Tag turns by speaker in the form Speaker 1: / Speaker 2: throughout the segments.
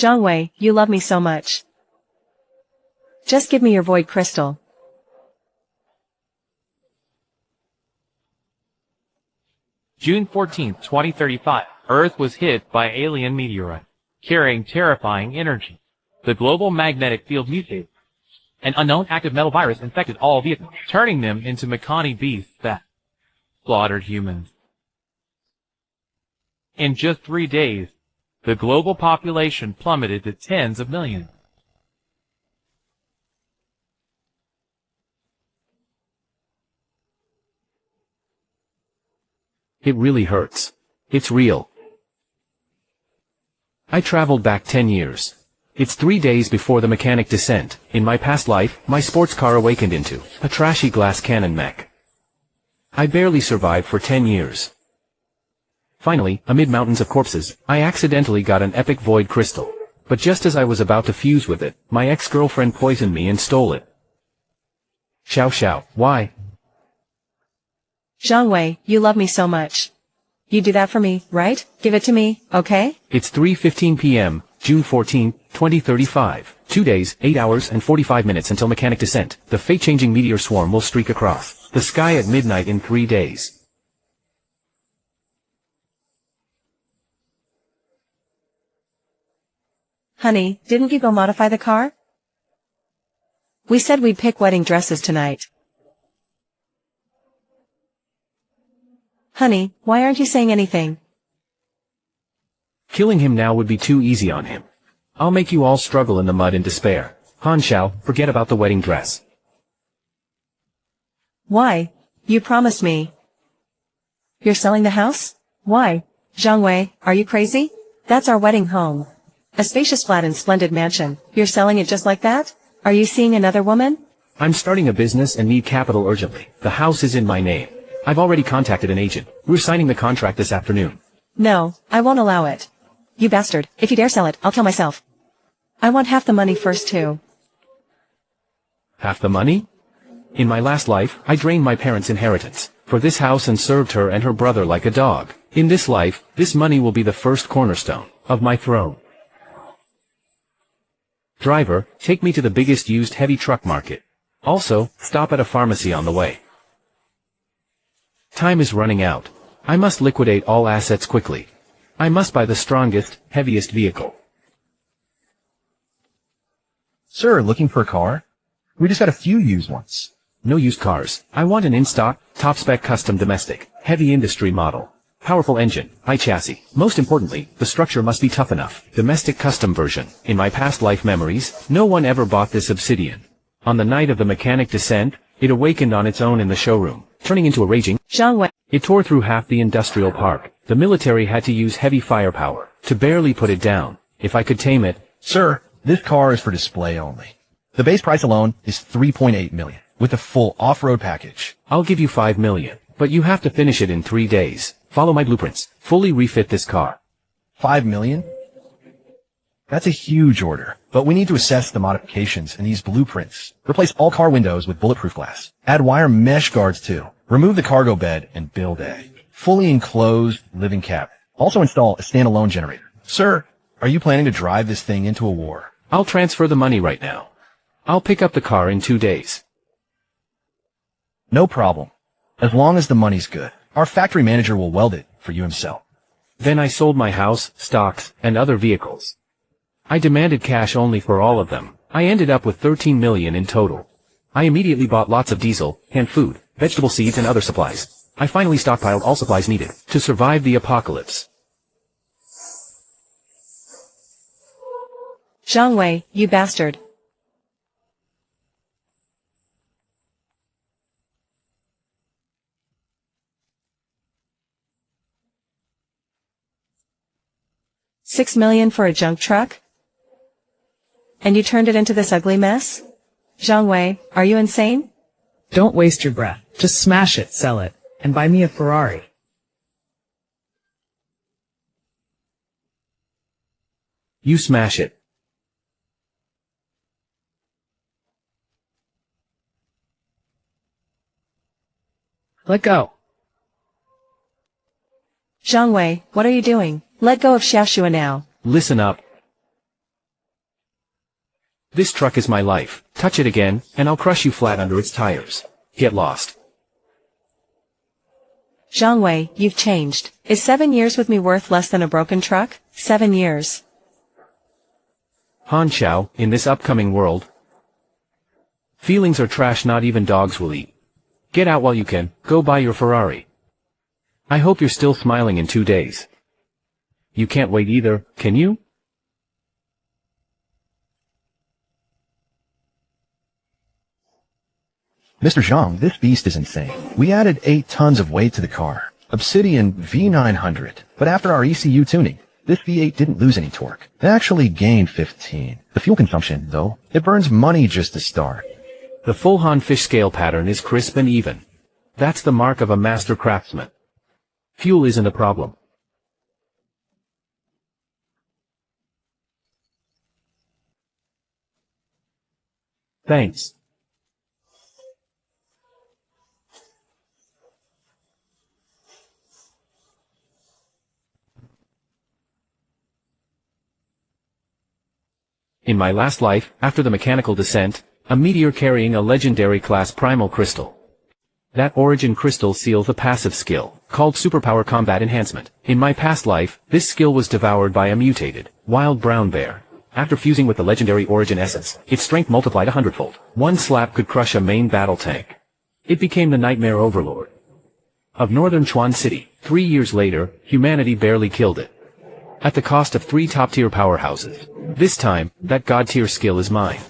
Speaker 1: Wei, you love me so much. Just give me your void crystal.
Speaker 2: June 14, 2035. Earth was hit by alien meteorite, carrying terrifying energy. The global magnetic field mutated. An unknown active metal virus infected all vehicles, turning them into mechanic beasts that slaughtered humans. In just 3 days, the global population plummeted to tens of millions.
Speaker 3: It really hurts. It's real. I traveled back 10 years. It's 3 days before the mechanic descent. In my past life, my sports car awakened into a trashy glass cannon mech. I barely survived for 10 years. Finally, amid mountains of corpses, I accidentally got an epic void crystal. But just as I was about to fuse with it, my ex-girlfriend poisoned me and stole it. Xiao, why?
Speaker 1: Wei, you love me so much. You do that for me, right? Give it to me, okay?
Speaker 3: It's 3:15 p.m., June 14, 2035. 2 days, 8 hours and 45 minutes until mechanic descent. The fate-changing meteor swarm will streak across the sky at midnight in 3 days.
Speaker 1: Honey, didn't you go modify the car? We said we'd pick wedding dresses tonight. Honey, why aren't you saying anything?
Speaker 3: Killing him now would be too easy on him. I'll make you all struggle in the mud in despair. Han Xiao, forget about the wedding dress.
Speaker 1: Why? You promised me. You're selling the house? Why? Wei, are you crazy? That's our wedding home. A spacious flat and splendid mansion. You're selling it just like that? Are you seeing another woman?
Speaker 3: I'm starting a business and need capital urgently. The house is in my name. I've already contacted an agent. We're signing the contract this afternoon.
Speaker 1: No, I won't allow it. You bastard, if you dare sell it, I'll kill myself. I want half the money first too.
Speaker 3: Half the money? In my last life, I drained my parents' inheritance for this house and served her and her brother like a dog. In this life, this money will be the first cornerstone of my throne. Driver, take me to the biggest used heavy truck market. Also, stop at a pharmacy on the way. Time is running out. I must liquidate all assets quickly. I must buy the strongest, heaviest vehicle.
Speaker 4: Sir, looking for a car? We just got a few used ones.
Speaker 3: No used cars. I want an in-stock, top-spec custom domestic, heavy industry model. Powerful engine, high chassis. Most importantly, the structure must be tough enough. Domestic custom version. In my past life memories, no one ever bought this Obsidian. On the night of the mechanic descent, it awakened on its own in the showroom, turning into a raging
Speaker 1: Wei.
Speaker 3: It tore through half the industrial park. The military had to use heavy firepower to barely put it down. If I could tame it.
Speaker 4: Sir, this car is for display only. The base price alone is $3.8 million, with a full off-road package.
Speaker 3: I'll give you $5 million, but you have to finish it in 3 days. Follow my blueprints. Fully refit this car.
Speaker 4: $5 million? That's a huge order, but we need to assess the modifications in these blueprints. Replace all car windows with bulletproof glass. Add wire mesh guards too. Remove the cargo bed and build a fully enclosed living cabin. Also install a standalone generator. Sir, are you planning to drive this thing into a war?
Speaker 3: I'll transfer the money right now. I'll pick up the car in 2 days.
Speaker 4: No problem. As long as the money's good. Our factory manager will weld it for you himself.
Speaker 3: Then I sold my house, stocks, and other vehicles. I demanded cash only for all of them. I ended up with $13 million in total. I immediately bought lots of diesel, canned food, vegetable seeds and other supplies. I finally stockpiled all supplies needed to survive the apocalypse.
Speaker 1: Wei, you bastard. $6 million for a junk truck? And you turned it into this ugly mess? Wei, are you insane?
Speaker 5: Don't waste your breath. Just smash it, sell it, and buy me a Ferrari.
Speaker 3: You smash it.
Speaker 5: Let go.
Speaker 1: Wei, what are you doing? Let go of Xiaoxua now.
Speaker 3: Listen up. This truck is my life. Touch it again, and I'll crush you flat under its tires. Get lost.
Speaker 1: Zhangwei, you've changed. Is 7 years with me worth less than a broken truck? 7 years.
Speaker 3: Han Xiao, in this upcoming world, feelings are trash not even dogs will eat. Get out while you can, go buy your Ferrari. I hope you're still smiling in 2 days. You can't wait either, can you?
Speaker 4: Mr. Zhang, this beast is insane. We added 8 tons of weight to the car. Obsidian V900. But after our ECU tuning, this V8 didn't lose any torque. It actually gained 15. The fuel consumption, though, it burns money just to start.
Speaker 3: The full Han fish scale pattern is crisp and even. That's the mark of a master craftsman. Fuel isn't a problem. Thanks. In my last life, after the mechanical descent, a meteor carrying a legendary class primal crystal. That origin crystal seals a passive skill, called Superpower Combat Enhancement. In my past life, this skill was devoured by a mutated, wild brown bear. After fusing with the legendary origin essence, its strength multiplied 100-fold. One slap could crush a main battle tank. It became the Nightmare Overlord of Northern Chuan City. 3 years later, humanity barely killed it, at the cost of 3 top-tier powerhouses. This time, that god-tier skill is mine.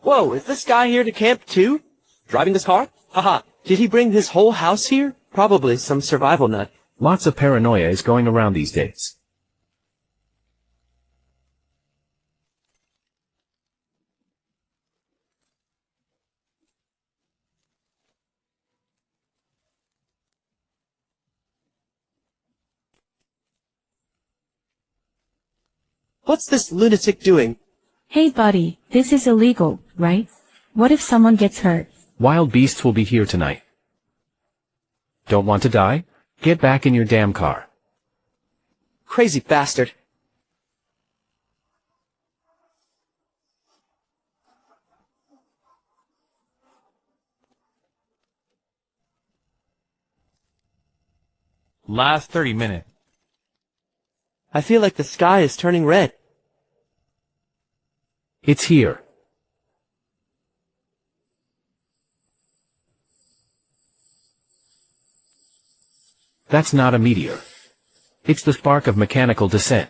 Speaker 6: Whoa, is this guy here to camp too? Driving this car? Haha, did he bring his whole house here? Probably some survival nut.
Speaker 3: Lots of paranoia is going around these days.
Speaker 6: What's this lunatic doing?
Speaker 7: Hey buddy, this is illegal, right? What if someone gets hurt?
Speaker 3: Wild beasts will be here tonight. Don't want to die? Get back in your damn car.
Speaker 6: Crazy bastard.
Speaker 2: Last 30 minutes.
Speaker 6: I feel like the sky is turning red.
Speaker 3: It's here. That's not a meteor. It's the spark of mechanical descent.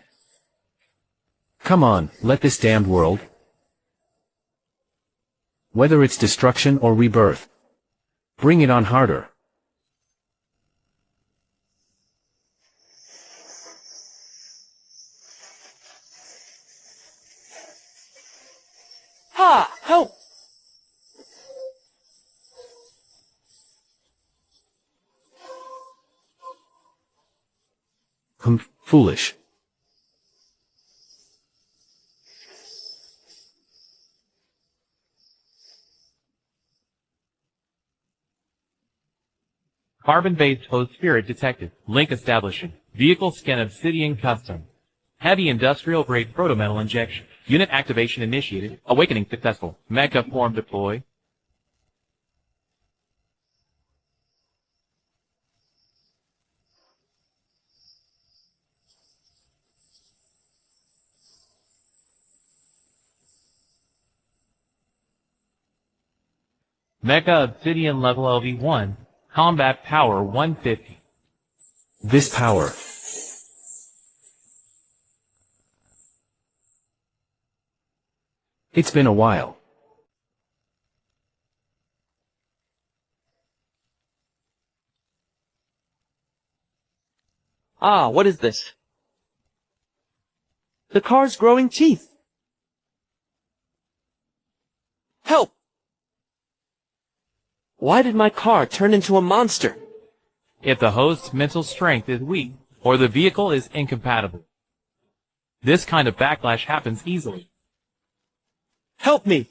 Speaker 3: Come on, let this damned world, whether it's destruction or rebirth, bring it on harder.
Speaker 6: Ha! Help!
Speaker 3: Foolish.
Speaker 2: Carbon-based host spirit detected. Link establishing. Vehicle scan Obsidian custom. Heavy industrial grade proto-metal injection. Unit activation initiated. Awakening successful. Mecha form deploy. Mecha Obsidian level LV1. Combat power 150.
Speaker 3: This power. It's been a while.
Speaker 6: Ah, what is this? The car's growing teeth. Help! Why did my car turn into a monster?
Speaker 2: If the host's mental strength is weak, or the vehicle is incompatible. This kind of backlash happens easily.
Speaker 6: Help me!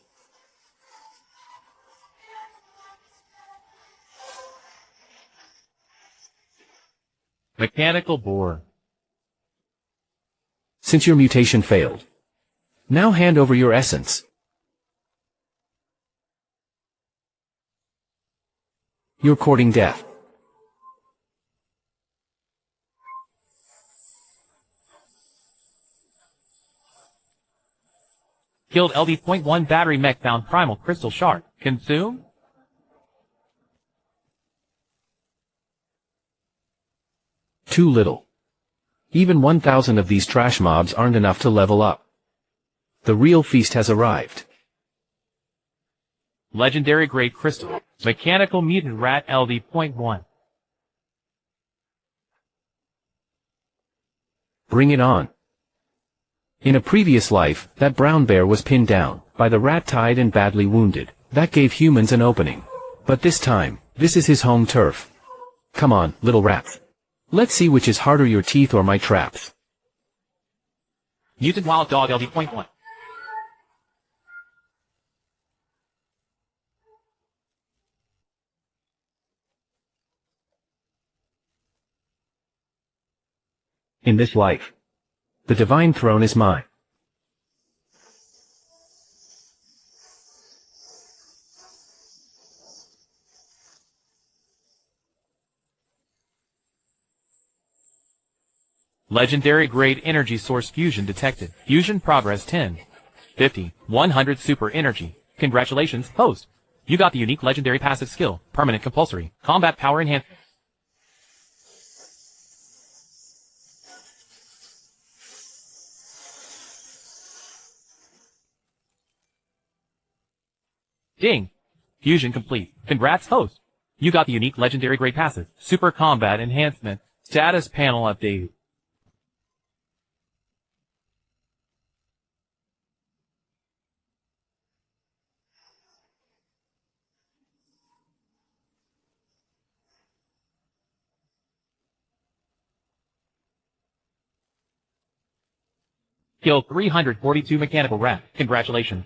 Speaker 2: Mechanical bore.
Speaker 3: since your mutation failed. Now hand over your essence. You're courting death.
Speaker 2: Killed LD.1 battery mech found primal crystal shard. Consume?
Speaker 3: Too little. Even 1,000 of these trash mobs aren't enough to level up. The real feast has arrived.
Speaker 2: Legendary grade crystal. Mechanical mutant rat LD.1.
Speaker 3: Bring it on. In a previous life, that brown bear was pinned down by the rat tide and badly wounded. That gave humans an opening. But this time, this is his home turf. Come on, little rats. Let's see which is harder, your teeth or my traps.
Speaker 2: Mutant wild dog LD.1.
Speaker 3: In this life, the divine throne is mine.
Speaker 2: Legendary grade energy source fusion detected. Fusion progress 10. 50. 100 super energy. Congratulations, host. You got the unique legendary passive skill, permanent compulsory, combat power enhancement. Ding. Fusion complete. Congrats, host. You got the unique legendary grade passive, super combat enhancement, status panel updated. Kill 342 mechanical rat. Congratulations.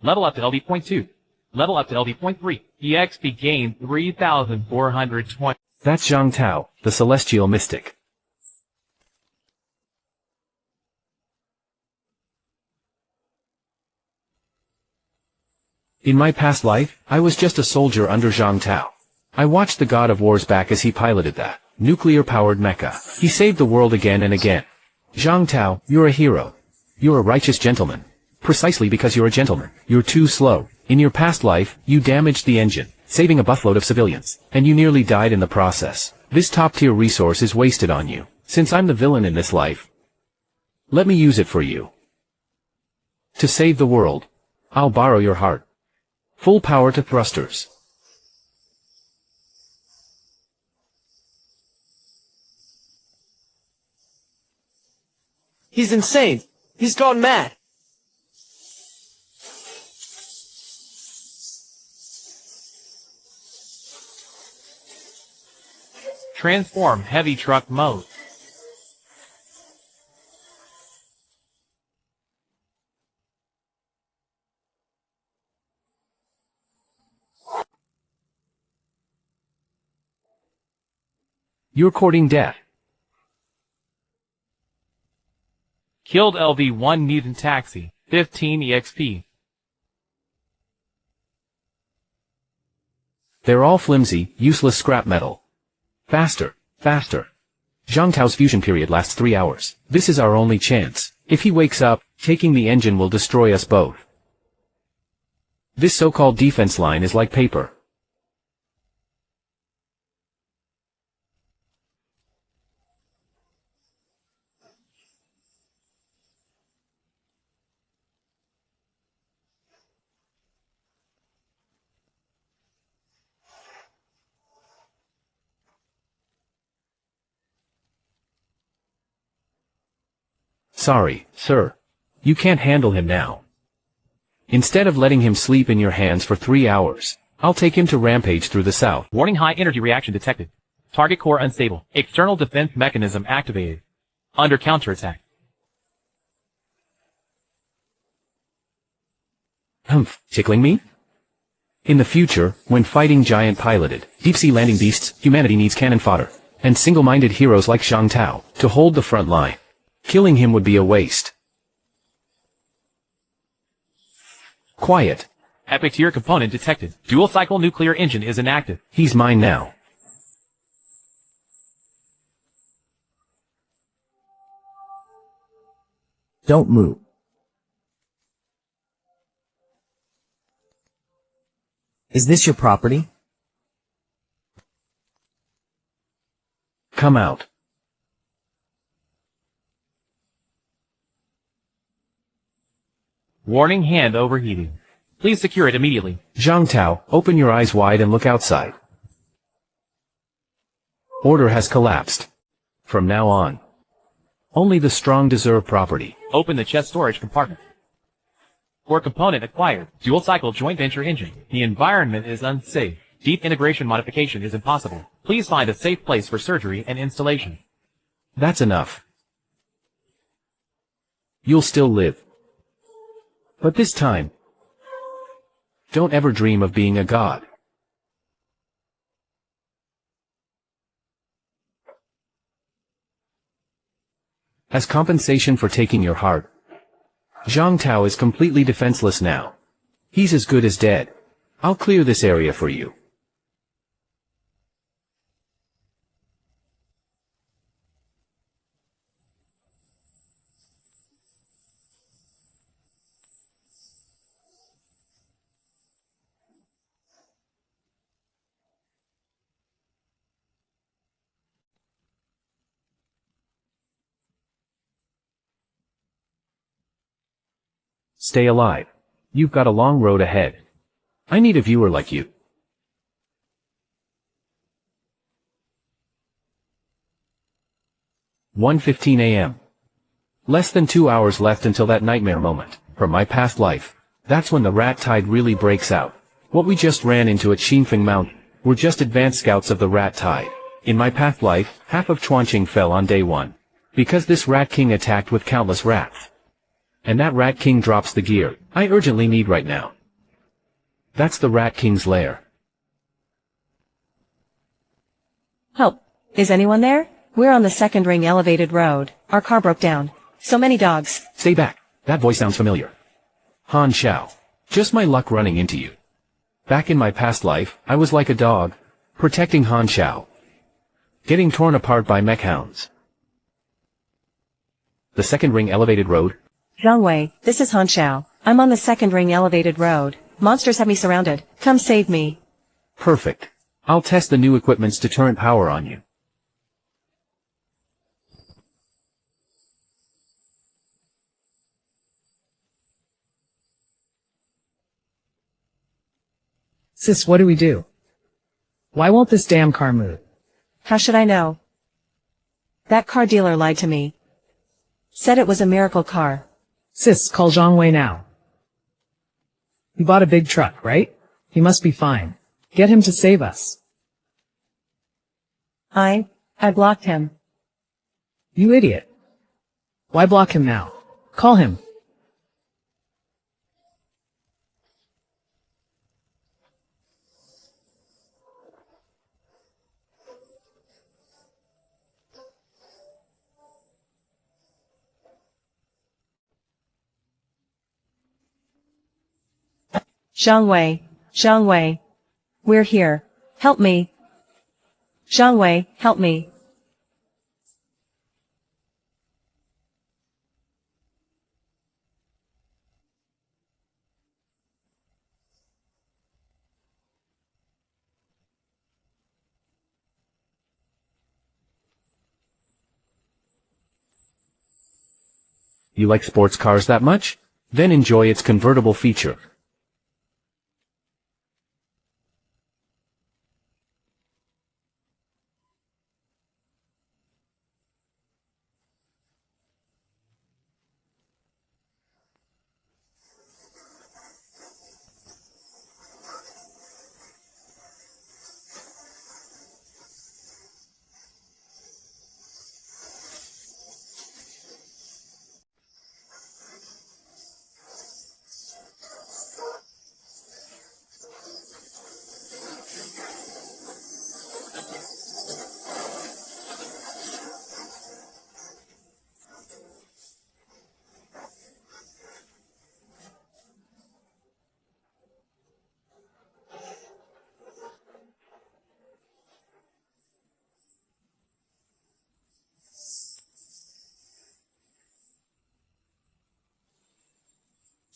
Speaker 2: Level up to LD.2. Level up to LD.3. EXP gain 3,420.
Speaker 3: That's Zhang Tao, the celestial mystic. In my past life, I was just a soldier under Zhang Tao. I watched the god of wars back as he piloted that nuclear-powered mecha. He saved the world again and again. Zhang Tao, you're a hero. You're a righteous gentleman. Precisely because you're a gentleman. You're too slow. In your past life, you damaged the engine, saving a buttload of civilians, and you nearly died in the process. This top-tier resource is wasted on you. Since I'm the villain in this life, let me use it for you. To save the world, I'll borrow your heart. Full power to thrusters.
Speaker 6: He's insane. He's gone mad.
Speaker 2: Transform heavy truck mode.
Speaker 3: You're courting death.
Speaker 2: Killed LV1 mutant taxi. 15 EXP.
Speaker 3: They're all flimsy, useless scrap metal. Faster, faster. Zhang Tao's fusion period lasts 3 hours. This is our only chance. If he wakes up, taking the engine will destroy us both. This so-called defense line is like paper. Sorry, sir. You can't handle him now. Instead of letting him sleep in your hands for 3 hours, I'll take him to rampage through the south.
Speaker 2: Warning, high energy reaction detected. Target core unstable. External defense mechanism activated. Under counterattack.
Speaker 3: Tickling me? In the future, when fighting giant piloted, deep-sea landing beasts, humanity needs cannon fodder, and single-minded heroes like Zhang Tao to hold the front line. Killing him would be a waste. Quiet.
Speaker 2: Epic tier component detected. Dual cycle nuclear engine is inactive.
Speaker 3: He's mine now.
Speaker 6: Don't move. Is this your property?
Speaker 3: Come out.
Speaker 2: Warning, hand overheating. Please secure it immediately.
Speaker 3: Zhang Tao, open your eyes wide and look outside. Order has collapsed. From now on, only the strong deserve property.
Speaker 2: Open the chest storage compartment. For component acquired, dual cycle joint venture engine. The environment is unsafe. Deep integration modification is impossible. Please find a safe place for surgery and installation.
Speaker 3: That's enough. You'll still live. But this time, don't ever dream of being a god. As compensation for taking your heart, Zhang Tao is completely defenseless now. He's as good as dead. I'll clear this area for you. Stay alive. You've got a long road ahead. I need a viewer like you. 1:15 a.m. Less than 2 hours left until that nightmare moment. From my past life, that's when the rat tide really breaks out. What we just ran into at Xinfeng Mountain were just advanced scouts of the rat tide. In my past life, half of Chuanqing fell on day 1. Because this rat king attacked with countless rats. And that rat king drops the gear I urgently need right now. That's the rat king's lair.
Speaker 1: Help. Is anyone there? We're on the second ring elevated road. Our car broke down. So many dogs.
Speaker 3: Stay back. That voice sounds familiar. Han Xiao. Just my luck running into you. Back in my past life, I was like a dog, protecting Han Xiao. Getting torn apart by mech hounds. The second ring elevated road.
Speaker 1: Zhang Wei, this is Han Xiao. I'm on the second ring elevated road. Monsters have me surrounded. Come save me.
Speaker 3: Perfect. I'll test the new equipment's deterrent power on you.
Speaker 5: Sis, what do we do? Why won't this damn car move?
Speaker 1: How should I know? That car dealer lied to me. Said it was a miracle car.
Speaker 5: Sis, call Zhang Wei now. He bought a big truck, right? He must be fine. Get him to save us.
Speaker 1: I blocked him.
Speaker 5: You idiot. Why block him now? Call him.
Speaker 1: Zhang Wei. We're here. Help me. Zhang Wei, help me.
Speaker 3: You like sports cars that much? Then enjoy its convertible feature.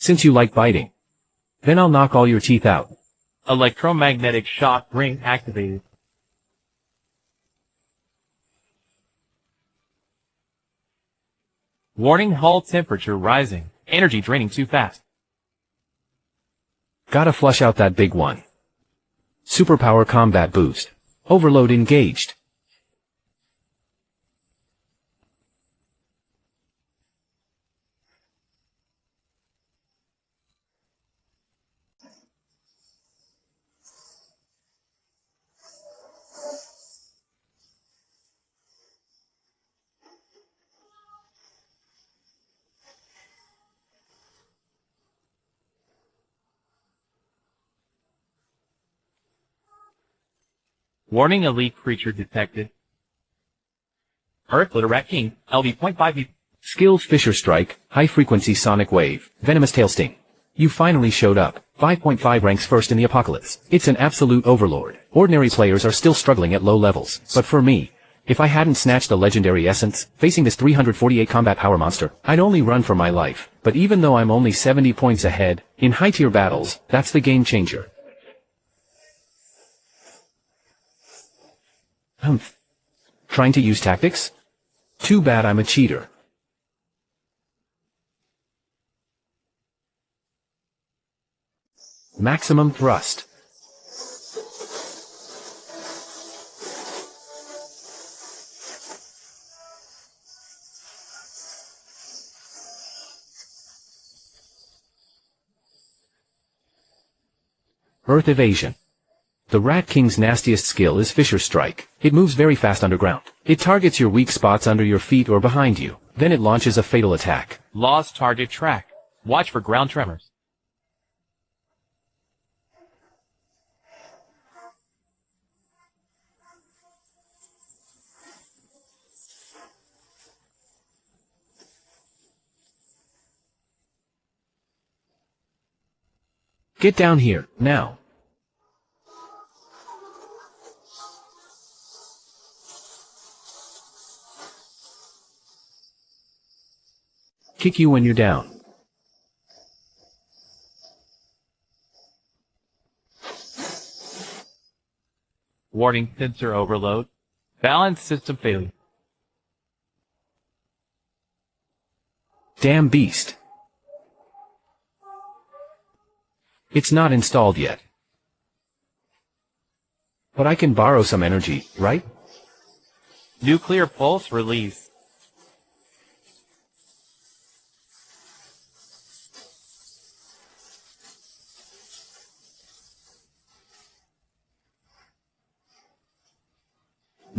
Speaker 3: Since you like biting. Then I'll knock all your teeth out.
Speaker 2: Electromagnetic shock ring activated. Warning, hull temperature rising. Energy draining too fast.
Speaker 3: Gotta flush out that big one. Superpower combat boost. Overload engaged.
Speaker 2: Warning, elite creature detected. Earth Litter Rat King, LV.5V.
Speaker 3: Skills Fisher Strike, High Frequency Sonic Wave, Venomous Tail Sting. You finally showed up. 5.5 ranks first in the apocalypse. It's an absolute overlord. Ordinary players are still struggling at low levels. But for me, if I hadn't snatched the legendary essence, facing this 348 combat power monster, I'd only run for my life. But even though I'm only 70 points ahead, in high-tier battles, that's the game changer. Trying to use tactics? Too bad I'm a cheater. Maximum thrust. Earth evasion. The Rat King's nastiest skill is Fisher Strike. It moves very fast underground. It targets your weak spots under your feet or behind you. Then it launches a fatal attack.
Speaker 2: Lost target track. Watch for ground tremors.
Speaker 3: Get down here, now. Kick you when you're down.
Speaker 2: Warning, sensor overload. Balance system failure.
Speaker 3: Damn beast. It's not installed yet. But I can borrow some energy, right?
Speaker 2: Nuclear pulse release.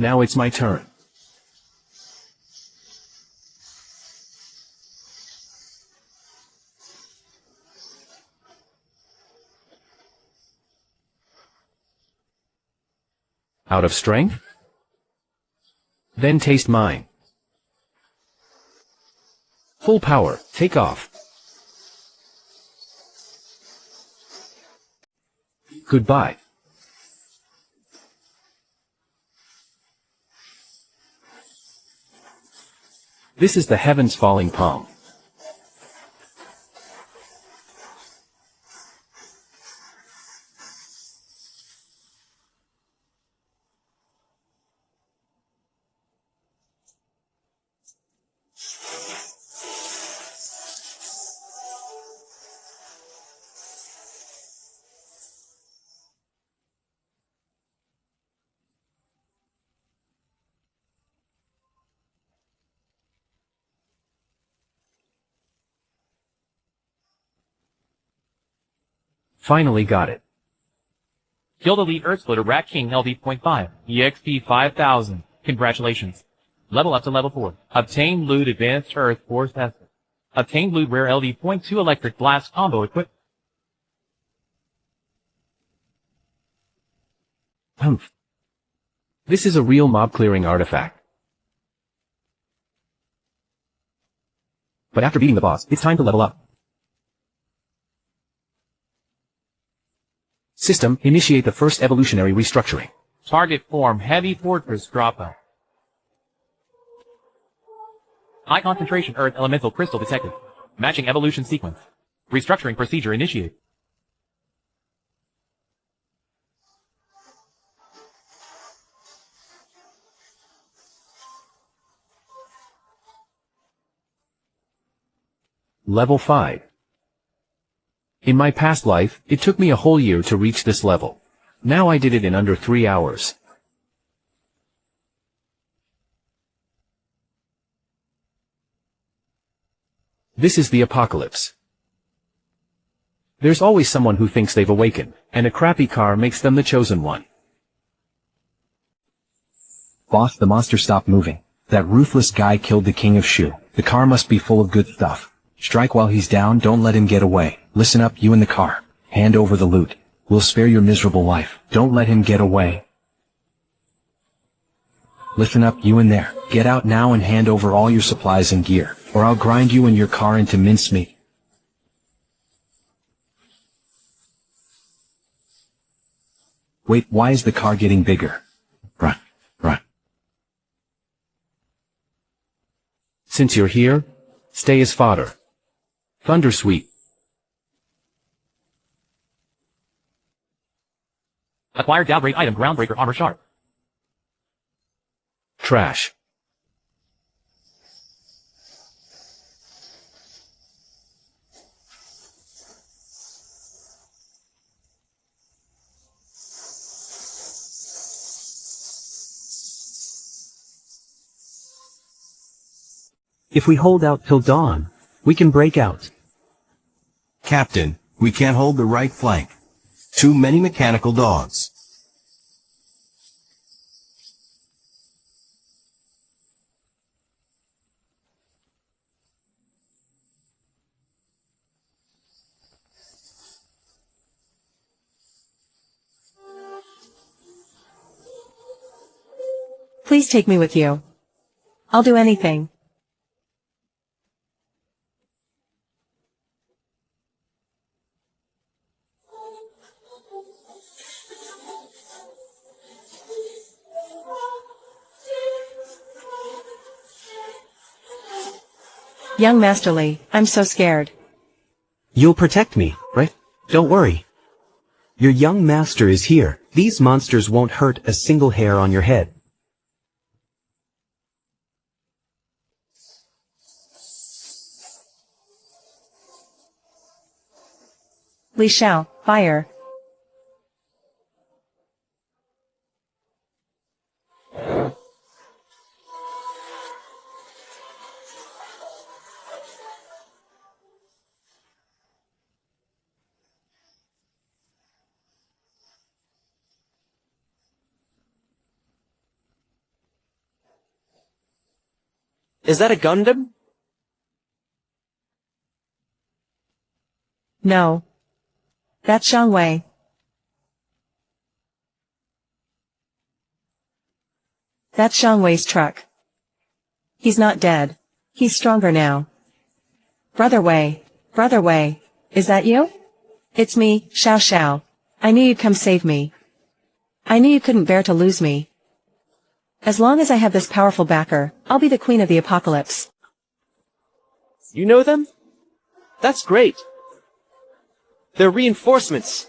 Speaker 3: Now it's my turn. Out of strength? Then taste mine. Full power, take off. Goodbye. This is the heavens falling palm. Finally got it.
Speaker 2: Killed Elite Earth Splitter Rat King LV.5. EXP 5000. Congratulations. Level up to level 4. Obtain loot Advanced Earth Force Asset. Obtain loot Rare LV.2 Electric Blast Combo Equip.
Speaker 3: This is a real mob clearing artifact. But after beating the boss, it's time to level up. System, initiate the first evolutionary restructuring.
Speaker 2: Target form Heavy Fortress Dropout. High concentration Earth Elemental Crystal detected. Matching evolution sequence. Restructuring procedure initiated.
Speaker 3: Level 5. In my past life, it took me a whole year to reach this level. Now I did it in under 3 hours. This is the apocalypse. There's always someone who thinks they've awakened, and a crappy car makes them the chosen one.
Speaker 8: Boss, the monster stopped moving. That ruthless guy killed the king of Shu. The car must be full of good stuff. Strike while he's down, don't let him get away. Listen up, you in the car. Hand over the loot. We'll spare your miserable life. Don't let him get away. Listen up, you in there. Get out now and hand over all your supplies and gear, or I'll grind you and your car into mincemeat. Wait, why is the car getting bigger? Run, run.
Speaker 3: Since you're here, stay as fodder. Thundersweep.
Speaker 2: Acquired downgrade item groundbreaker armor sharp.
Speaker 3: Trash.
Speaker 9: If we hold out till dawn, we can break out.
Speaker 10: Captain, we can't hold the right flank. Too many mechanical dogs.
Speaker 1: Please take me with you. I'll do anything. Young Masterly, I'm so scared.
Speaker 9: You'll protect me, right? Don't worry. Your young master is here. These monsters won't hurt a single hair on your head.
Speaker 1: Li Shao, fire.
Speaker 6: Is that a Gundam?
Speaker 1: No. That's Xiangwei. That's Xiangwei's truck. He's not dead. He's stronger now. Brother Wei, is that you? It's me, Xiao Xiao. I knew you'd come save me. I knew you couldn't bear to lose me. As long as I have this powerful backer, I'll be the queen of the apocalypse.
Speaker 6: You know them? That's great. They're reinforcements.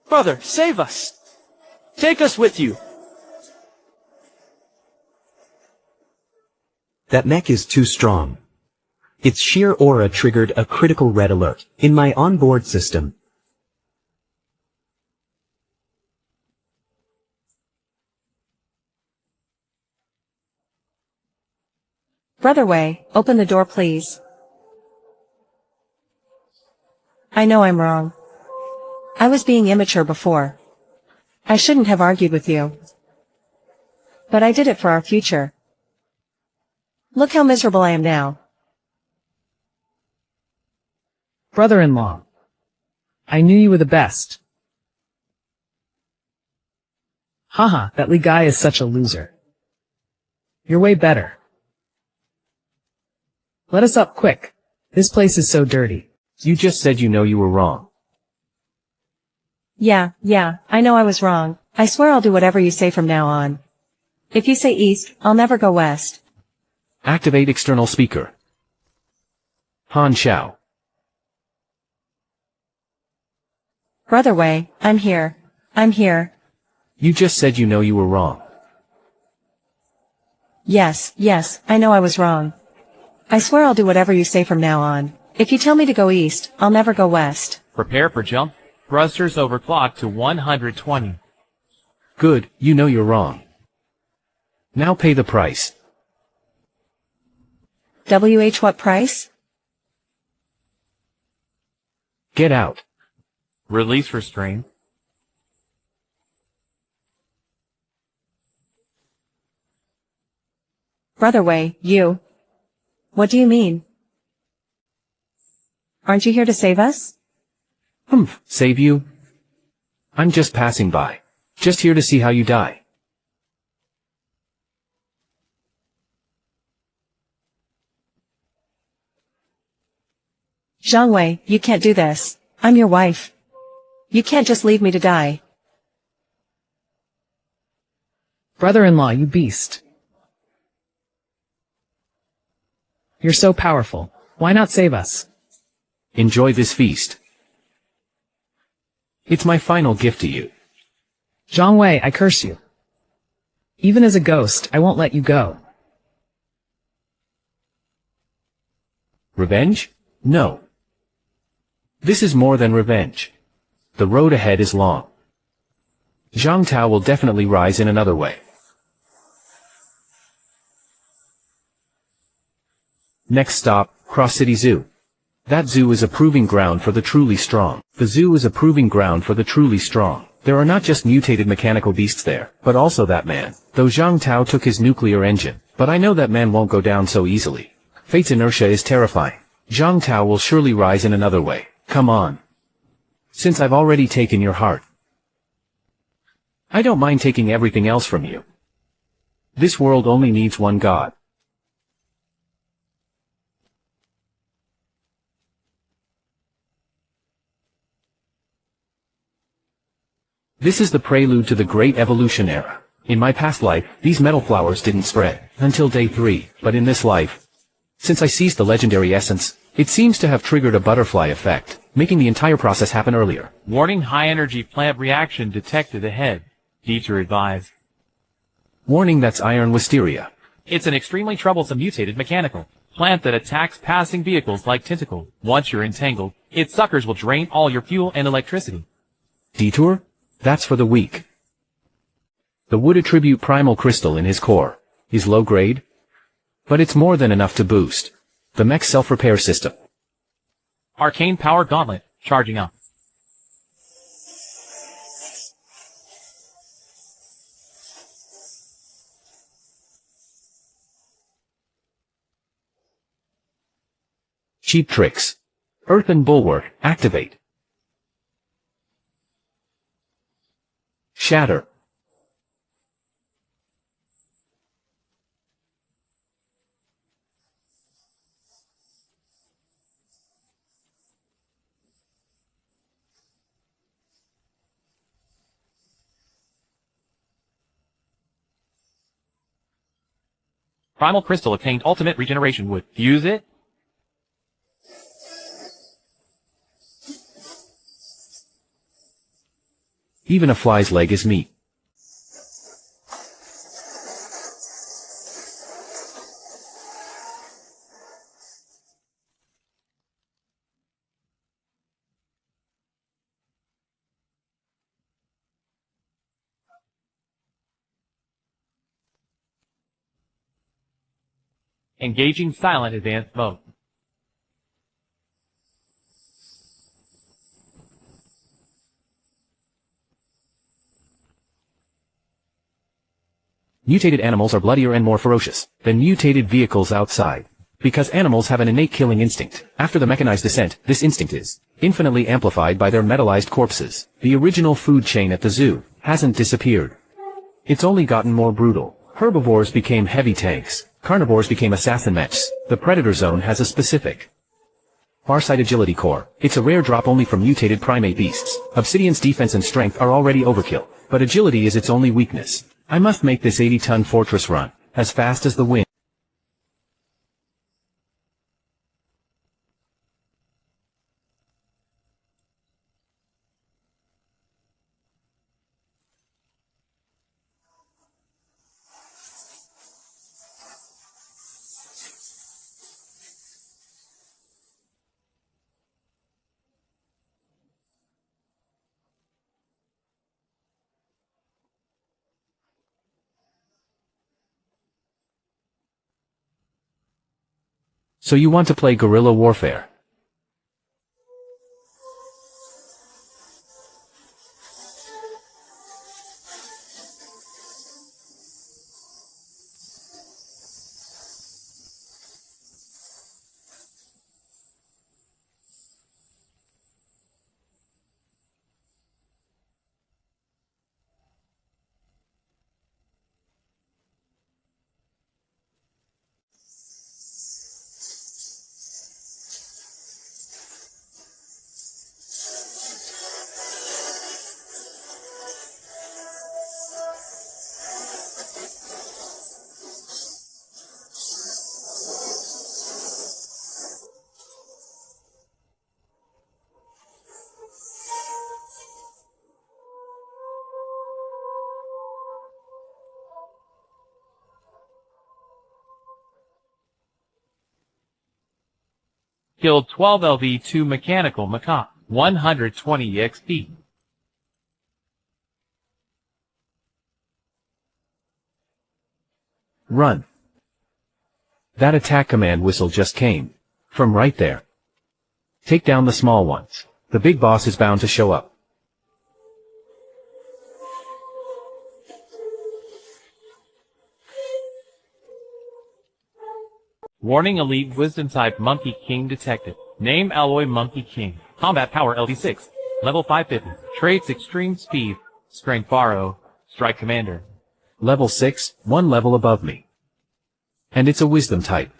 Speaker 6: Brother, save us. Take us with you.
Speaker 9: That mech is too strong. Its sheer aura triggered a critical red alert in my onboard system.
Speaker 1: Brother Wei, open the door please. I know I'm wrong. I was being immature before. I shouldn't have argued with you. But I did it for our future. Look how miserable I am now.
Speaker 5: Brother-in-law. I knew you were the best. Haha, that Li guy is such a loser. You're way better. Let us up quick. This place is so dirty.
Speaker 3: You just said you know you were wrong.
Speaker 1: Yeah, I know I was wrong. I swear I'll do whatever you say from now on. If you say east, I'll never go west.
Speaker 3: Activate external speaker. Han Xiao.
Speaker 1: Brother Wei, I'm here. I'm here.
Speaker 3: You just said you know you were wrong.
Speaker 1: Yes, I know I was wrong. I swear I'll do whatever you say from now on. If you tell me to go east, I'll never go west.
Speaker 2: Prepare for jump. Thrusters overclock to 120.
Speaker 3: Good, you know you're wrong. Now pay the price.
Speaker 1: What price?
Speaker 3: Get out.
Speaker 2: Release restraint.
Speaker 1: Brother Wei, you. What do you mean? Aren't you here to save us?
Speaker 3: Humph, save you? I'm just passing by. Just here to see how you die.
Speaker 1: Zhang Wei, you can't do this. I'm your wife. You can't just leave me to die.
Speaker 5: Brother-in-law, you beast. You're so powerful. Why not save us?
Speaker 3: Enjoy this feast. It's my final gift to you.
Speaker 5: Zhang Wei, I curse you. Even as a ghost, I won't let you go.
Speaker 3: Revenge? No. This is more than revenge. The road ahead is long. Zhang Tao will definitely rise in another way. Next stop, Cross City Zoo. That zoo is a proving ground for the truly strong. The zoo is a proving ground for the truly strong. There are not just mutated mechanical beasts there, but also that man. Though Zhang Tao took his nuclear engine, but I know that man won't go down so easily. Fate's inertia is terrifying. Zhang Tao will surely rise in another way. Come on. Since I've already taken your heart, I don't mind taking everything else from you. This world only needs one God. This is the prelude to the Great Evolution era. In my past life, these metal flowers didn't spread until day 3, but in this life, since I seized the legendary essence, it seems to have triggered a butterfly effect, making the entire process happen earlier.
Speaker 2: Warning, high-energy plant reaction detected ahead. Need to advise.
Speaker 3: Warning, that's iron wisteria.
Speaker 2: It's an extremely troublesome mutated mechanical plant that attacks passing vehicles like tentacles. Once you're entangled, its suckers will drain all your fuel and electricity.
Speaker 3: Detour? That's for the weak. The wood attribute primal crystal in his core is low grade, but it's more than enough to boost the mech self-repair system.
Speaker 2: Arcane power gauntlet, charging up.
Speaker 3: Cheap tricks. Earthen bulwark, activate. Shatter.
Speaker 2: Primal crystal obtained ultimate regeneration wood. Use it.
Speaker 3: Even a fly's leg is meat.
Speaker 2: Engaging silent advanced mode.
Speaker 3: Mutated animals are bloodier and more ferocious than mutated vehicles outside, because animals have an innate killing instinct. After the mechanized descent, this instinct is infinitely amplified by their metallized corpses. The original food chain at the zoo hasn't disappeared. It's only gotten more brutal. Herbivores became heavy tanks. Carnivores became assassin mechs. The predator zone has a specific Farsight agility core. It's a rare drop only from mutated primate beasts. Obsidian's defense and strength are already overkill, but agility is its only weakness. I must make this 80-ton fortress run as fast as the wind. So you want to play guerrilla warfare?
Speaker 2: Killed 12 LV2 mechanical Mecha. 120 XP.
Speaker 3: Run. That attack command whistle just came. From right there. Take down the small ones. The big boss is bound to show up.
Speaker 2: Warning: Elite Wisdom type Monkey King detected. Name: Alloy Monkey King. Combat power: LV6. Level 550. Traits: Extreme Speed. Strength Borrow. Strike Commander.
Speaker 3: Level 6, one level above me. And it's a wisdom type.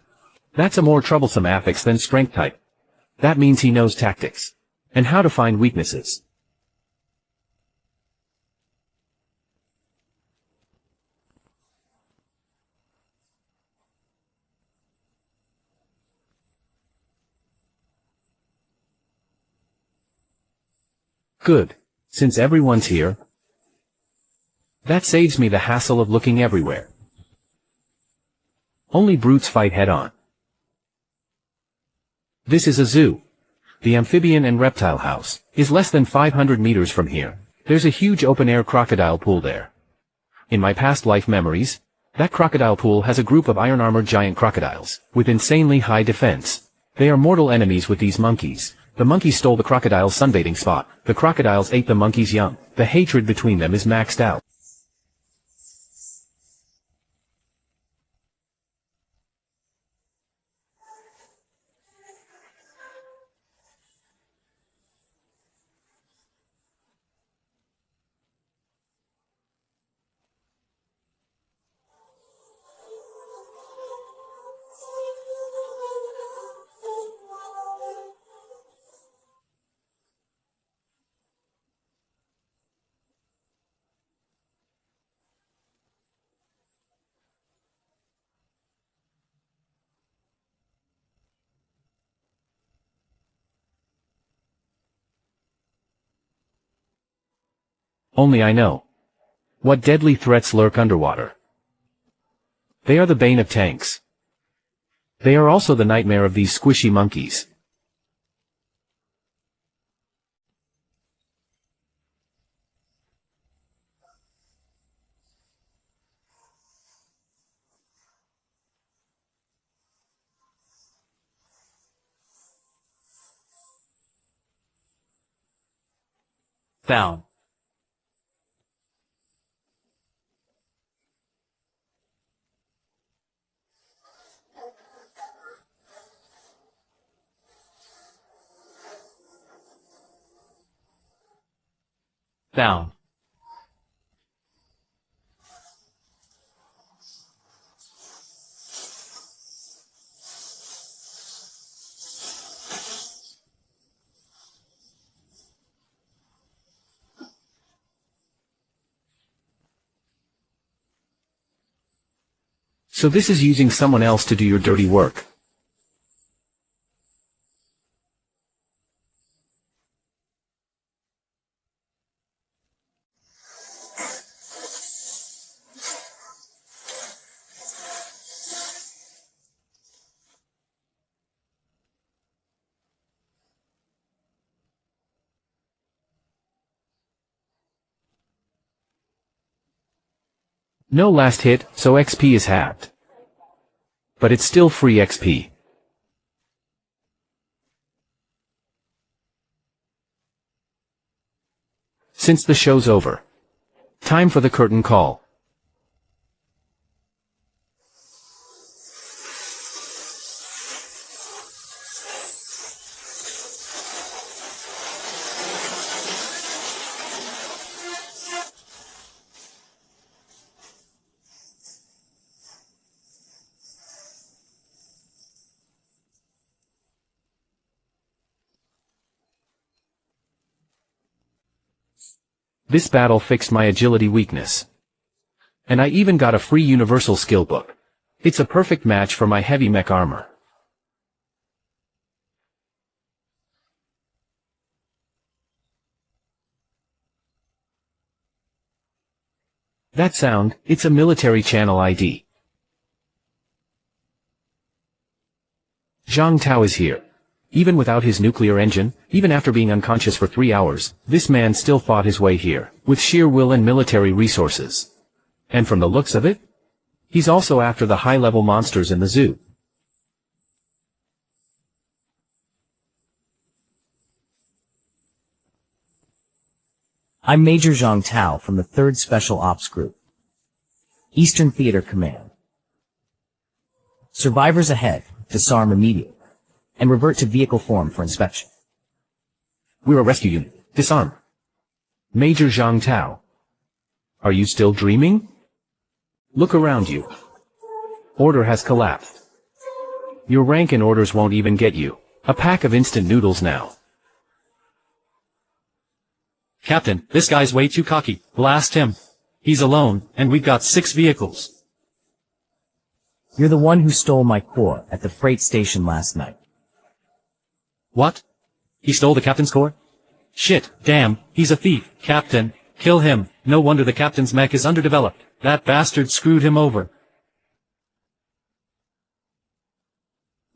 Speaker 3: That's a more troublesome affix than strength type. That means he knows tactics. And how to find weaknesses. Good. Since everyone's here, that saves me the hassle of looking everywhere. Only brutes fight head-on. This is a zoo. The amphibian and reptile house is less than 500 meters from here. There's a huge open-air crocodile pool there. In my past life memories, that crocodile pool has a group of iron-armored giant crocodiles with insanely high defense. They are mortal enemies with these monkeys. The monkeys stole the crocodile's sunbathing spot. The crocodiles ate the monkeys' young. The hatred between them is maxed out. Only I know what deadly threats lurk underwater. They are the bane of tanks. They are also the nightmare of these squishy monkeys.
Speaker 2: Down. Down.
Speaker 3: So this is using someone else to do your dirty work. No last hit, so XP is halved. But it's still free XP. Since the show's over. Time for the curtain call. This battle fixed my agility weakness. And I even got a free universal skill book. It's a perfect match for my heavy mech armor. That sound, it's a military channel ID. Zhang Tao is here. Even without his nuclear engine, even after being unconscious for 3 hours, this man still fought his way here, with sheer will and military resources. And from the looks of it, he's also after the high-level monsters in the zoo.
Speaker 11: I'm Major Zhang Tao from the 3rd Special Ops Group. Eastern Theater Command. Survivors ahead, disarm immediately, and revert to vehicle form for inspection.
Speaker 3: We're a rescue unit. Disarm. Major Zhang Tao. Are you still dreaming? Look around you. Order has collapsed. Your rank and orders won't even get you a pack of instant noodles now.
Speaker 12: Captain, this guy's way too cocky. Blast him. He's alone, and we've got 6 vehicles.
Speaker 11: You're the one who stole my core at the freight station last night.
Speaker 12: What? He stole the captain's core? Shit, damn, he's a thief. Captain, kill him. No wonder the captain's mech is underdeveloped. That bastard screwed him over.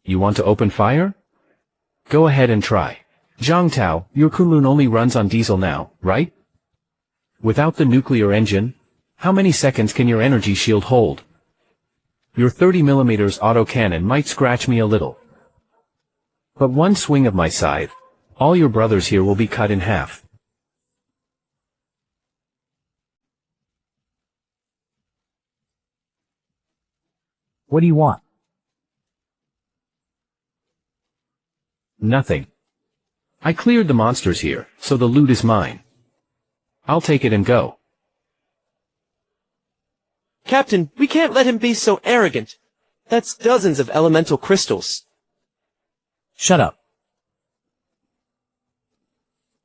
Speaker 3: You want to open fire? Go ahead and try. Zhang Tao, your Kunlun only runs on diesel now, right? Without the nuclear engine, how many seconds can your energy shield hold? Your 30mm autocannon might scratch me a little. But one swing of my scythe, all your brothers here will be cut in half.
Speaker 11: What do you want?
Speaker 3: Nothing. I cleared the monsters here, so the loot is mine. I'll take it and go.
Speaker 6: Captain, we can't let him be so arrogant. That's dozens of elemental crystals.
Speaker 11: Shut up.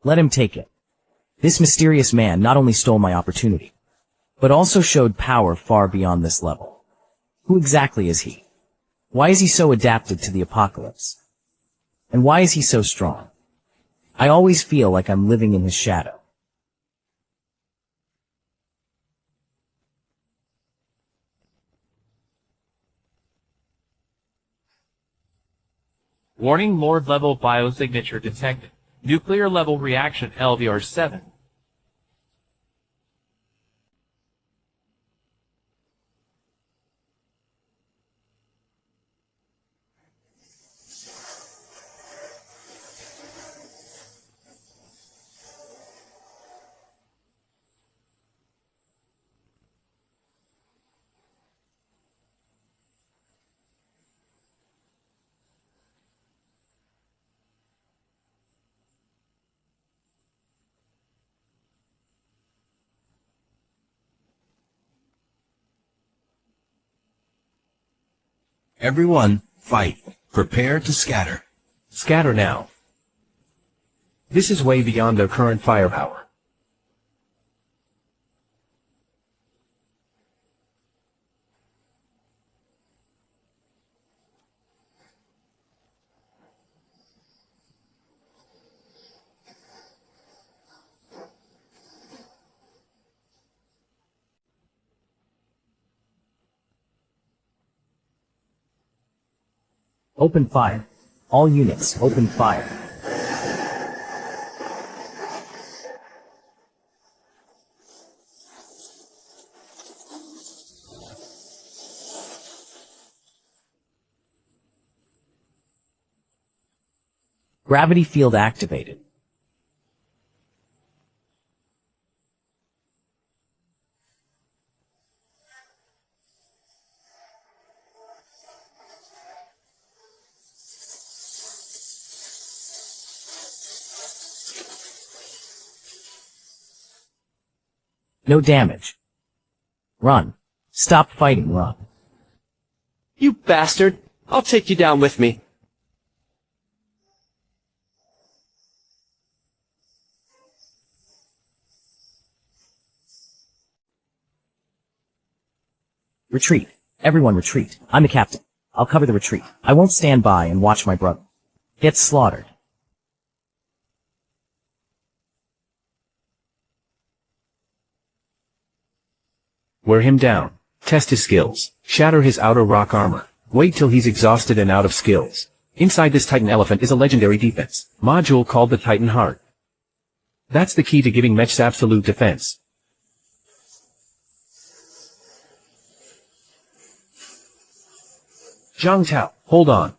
Speaker 11: Let him take it. This mysterious man not only stole my opportunity, but also showed power far beyond this level. Who exactly is he? Why is he so adapted to the apocalypse? And why is he so strong? I always feel like I'm living in his shadow.
Speaker 2: Warning, Lord level biosignature detected. Nuclear level reaction LVR 7.
Speaker 10: Everyone, fight. Prepare to scatter.
Speaker 3: Scatter now. This is way beyond their current firepower.
Speaker 11: Open fire. All units, open fire. Gravity field activated. No damage. Run. Stop fighting, run.
Speaker 6: You bastard! I'll take you down with me.
Speaker 11: Retreat. Everyone retreat. I'm the captain. I'll cover the retreat. I won't stand by and watch my brother get slaughtered.
Speaker 3: Wear him down. Test his skills. Shatter his outer rock armor. Wait till he's exhausted and out of skills. Inside this Titan Elephant is a legendary defense module called the Titan Heart. That's the key to giving Mech's absolute defense. Zhang Tao, hold on.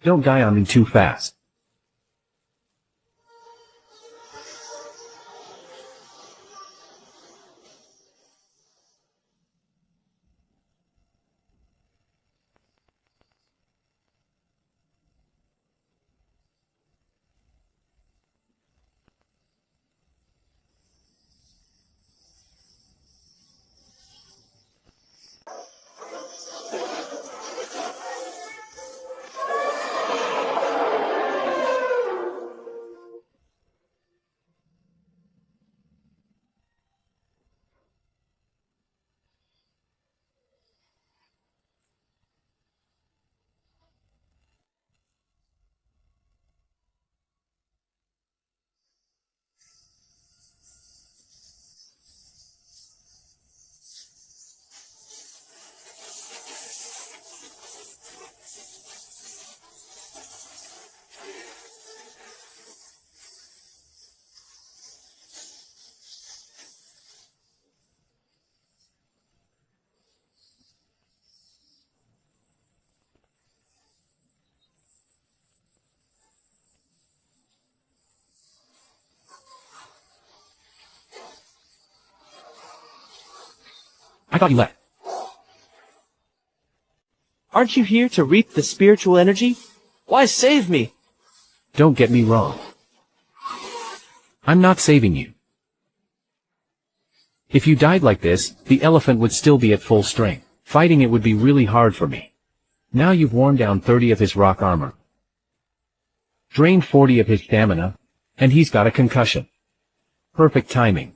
Speaker 3: Don't die on me too fast.
Speaker 12: I thought you left.
Speaker 6: Aren't you here to reap the spiritual energy? Why save me?
Speaker 3: Don't get me wrong. I'm not saving you. If you died like this, the elephant would still be at full strength. Fighting it would be really hard for me. Now you've worn down 30 of his rock armor. Drained 40 of his stamina, and he's got a concussion. Perfect timing.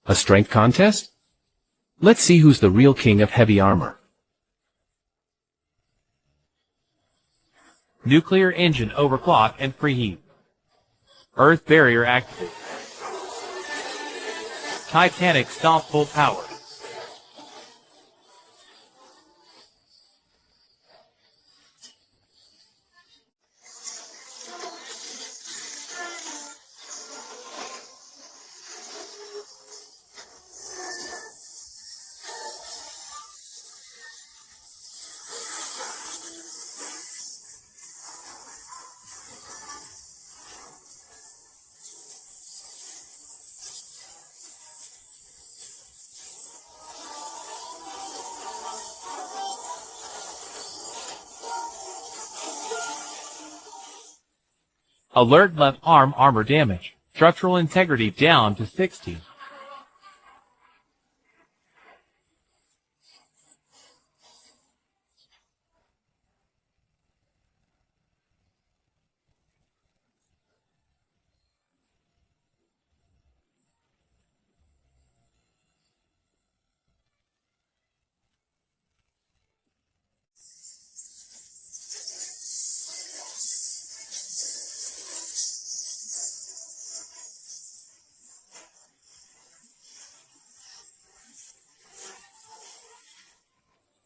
Speaker 3: A strength contest? Let's see who's the real king of heavy armor.
Speaker 2: Nuclear engine overclock and preheat. Earth barrier activated. Titanic stomp full power. Alert left arm armor damage. Structural integrity down to 60.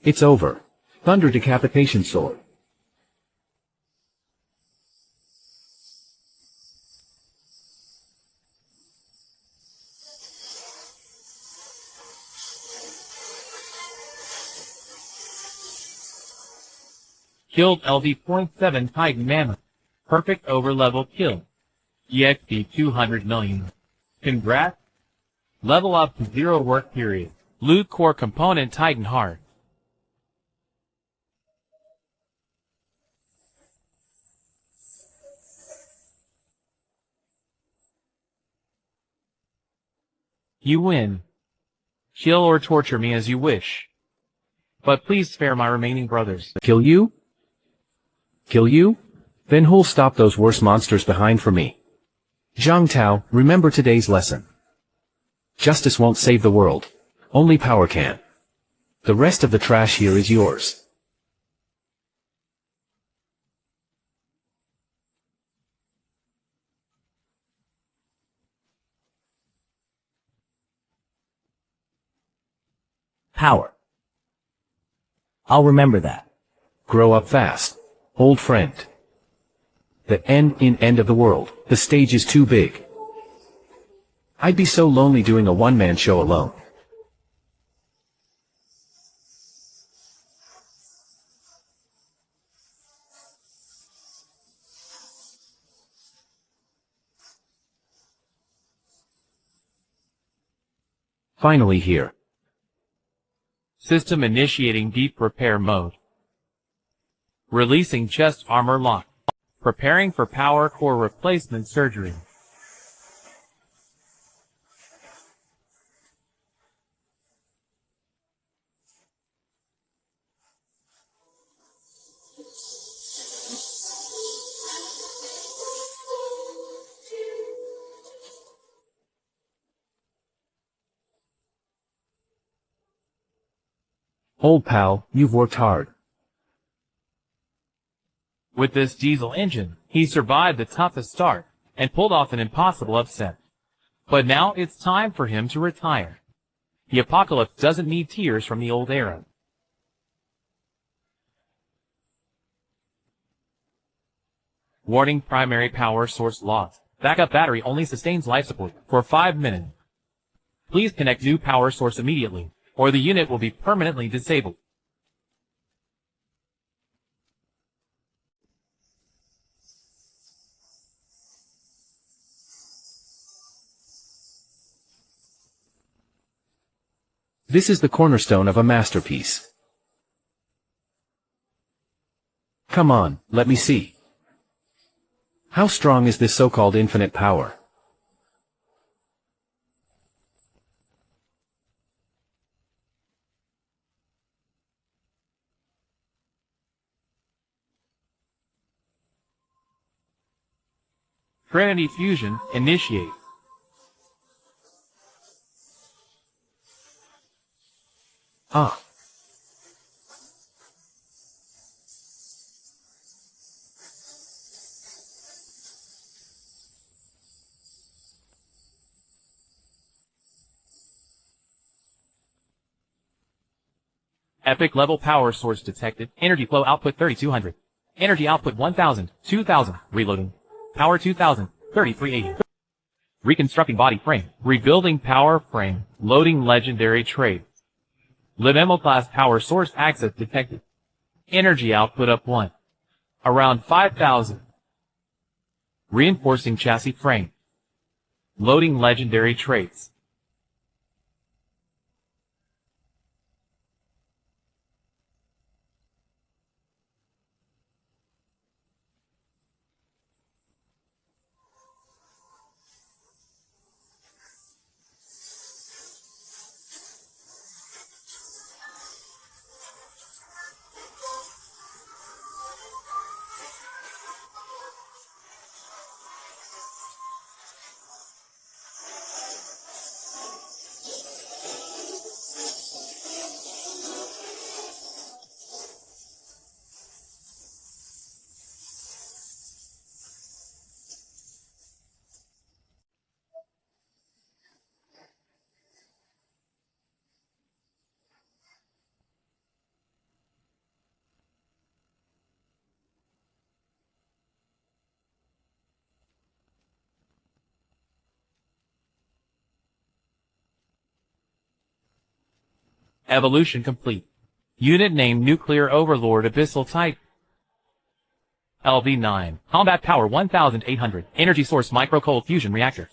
Speaker 3: It's over. Thunder Decapitation Sword.
Speaker 2: Killed LV.7 Titan Mammoth. Perfect over level kill. EXP 200 million. Congrats, Level up to 0 work period. Loot core component Titan Heart. You win. Kill or torture me as you wish. But please spare my remaining brothers.
Speaker 3: Kill you? Kill you? Then who'll stop those worst monsters behind for me? Zhang Tao, remember today's lesson. Justice won't save the world. Only power can. The rest of the trash here is yours.
Speaker 11: Power. I'll remember that.
Speaker 3: Grow up fast, old friend. The end of the world. The stage is too big. I'd be so lonely doing a one-man show alone. Finally here.
Speaker 2: System initiating deep repair mode. Releasing chest armor lock. Preparing for power core replacement surgery.
Speaker 3: Old pal, you've worked hard.
Speaker 2: With this diesel engine, he survived the toughest start and pulled off an impossible upset. But now it's time for him to retire. The apocalypse doesn't need tears from the old era. Warning: primary power source lost. Backup battery only sustains life support for 5 minutes. Please connect new power source immediately, or the unit will be permanently disabled.
Speaker 3: This is the cornerstone of a masterpiece. Come on, let me see. How strong is this so-called infinite power?
Speaker 2: Trinity fusion initiate.
Speaker 3: Ah.
Speaker 2: Epic level power source detected. Energy flow output 3200. Energy output 1000, 2000. Reloading. Power 2000, 3380. Reconstructing body frame. Rebuilding power frame. Loading legendary trade. Libemo class power source access detected. Energy output up 1. Around 5000. Reinforcing chassis frame. Loading legendary traits. Evolution complete. Unit name Nuclear Overlord Abyssal Type. LV9. Combat power 1800. Energy source micro cold fusion reactor.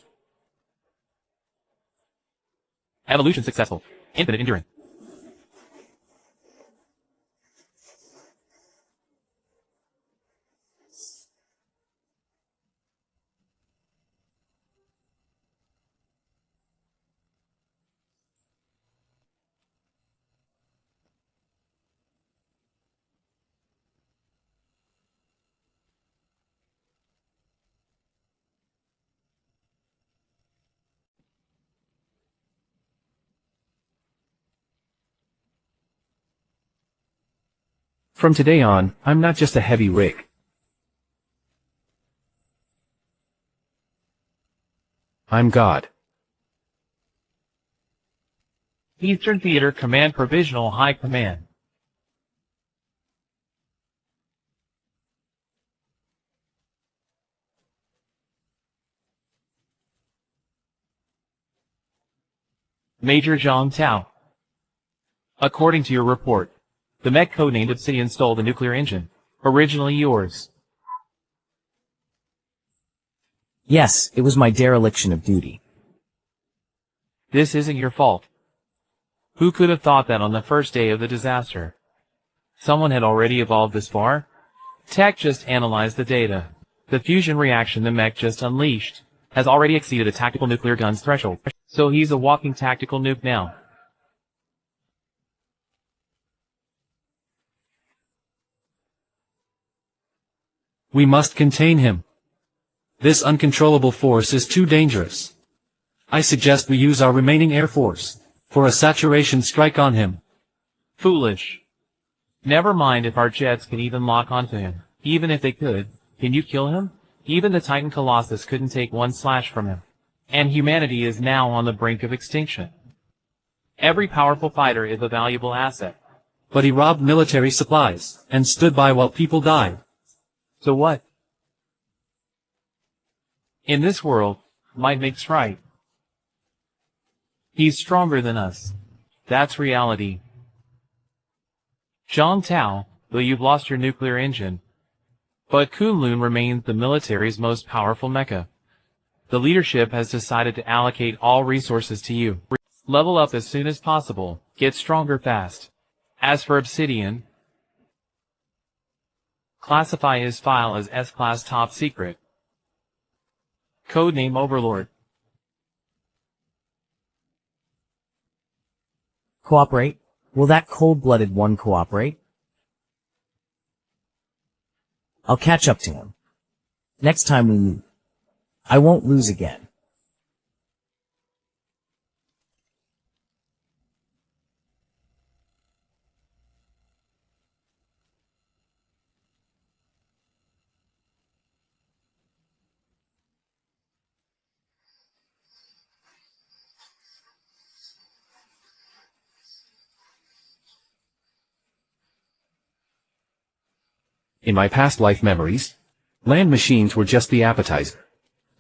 Speaker 2: Evolution successful. Infinite endurance.
Speaker 3: From today on, I'm not just a heavy rig. I'm God.
Speaker 2: Eastern Theater Command Provisional High Command. Major Zhang Tao. According to your report, the mech codenamed Obsidian stole the nuclear engine. Originally yours.
Speaker 11: Yes, it was my dereliction of duty.
Speaker 2: This isn't your fault. Who could have thought that on the first day of the disaster? Someone had already evolved this far? Tech just analyzed the data. The fusion reaction the mech just unleashed has already exceeded a tactical nuclear gun's threshold. So he's a walking tactical nuke now.
Speaker 12: We must contain him. This uncontrollable force is too dangerous. I suggest we use our remaining air force for a saturation strike on him.
Speaker 2: Foolish. Never mind if our jets can even lock onto him. Even if they could, can you kill him? Even the Titan Colossus couldn't take one slash from him. And humanity is now on the brink of extinction. Every powerful fighter is a valuable asset.
Speaker 12: But he robbed military supplies and stood by while people died.
Speaker 2: So what? In this world, might makes right. He's stronger than us. That's reality. Zhang Tao, though you've lost your nuclear engine, but Kunlun remains the military's most powerful mecha. The leadership has decided to allocate all resources to you. Level up as soon as possible. Get stronger fast. As for Obsidian, classify his file as S-Class Top Secret. Codename Overlord.
Speaker 11: Cooperate? Will that cold-blooded one cooperate? I'll catch up to him. Next time we meet. I won't lose again.
Speaker 3: In my past life memories, land machines were just the appetizer.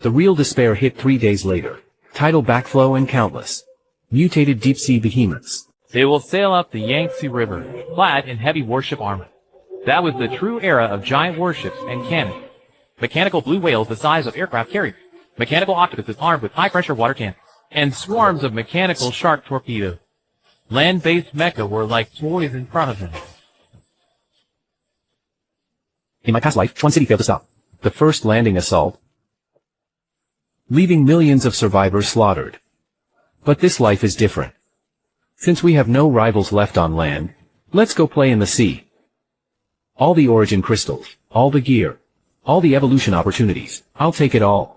Speaker 3: The real despair hit 3 days later. Tidal backflow and countless mutated deep-sea behemoths.
Speaker 2: They will sail up the Yangtze River, clad in heavy warship armor. That was the true era of giant warships and cannon. Mechanical blue whales the size of aircraft carriers. Mechanical octopuses armed with high-pressure water cannons. And swarms of mechanical shark torpedoes. Land-based mecha were like toys in front of them.
Speaker 3: In my past life, one city failed to stop the first landing assault, leaving millions of survivors slaughtered. But this life is different. Since we have no rivals left on land, let's go play in the sea. All the origin crystals, all the gear, all the evolution opportunities, I'll take it all.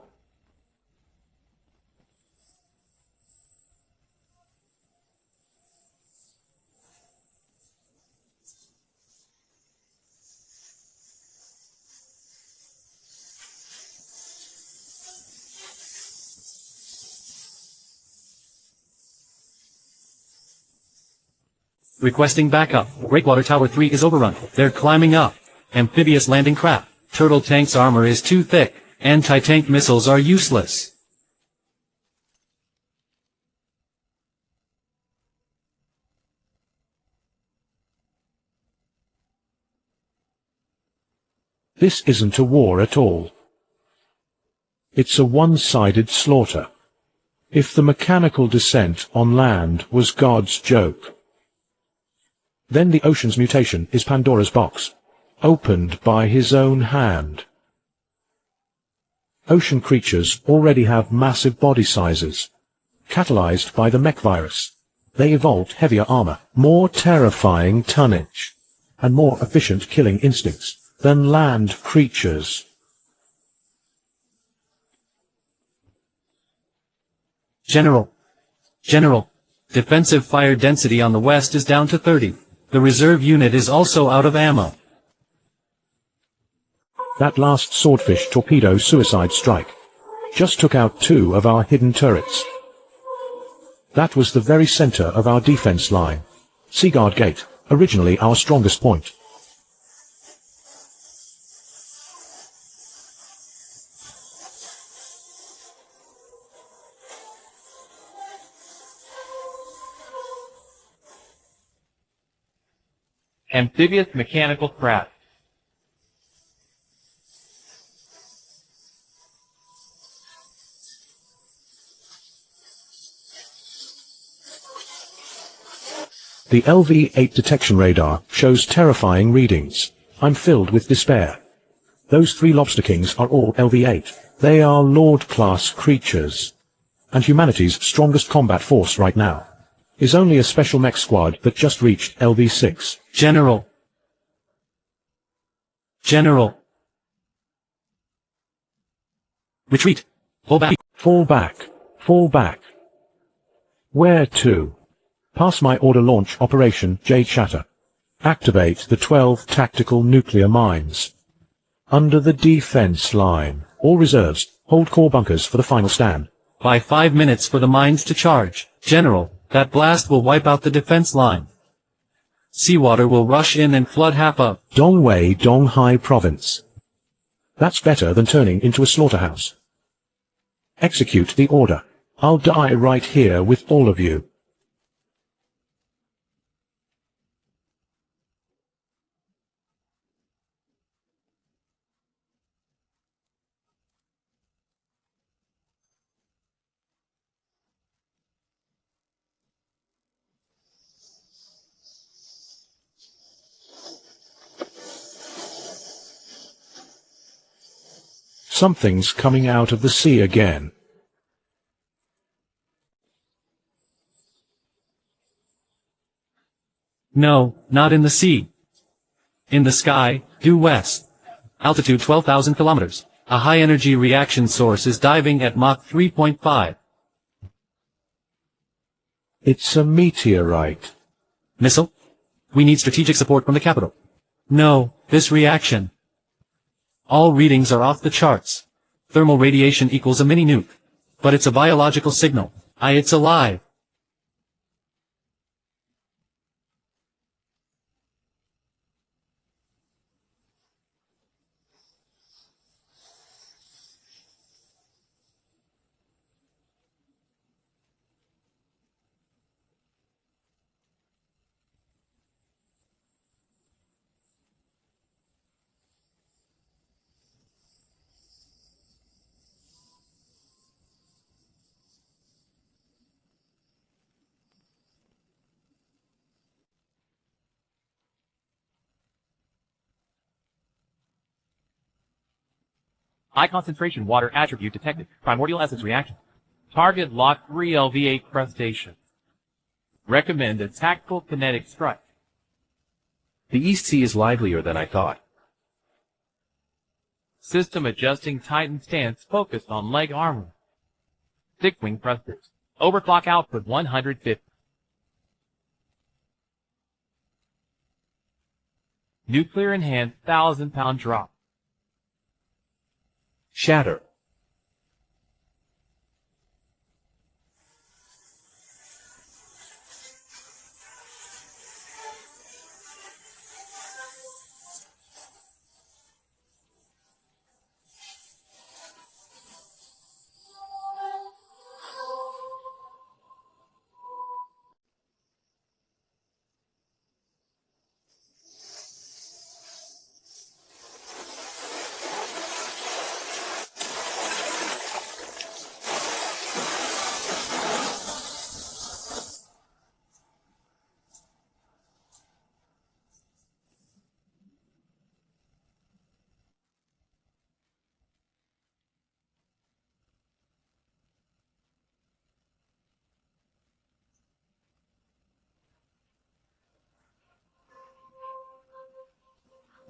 Speaker 12: Requesting backup. Breakwater Tower 3 is overrun. They're climbing up. Amphibious landing craft. Turtle tank's armor is too thick. Anti-tank missiles are useless.
Speaker 13: This isn't a war at all. It's a one-sided slaughter. If the mechanical descent on land was God's joke, then the ocean's mutation is Pandora's box, opened by his own hand. Ocean creatures already have massive body sizes, catalyzed by the mech virus. They evolved heavier armor, more terrifying tonnage, and more efficient killing instincts than land creatures.
Speaker 12: General, defensive fire density on the west is down to 30. The reserve unit is also out of ammo.
Speaker 13: That last swordfish torpedo suicide strike just took out 2 of our hidden turrets. That was the very center of our defense line. Seaguard Gate, originally our strongest point.
Speaker 2: Amphibious mechanical craft.
Speaker 13: The LV-8 detection radar shows terrifying readings. I'm filled with despair. Those 3 Lobster Kings are all LV-8. They are Lord-class creatures. And humanity's strongest combat force right now is only a special mech squad that just reached LV-6.
Speaker 12: General. Retreat. Pull back.
Speaker 13: Fall back. Fall back. Where to? Pass my order launch Operation Jade Shatter. Activate the 12 tactical nuclear mines. Under the defense line. All reserves, hold core bunkers for the final stand.
Speaker 12: By 5 minutes for the mines to charge. General, that blast will wipe out the defense line. Seawater will rush in and flood half of
Speaker 13: Dongwei Donghai Province. That's better than turning into a slaughterhouse. Execute the order. I'll die right here with all of you. Something's coming out of the sea again.
Speaker 12: No, not in the sea. In the sky, due west. Altitude 12,000 kilometers. A high-energy reaction source is diving at Mach 3.5.
Speaker 13: It's a meteorite.
Speaker 12: Missile? We need strategic support from the capital. No, this reaction. All readings are off the charts. Thermal radiation equals a mini-nuke. But it's a biological signal. It's alive.
Speaker 2: High concentration water attribute detected. Primordial essence reaction. Target lock 3 LV-8 crustacean. Recommend a tactical kinetic strike.
Speaker 3: The East Sea is livelier than I thought.
Speaker 2: System adjusting Titan stance focused on leg armor. Thick wing thrusters. Overclock output 150. Nuclear enhanced 1,000-pound drop.
Speaker 3: Shatter.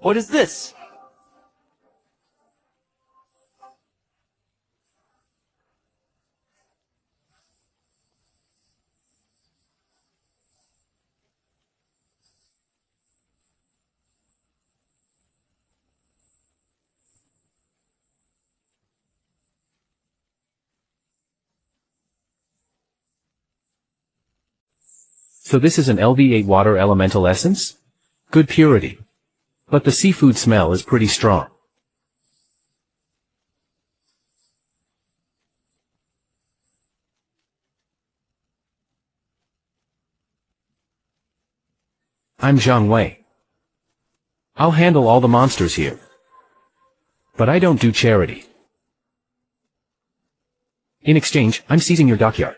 Speaker 6: What is this?
Speaker 3: So this is an LV8 water elemental essence? Good purity. But the seafood smell is pretty strong. I'm IWhen. I'll handle all the monsters here. But I don't do charity. In exchange, I'm seizing your dockyard.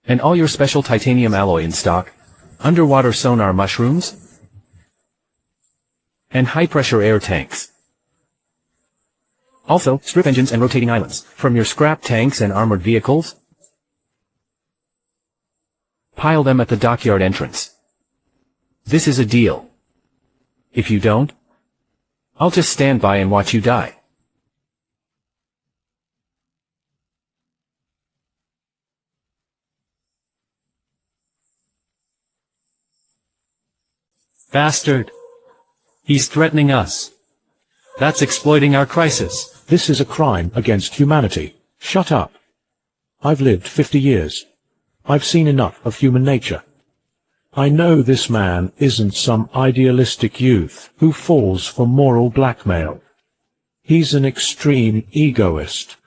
Speaker 3: And all your special titanium alloy in stock, underwater sonar mushrooms, and high-pressure air tanks. Also, strip engines and rotating islands, from your scrap tanks and armored vehicles. Pile them at the dockyard entrance. This is a deal. If you don't, I'll just stand by and watch you die.
Speaker 12: Bastard. He's threatening us. That's exploiting our crisis.
Speaker 13: This is a crime against humanity. Shut up. I've lived 50 years. I've seen enough of human nature. I know this man isn't some idealistic youth who falls for moral blackmail. He's an extreme egoist.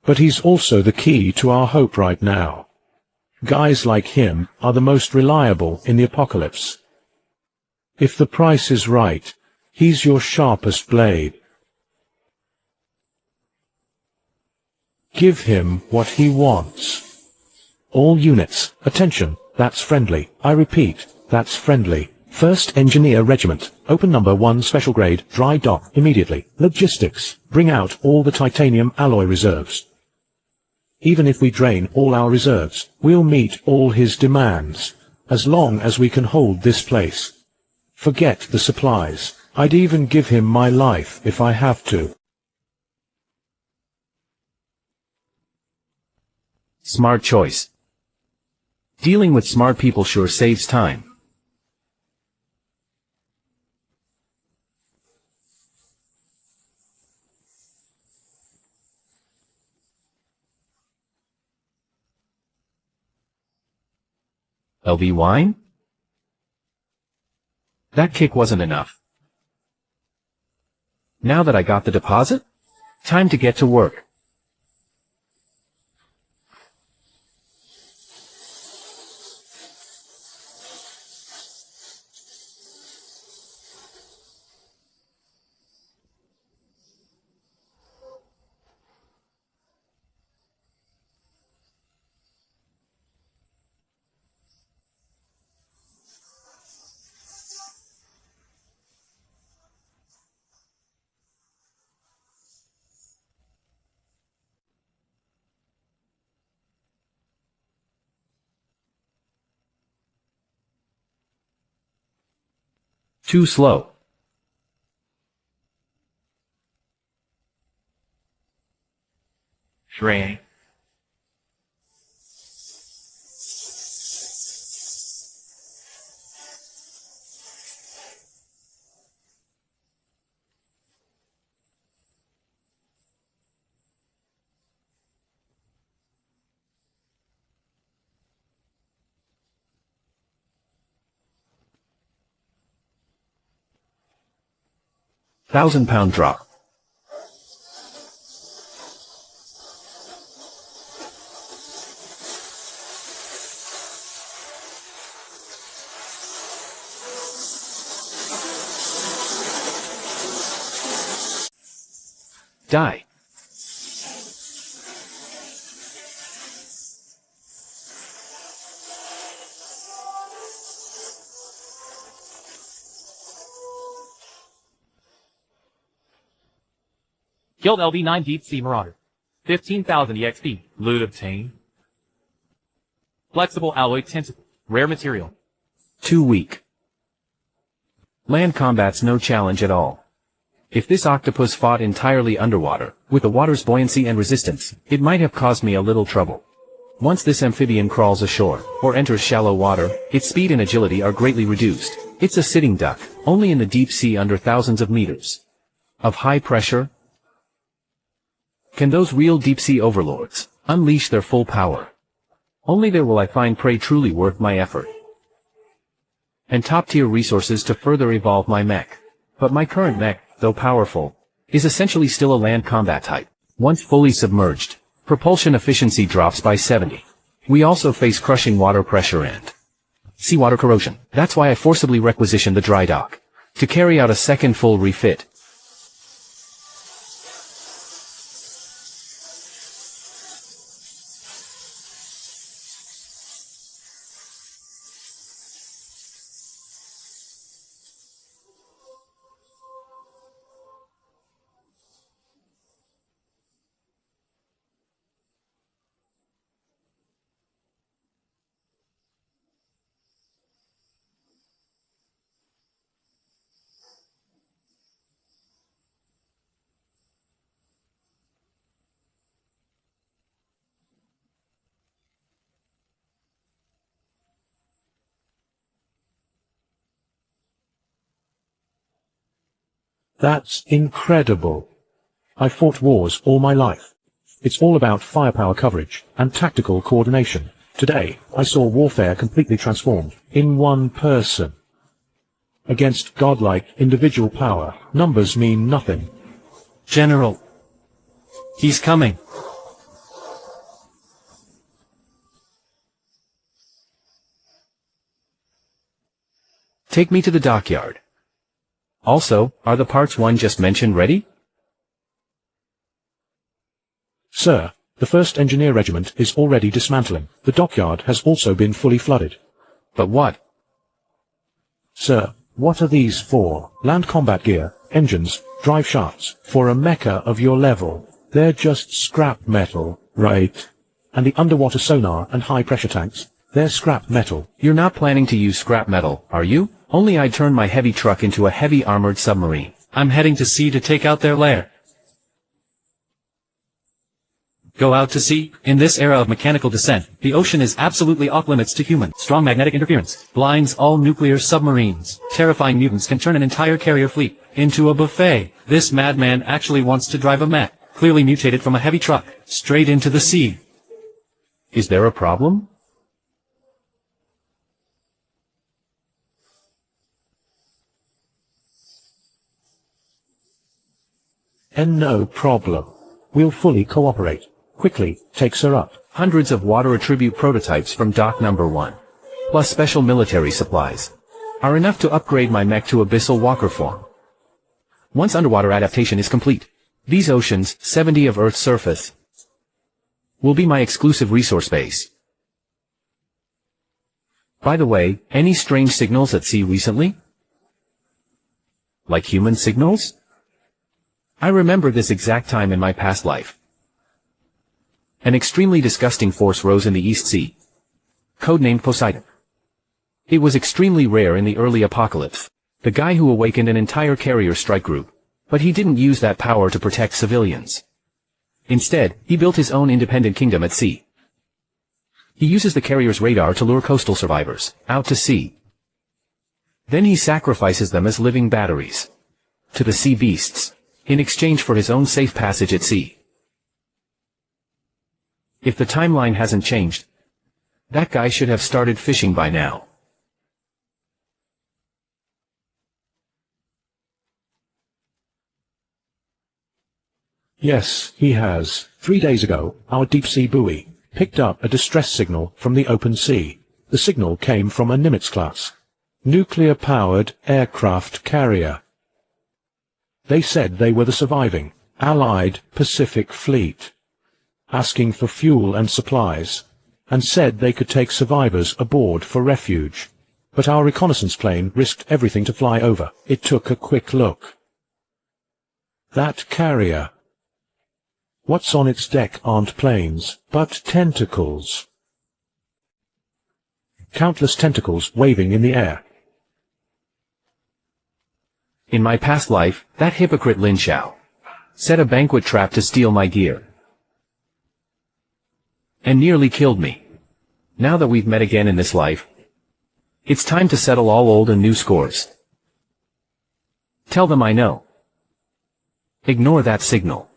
Speaker 13: But he's also the key to our hope right now. Guys like him are the most reliable in the apocalypse. If the price is right, he's your sharpest blade. Give him what he wants. All units, attention, that's friendly. I repeat, that's friendly. 1st Engineer Regiment, open number 1 special grade, dry dock, immediately. Logistics, bring out all the titanium alloy reserves. Even if we drain all our reserves, we'll meet all his demands, as long as we can hold this place. Forget the supplies. I'd even give him my life if I have to.
Speaker 3: Smart choice. Dealing with smart people sure saves time. IWhen? That kick wasn't enough. Now that I got the deposit, time to get to work. Too slow.
Speaker 2: Shrey.
Speaker 3: £1,000 drop. Die.
Speaker 2: Killed LV9 Deep Sea Marauder. 15,000 EXP. Loot obtained. Flexible alloy tentacle. Rare material.
Speaker 3: Too weak. Land combat's no challenge at all. If this octopus fought entirely underwater, with the water's buoyancy and resistance, it might have caused me a little trouble. Once this amphibian crawls ashore, or enters shallow water, its speed and agility are greatly reduced. It's a sitting duck, only in the deep sea under thousands of meters of high pressure. Can those real deep-sea overlords unleash their full power? Only there will I find prey truly worth my effort, and top-tier resources to further evolve my mech. But my current mech, though powerful, is essentially still a land combat type. Once fully submerged, propulsion efficiency drops by 70. We also face crushing water pressure and seawater corrosion. That's why I forcibly requisitioned the dry dock to carry out a second full refit.
Speaker 13: That's incredible. I fought wars all my life. It's all about firepower coverage and tactical coordination. Today, I saw warfare completely transformed in one person. Against godlike individual power, numbers mean nothing.
Speaker 12: General. He's coming.
Speaker 3: Take me to the dockyard. Also, are the parts one just mentioned ready?
Speaker 13: Sir, the 1st Engineer Regiment is already dismantling. The dockyard has also been fully flooded.
Speaker 3: But what?
Speaker 13: Sir, what are these for? Land combat gear, engines, drive shafts. For a mecha of your level, they're just scrap metal, right? And the underwater sonar and high-pressure tanks, they're scrap metal.
Speaker 3: You're not planning to use scrap metal, are you? Only I'd turn my heavy truck into a heavy armored submarine.
Speaker 12: I'm heading to sea to take out their lair. Go out to sea? In this era of mechanical descent, the ocean is absolutely off-limits to humans. Strong magnetic interference blinds all nuclear submarines. Terrifying mutants can turn an entire carrier fleet into a buffet. This madman actually wants to drive a mech, clearly mutated from a heavy truck, straight into the sea.
Speaker 3: Is there a problem?
Speaker 13: And no problem. We'll fully cooperate. Quickly, takes her up.
Speaker 3: Hundreds of water attribute prototypes from dock number 1, plus special military supplies, are enough to upgrade my mech to abyssal walker form. Once underwater adaptation is complete, these oceans, 70 of Earth's surface, will be my exclusive resource base. By the way, any strange signals at sea recently? Like human signals? I remember this exact time in my past life. An extremely disgusting force rose in the East Sea, codenamed Poseidon. It was extremely rare in the early apocalypse. The guy who awakened an entire carrier strike group, but he didn't use that power to protect civilians. Instead, he built his own independent kingdom at sea. He uses the carrier's radar to lure coastal survivors out to sea. Then he sacrifices them as living batteries to the sea beasts, in exchange for his own safe passage at sea. If the timeline hasn't changed, that guy should have started fishing by now.
Speaker 13: Yes, he has. 3 days ago, our deep-sea buoy picked up a distress signal from the open sea. The signal came from a Nimitz-class, nuclear-powered aircraft carrier. They said they were the surviving, Allied Pacific Fleet, asking for fuel and supplies, and said they could take survivors aboard for refuge. But our reconnaissance plane risked everything to fly over. It took a quick look. That carrier. What's on its deck aren't planes, but tentacles. Countless tentacles waving in the air.
Speaker 3: In my past life, that hypocrite Lin Xiao set a banquet trap to steal my gear. And nearly killed me. Now that we've met again in this life, it's time to settle all old and new scores. Tell them I know. Ignore that signal.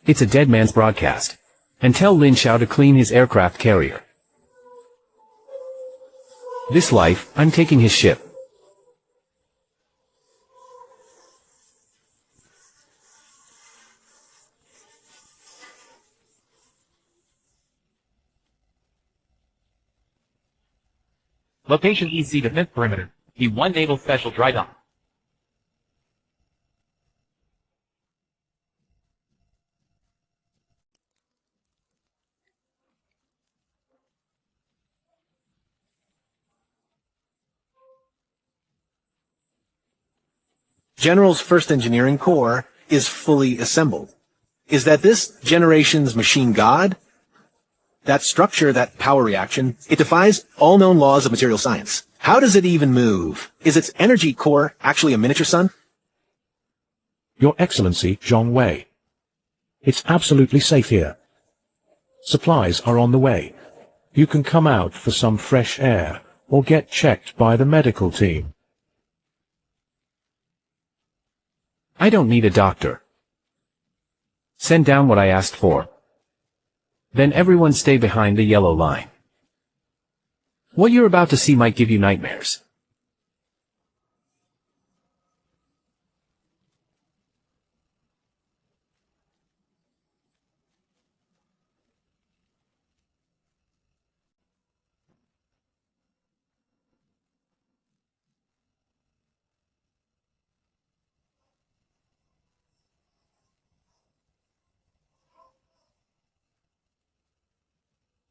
Speaker 3: It's a dead man's broadcast. And tell Lin Xiao to clean his aircraft carrier. This life, I'm taking his ship.
Speaker 2: Location EC Defense Perimeter. E1 Naval Special Dry Dock.
Speaker 14: General's first engineering core is fully assembled. Is that this generation's machine god? That structure, that power reaction, it defies all known laws of material science. How does it even move? Is its energy core actually a miniature sun?
Speaker 13: Your Excellency, Zhong Wei. It's absolutely safe here. Supplies are on the way. You can come out for some fresh air, or get checked by the medical team.
Speaker 3: I don't need a doctor. Send down what I asked for. Then everyone stay behind the yellow line. What you're about to see might give you nightmares.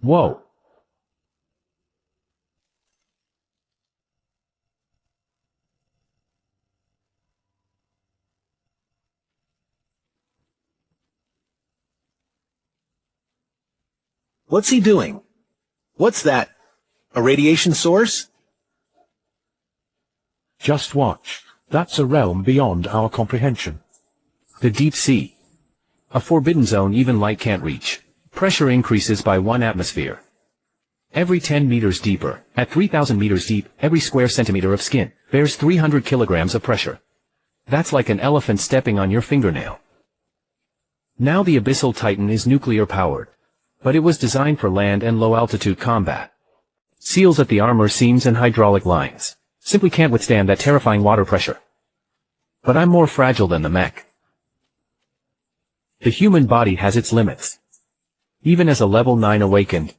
Speaker 3: Whoa.
Speaker 14: What's he doing? What's that? A radiation source?
Speaker 13: Just watch. That's a realm beyond our comprehension.
Speaker 3: The deep sea. A forbidden zone even light can't reach. Pressure increases by 1 atmosphere. Every 10 meters deeper, at 3,000 meters deep, every square centimeter of skin bears 300 kilograms of pressure. That's like an elephant stepping on your fingernail. Now the Abyssal Titan is nuclear powered, but it was designed for land and low-altitude combat. Seals at the armor seams and hydraulic lines simply can't withstand that terrifying water pressure. But I'm more fragile than the mech. The human body has its limits. Even as a level 9 awakened,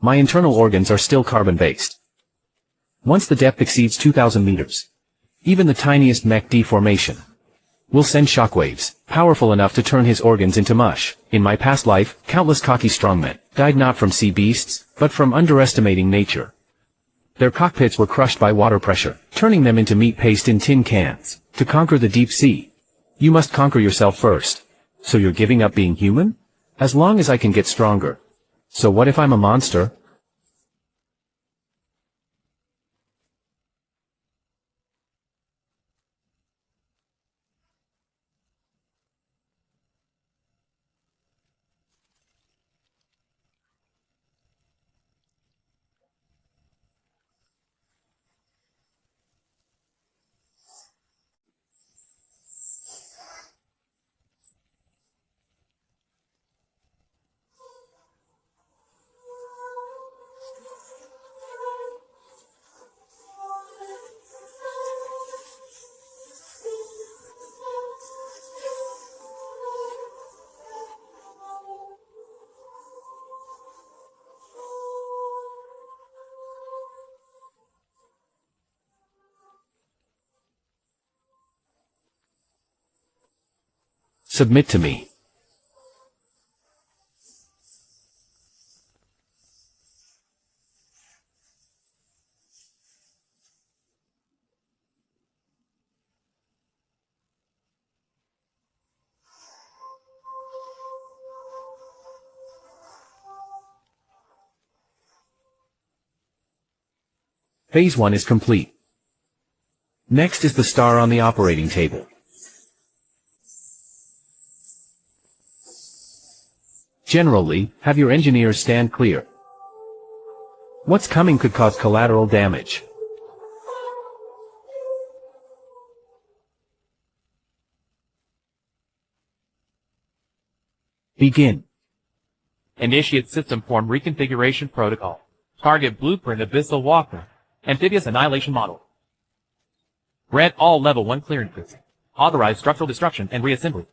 Speaker 3: my internal organs are still carbon-based. Once the depth exceeds 2,000 meters, even the tiniest mech deformation will send shockwaves, powerful enough to turn his organs into mush. In my past life, countless cocky strongmen died not from sea beasts, but from underestimating nature. Their cockpits were crushed by water pressure, turning them into meat paste in tin cans. To conquer the deep sea, you must conquer yourself first. So you're giving up being human? As long as I can get stronger. So what if I'm a monster? Submit to me. Phase 1 is complete. Next is the star on the operating table. Generally, have your engineers stand clear. What's coming could cause collateral damage. Begin.
Speaker 2: Initiate system form reconfiguration protocol. Target blueprint abyssal walker. Amphibious annihilation model. Grant all level 1 clearances. Authorize structural destruction and reassembly.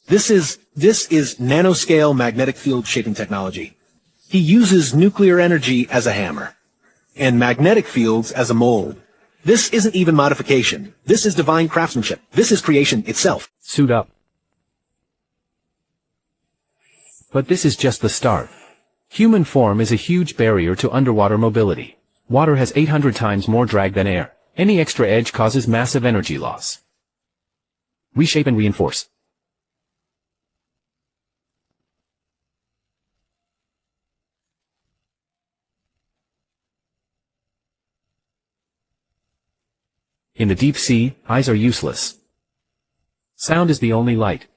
Speaker 14: This is nanoscale magnetic field shaping technology. He uses nuclear energy as a hammer, and magnetic fields as a mold. This isn't even modification. This is divine craftsmanship. This is creation itself.
Speaker 3: Suit up. But this is just the start. Human form is a huge barrier to underwater mobility. Water has 800 times more drag than air. Any extra edge causes massive energy loss. Reshape and reinforce. In the deep sea, eyes are useless. Sound is the only light.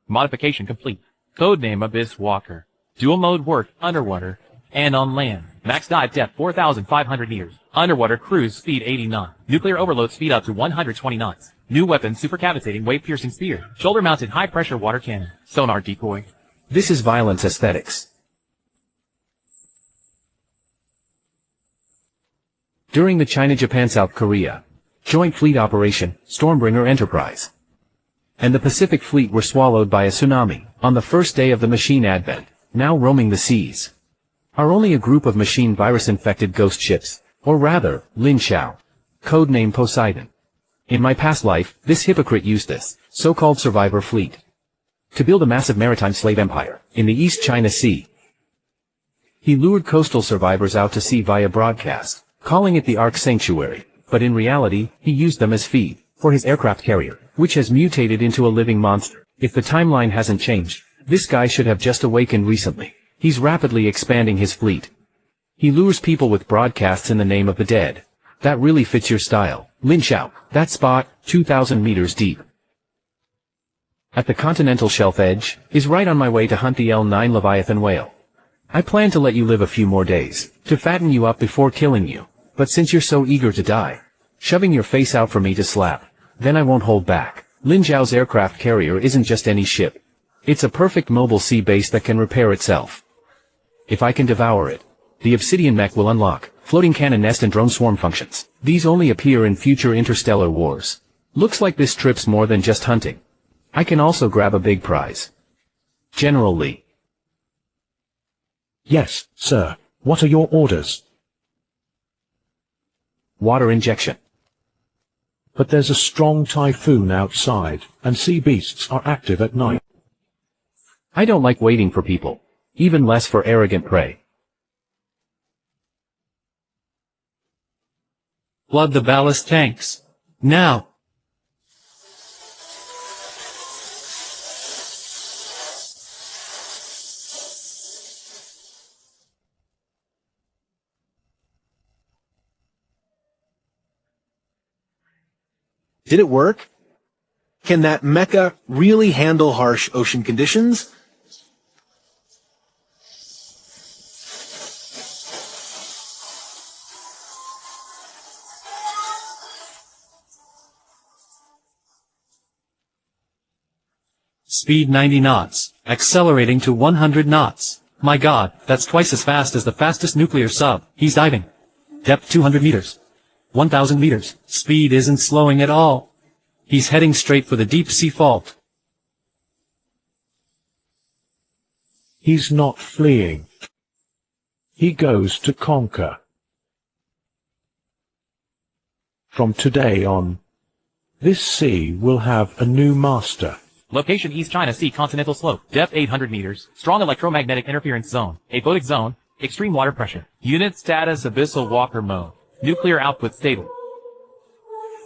Speaker 2: Modification complete. Codename Abyss Walker. Dual mode work underwater and on land. Max dive depth 4,500 meters. Underwater cruise speed 80 knots. Nuclear overload speed up to 120 knots. New weapon supercavitating wave-piercing spear. Shoulder-mounted high-pressure water cannon. Sonar decoy.
Speaker 3: This is violence aesthetics. During the China-Japan-South Korea Joint Fleet Operation, Stormbringer Enterprise, and the Pacific Fleet were swallowed by a tsunami on the first day of the machine advent, now roaming the seas, are only a group of machine virus-infected ghost ships, or rather, Lin Xiao, codename Poseidon. In my past life, this hypocrite used this so-called survivor fleet to build a massive maritime slave empire in the East China Sea. He lured coastal survivors out to sea via broadcast, calling it the Ark Sanctuary, but in reality, he used them as feed for his aircraft carrier, which has mutated into a living monster. If the timeline hasn't changed, this guy should have just awakened recently. He's rapidly expanding his fleet. He lures people with broadcasts in the name of the dead. That really fits your style, Lin Xiao. That spot, 2,000 meters deep, at the continental shelf edge, is right on my way to hunt the L9 Leviathan whale. I plan to let you live a few more days, to fatten you up before killing you. But since you're so eager to die, shoving your face out for me to slap, then I won't hold back. Lin Xiao's aircraft carrier isn't just any ship. It's a perfect mobile sea base that can repair itself. If I can devour it, the Obsidian mech will unlock floating cannon nest and drone swarm functions. These only appear in future interstellar wars. Looks like this trip's more than just hunting. I can also grab a big prize. General Lee.
Speaker 13: Yes, sir. What are your orders?
Speaker 3: Water injection.
Speaker 13: But there's a strong typhoon outside, and sea beasts are active at night.
Speaker 3: I don't like waiting for people, even less for arrogant prey.
Speaker 12: Flood the ballast tanks. Now!
Speaker 14: Did it work? Can that mecha really handle harsh ocean conditions?
Speaker 12: Speed 90 knots, accelerating to 100 knots. My god, that's twice as fast as the fastest nuclear sub. He's diving. Depth 200 meters. 1,000 meters. Speed isn't slowing at all. He's heading straight for the deep sea fault.
Speaker 13: He's not fleeing. He goes to conquer. From today on, this sea will have a new master.
Speaker 2: Location East China Sea Continental Slope. Depth 800 meters. Strong electromagnetic interference zone. Apodic zone. Extreme water pressure. Unit status Abyssal Walker mode. Nuclear output stable.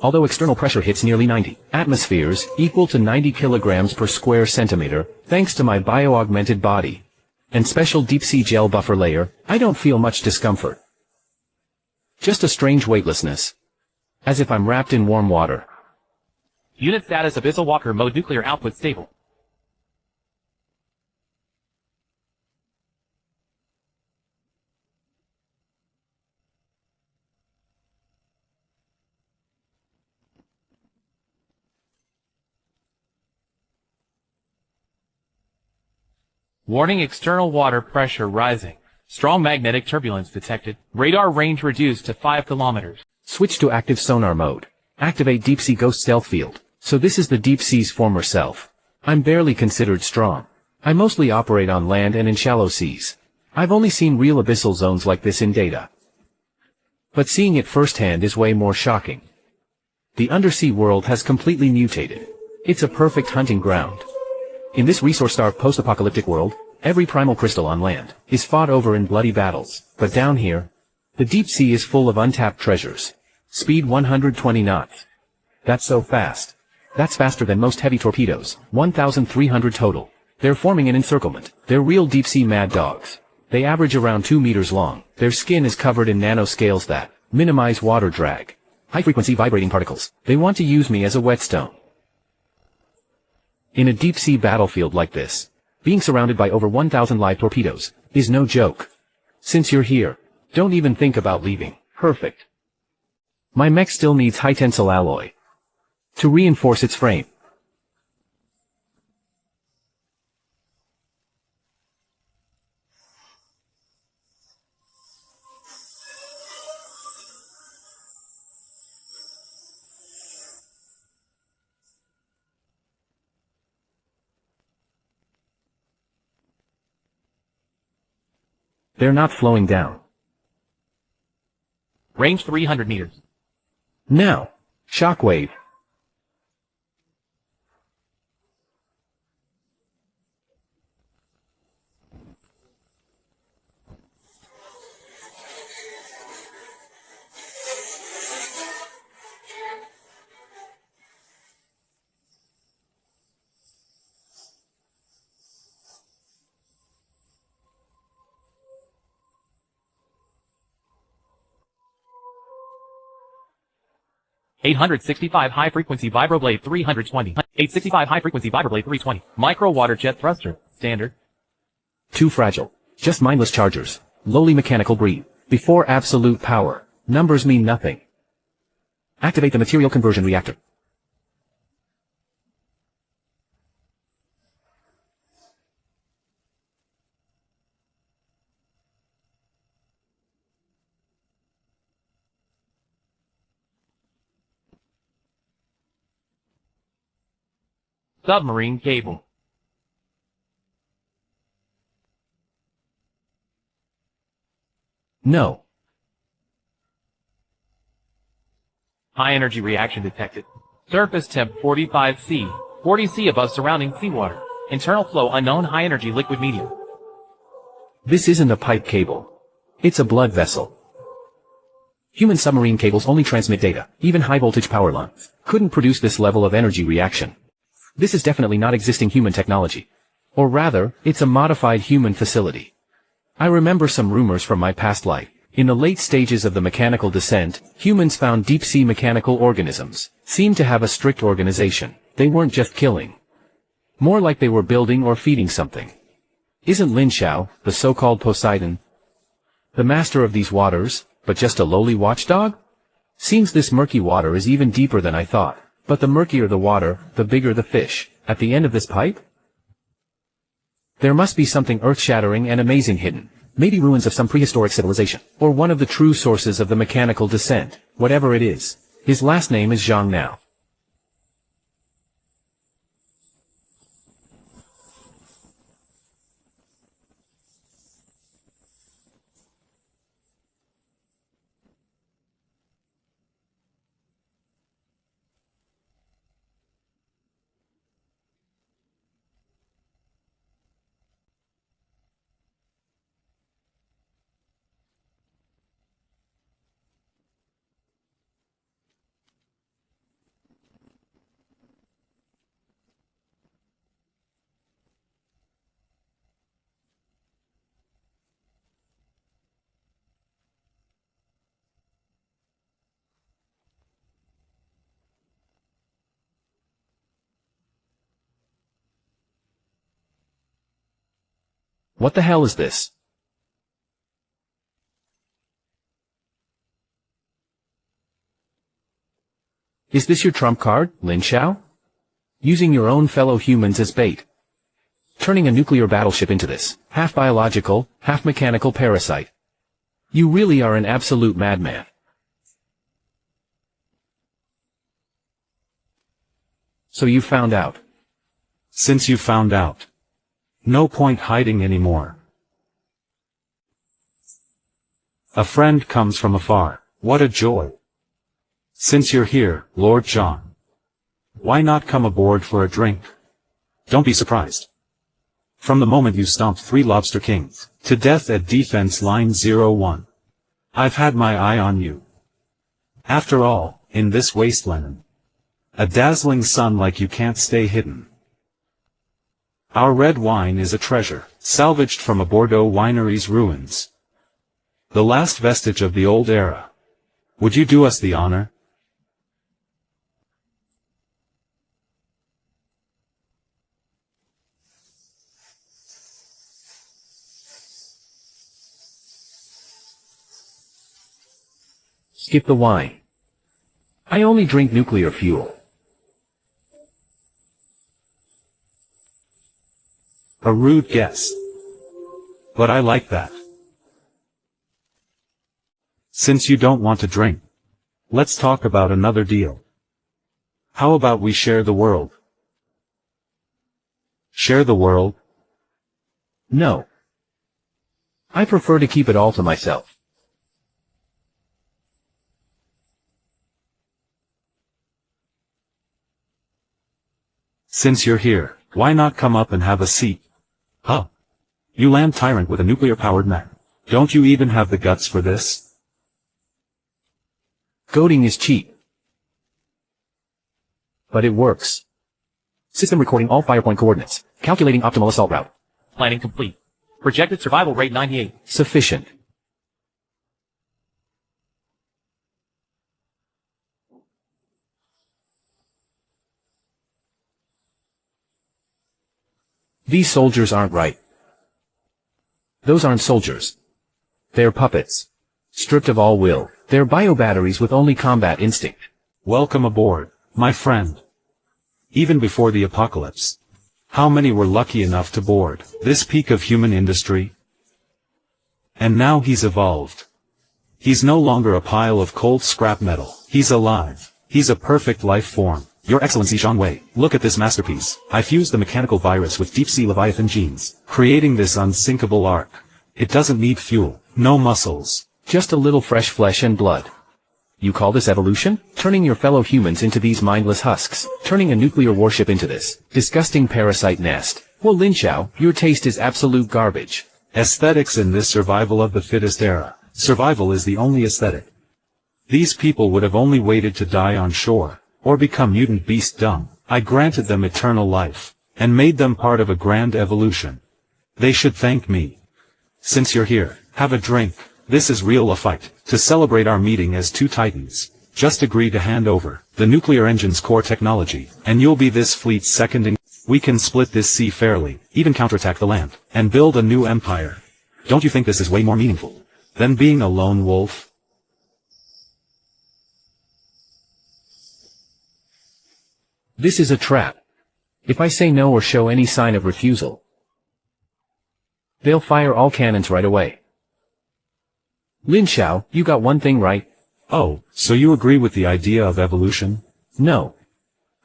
Speaker 3: Although external pressure hits nearly 90 atmospheres, equal to 90 kilograms per square centimeter, thanks to my bio-augmented body and special deep-sea gel buffer layer, I don't feel much discomfort. Just a strange weightlessness. As if I'm wrapped in warm water.
Speaker 2: Unit status Abyssal Walker mode. Nuclear output stable. Warning, external water pressure rising. Strong magnetic turbulence detected. Radar range reduced to 5 kilometers.
Speaker 3: Switch to active sonar mode. Activate deep sea ghost stealth field. So this is the deep sea's former self. I'm barely considered strong. I mostly operate on land and in shallow seas. I've only seen real abyssal zones like this in data. But seeing it firsthand is way more shocking. The undersea world has completely mutated. It's a perfect hunting ground. In this resource-starved post-apocalyptic world, every primal crystal on land is fought over in bloody battles. But down here, the deep sea is full of untapped treasures. Speed 120 knots. That's so fast. That's faster than most heavy torpedoes. 1,300 total. They're forming an encirclement. They're real deep-sea mad dogs. They average around 2 meters long. Their skin is covered in nanoscales that minimize water drag. High-frequency vibrating particles. They want to use me as a whetstone. In a deep-sea battlefield like this, being surrounded by over 1,000 live torpedoes is no joke. Since you're here, don't even think about leaving. Perfect. My mech still needs high-tensile alloy to reinforce its frame. They're not flowing down.
Speaker 2: Range 300 meters.
Speaker 3: Now, shockwave.
Speaker 2: $865 high-frequency vibroblade 320. $865 high-frequency vibroblade 320. Micro water jet thruster. Standard.
Speaker 3: Too fragile. Just mindless chargers. Lowly mechanical breed. Before absolute power. Numbers mean nothing. Activate the material conversion reactor.
Speaker 2: Submarine cable.
Speaker 3: No.
Speaker 2: High energy reaction detected. Surface temp 45°C. 40°C above surrounding seawater. Internal flow unknown. High energy liquid medium.
Speaker 3: This isn't a pipe cable. It's a blood vessel. Human submarine cables only transmit data. Even high voltage power lines couldn't produce this level of energy reaction. This is definitely not existing human technology. Or rather, it's a modified human facility. I remember some rumors from my past life. In the late stages of the mechanical descent, humans found deep-sea mechanical organisms seemed to have a strict organization. They weren't just killing. More like they were building or feeding something. Isn't Lin Xiao, the so-called Poseidon, the master of these waters, but just a lowly watchdog? Seems this murky water is even deeper than I thought. But the murkier the water, the bigger the fish. At the end of this pipe? There must be something earth-shattering and amazing hidden. Maybe ruins of some prehistoric civilization, or one of the true sources of the mechanical descent, whatever it is. His last name is Zhang now. What the hell is this? Is this your trump card, Lin Xiao? Using your own fellow humans as bait. Turning a nuclear battleship into this, half biological, half mechanical parasite. You really are an absolute madman. So you found out.
Speaker 15: Since you found out. No point hiding anymore. A friend comes from afar. What a joy. Since you're here, Lord John. Why not come aboard for a drink? Don't be surprised. From the moment you stomped 3 Lobster Kings to death at defense line 01. I've had my eye on you. After all, in this wasteland, a dazzling sun like you can't stay hidden. Our red wine is a treasure, salvaged from a Bordeaux winery's ruins. The last vestige of the old era. Would you do us the honor?
Speaker 3: Skip the wine. I only drink nuclear fuel.
Speaker 15: A rude guess. But I like that. Since you don't want to drink, let's talk about another deal. How about we share the world? Share the world?
Speaker 3: No. I prefer to keep it all to myself.
Speaker 15: Since you're here, why not come up and have a seat? Huh. You land tyrant with a nuclear-powered mech. Don't you even have the guts for this?
Speaker 3: Goading is cheap. But it works. System recording all firepoint coordinates. Calculating optimal assault route.
Speaker 2: Planning complete. Projected survival rate 98.
Speaker 3: Sufficient. These soldiers aren't right. Those aren't soldiers. They're puppets. Stripped of all will. They're biobatteries with only combat instinct.
Speaker 15: Welcome aboard, my friend. Even before the apocalypse, how many were lucky enough to board this peak of human industry? And now he's evolved. He's no longer a pile of cold scrap metal. He's alive. He's a perfect life form. Your Excellency Zhang, look at this masterpiece. I fused the mechanical virus with deep-sea Leviathan genes, creating this unsinkable arc. It doesn't need fuel, no muscles.
Speaker 3: Just a little fresh flesh and blood. You call this evolution? Turning your fellow humans into these mindless husks. Turning a nuclear warship into this disgusting parasite nest. Well, Lin Xiao, your taste is absolute garbage.
Speaker 15: Aesthetics in this survival of the fittest era. Survival is the only aesthetic. These people would have only waited to die on shore, or become mutant beast dung. I granted them eternal life, and made them part of a grand evolution. They should thank me. Since you're here, have a drink. This is real a fight. To celebrate our meeting as 2 titans, just agree to hand over the nuclear engine's core technology, and you'll be this fleet's second in. We can split this sea fairly, even counterattack the land, and build a new empire. Don't you think this is way more meaningful than being a lone wolf?
Speaker 3: This is a trap. If I say no or show any sign of refusal, They'll fire all cannons right away. Lin Xiao, you got one thing right.
Speaker 15: Oh, so you agree with the idea of evolution?
Speaker 3: No.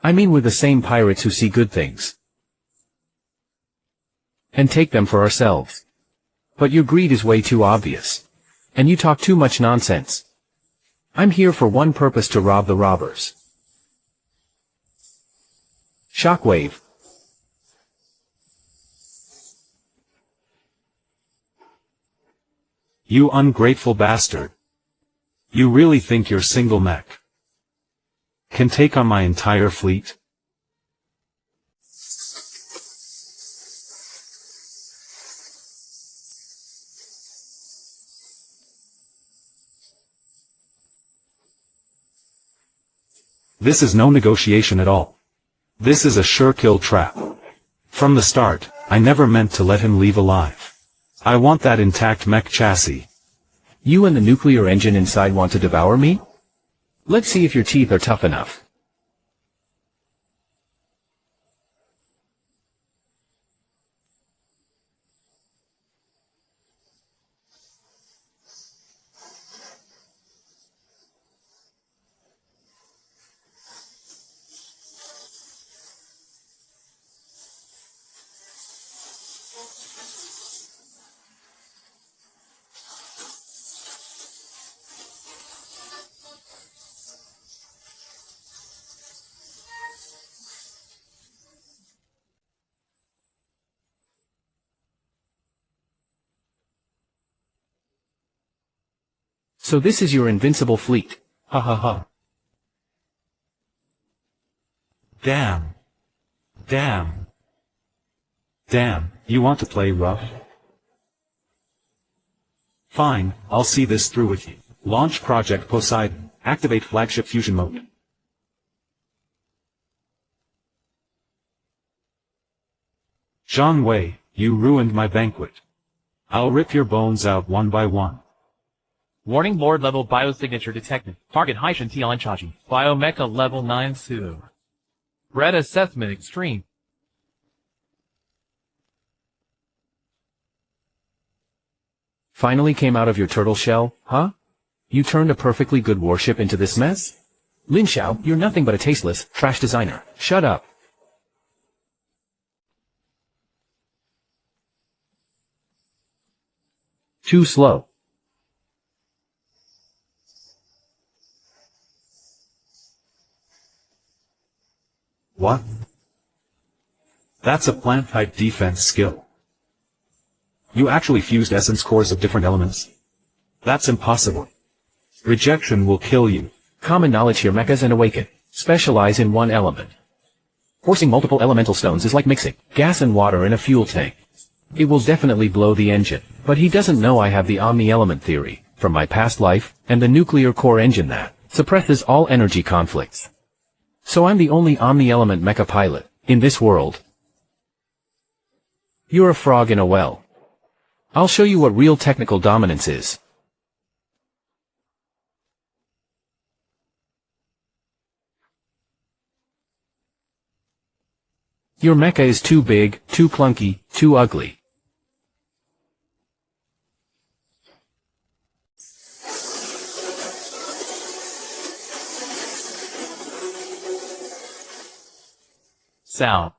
Speaker 3: I mean we're the same pirates who see good things and take them for ourselves. But your greed is way too obvious. And you talk too much nonsense. I'm here for one purpose: to rob the robbers. Shockwave.
Speaker 15: You ungrateful bastard. You really think your single mech can take on my entire fleet? This is no negotiation at all. This is a sure kill trap. From the start, I never meant to let him leave alive. I want that intact mech chassis.
Speaker 3: You and the nuclear engine inside want to devour me? Let's see if your teeth are tough enough. So this is your invincible fleet. Ha ha ha.
Speaker 15: Damn. Damn. Damn, you want to play rough? Fine, I'll see this through with you. Launch Project Poseidon. Activate flagship fusion mode. Zhang Wei, you ruined my banquet. I'll rip your bones out one by one.
Speaker 2: Warning, Lord level biosignature detected. Target Haishan Tianchaji. Biomecha level 9 Su. Red assessment extreme.
Speaker 3: Finally came out of your turtle shell, huh? You turned a perfectly good warship into this mess? Lin Xiao, you're nothing but a tasteless, trash designer. Shut up. Too slow.
Speaker 15: What? That's a plant-type defense skill. You actually fused essence cores of different elements? That's impossible. Rejection will kill you.
Speaker 3: Common knowledge here: mechas and awaken specialize in one element. Forcing multiple elemental stones is like mixing gas and water in a fuel tank. It will definitely blow the engine, but he doesn't know I have the omni-element theory from my past life and the nuclear core engine that suppresses all energy conflicts. So I'm the only omni-element mecha pilot in this world. You're a frog in a well. I'll show you what real technical dominance is. Your mecha is too big, too clunky, too ugly.
Speaker 2: Sound.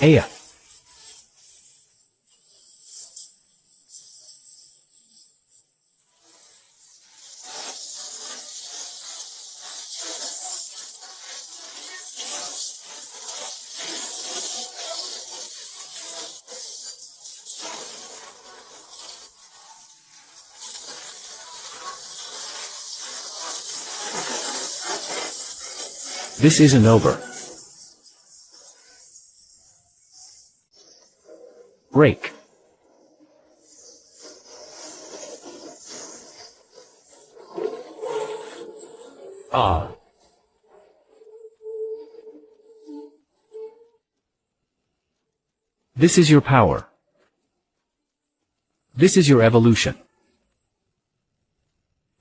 Speaker 3: Aya. This isn't over. Break. This is your power. This is your evolution.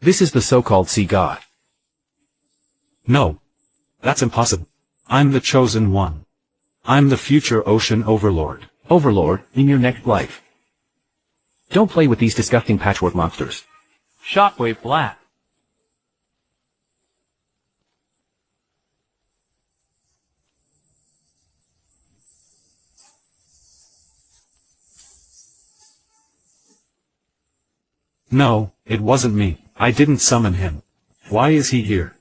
Speaker 3: This is the so-called sea god.
Speaker 15: No. That's impossible. I'm the chosen one. I'm the future ocean overlord.
Speaker 3: Overlord, in your next life. Don't play with these disgusting patchwork monsters.
Speaker 2: Shockwave blast.
Speaker 15: No, it wasn't me. I didn't summon him. Why is he here?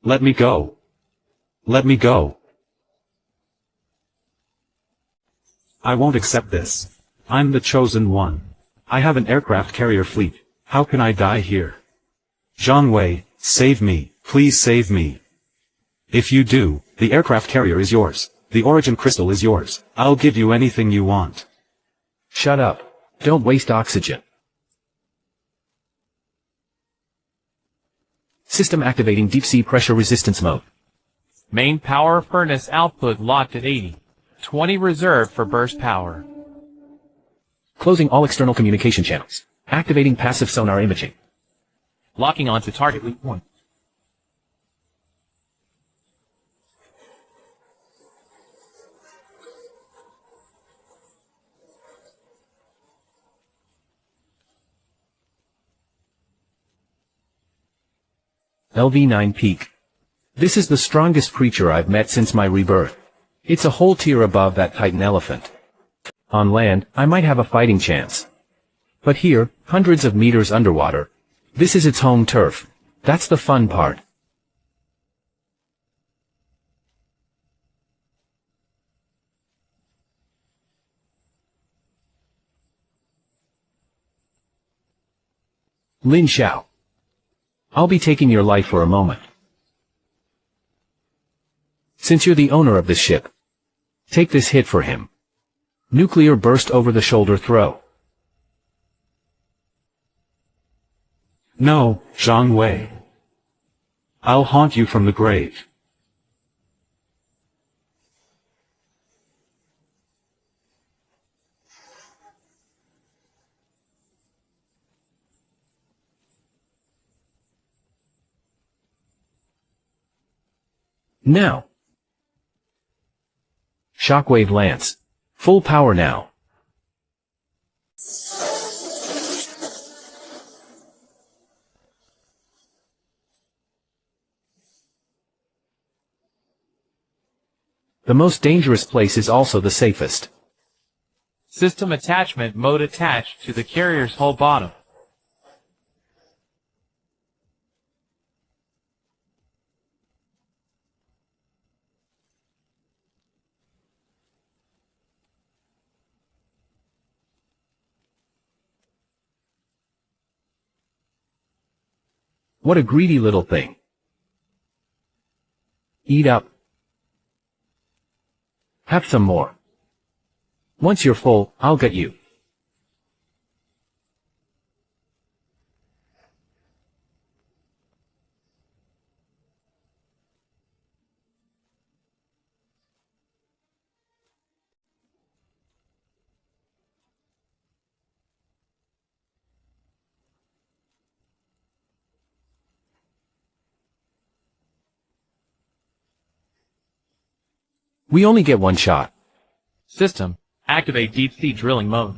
Speaker 15: Let me go. Let me go. I won't accept this. I'm the chosen one. I have an aircraft carrier fleet. How can I die here? Zhang save me. Please save me. If you do, the aircraft carrier is yours. The origin crystal is yours. I'll give you anything you want.
Speaker 3: Shut up. Don't waste oxygen. System activating deep sea pressure resistance mode.
Speaker 2: Main power furnace output locked at 80. 20 reserved for burst power.
Speaker 3: Closing all external communication channels. Activating passive sonar imaging.
Speaker 2: Locking onto target weak point.
Speaker 3: LV9 peak. This is the strongest creature I've met since my rebirth. It's a whole tier above that Titan elephant. On land, I might have a fighting chance. But here, hundreds of meters underwater, this is its home turf. That's the fun part. Lin Xiao. I'll be taking your life for a moment. Since you're the owner of this ship, take this hit for him. Nuclear burst over the shoulder throw.
Speaker 15: No, Zhang. I'll haunt you from the grave.
Speaker 3: Now. Shockwave Lance. Full power now. The most dangerous place is also the safest.
Speaker 2: System attachment mode attached to the carrier's hull bottom.
Speaker 3: What a greedy little thing. Eat up. Have some more. Once you're full, I'll get you. We only get one shot.
Speaker 2: System Activate deep sea drilling mode.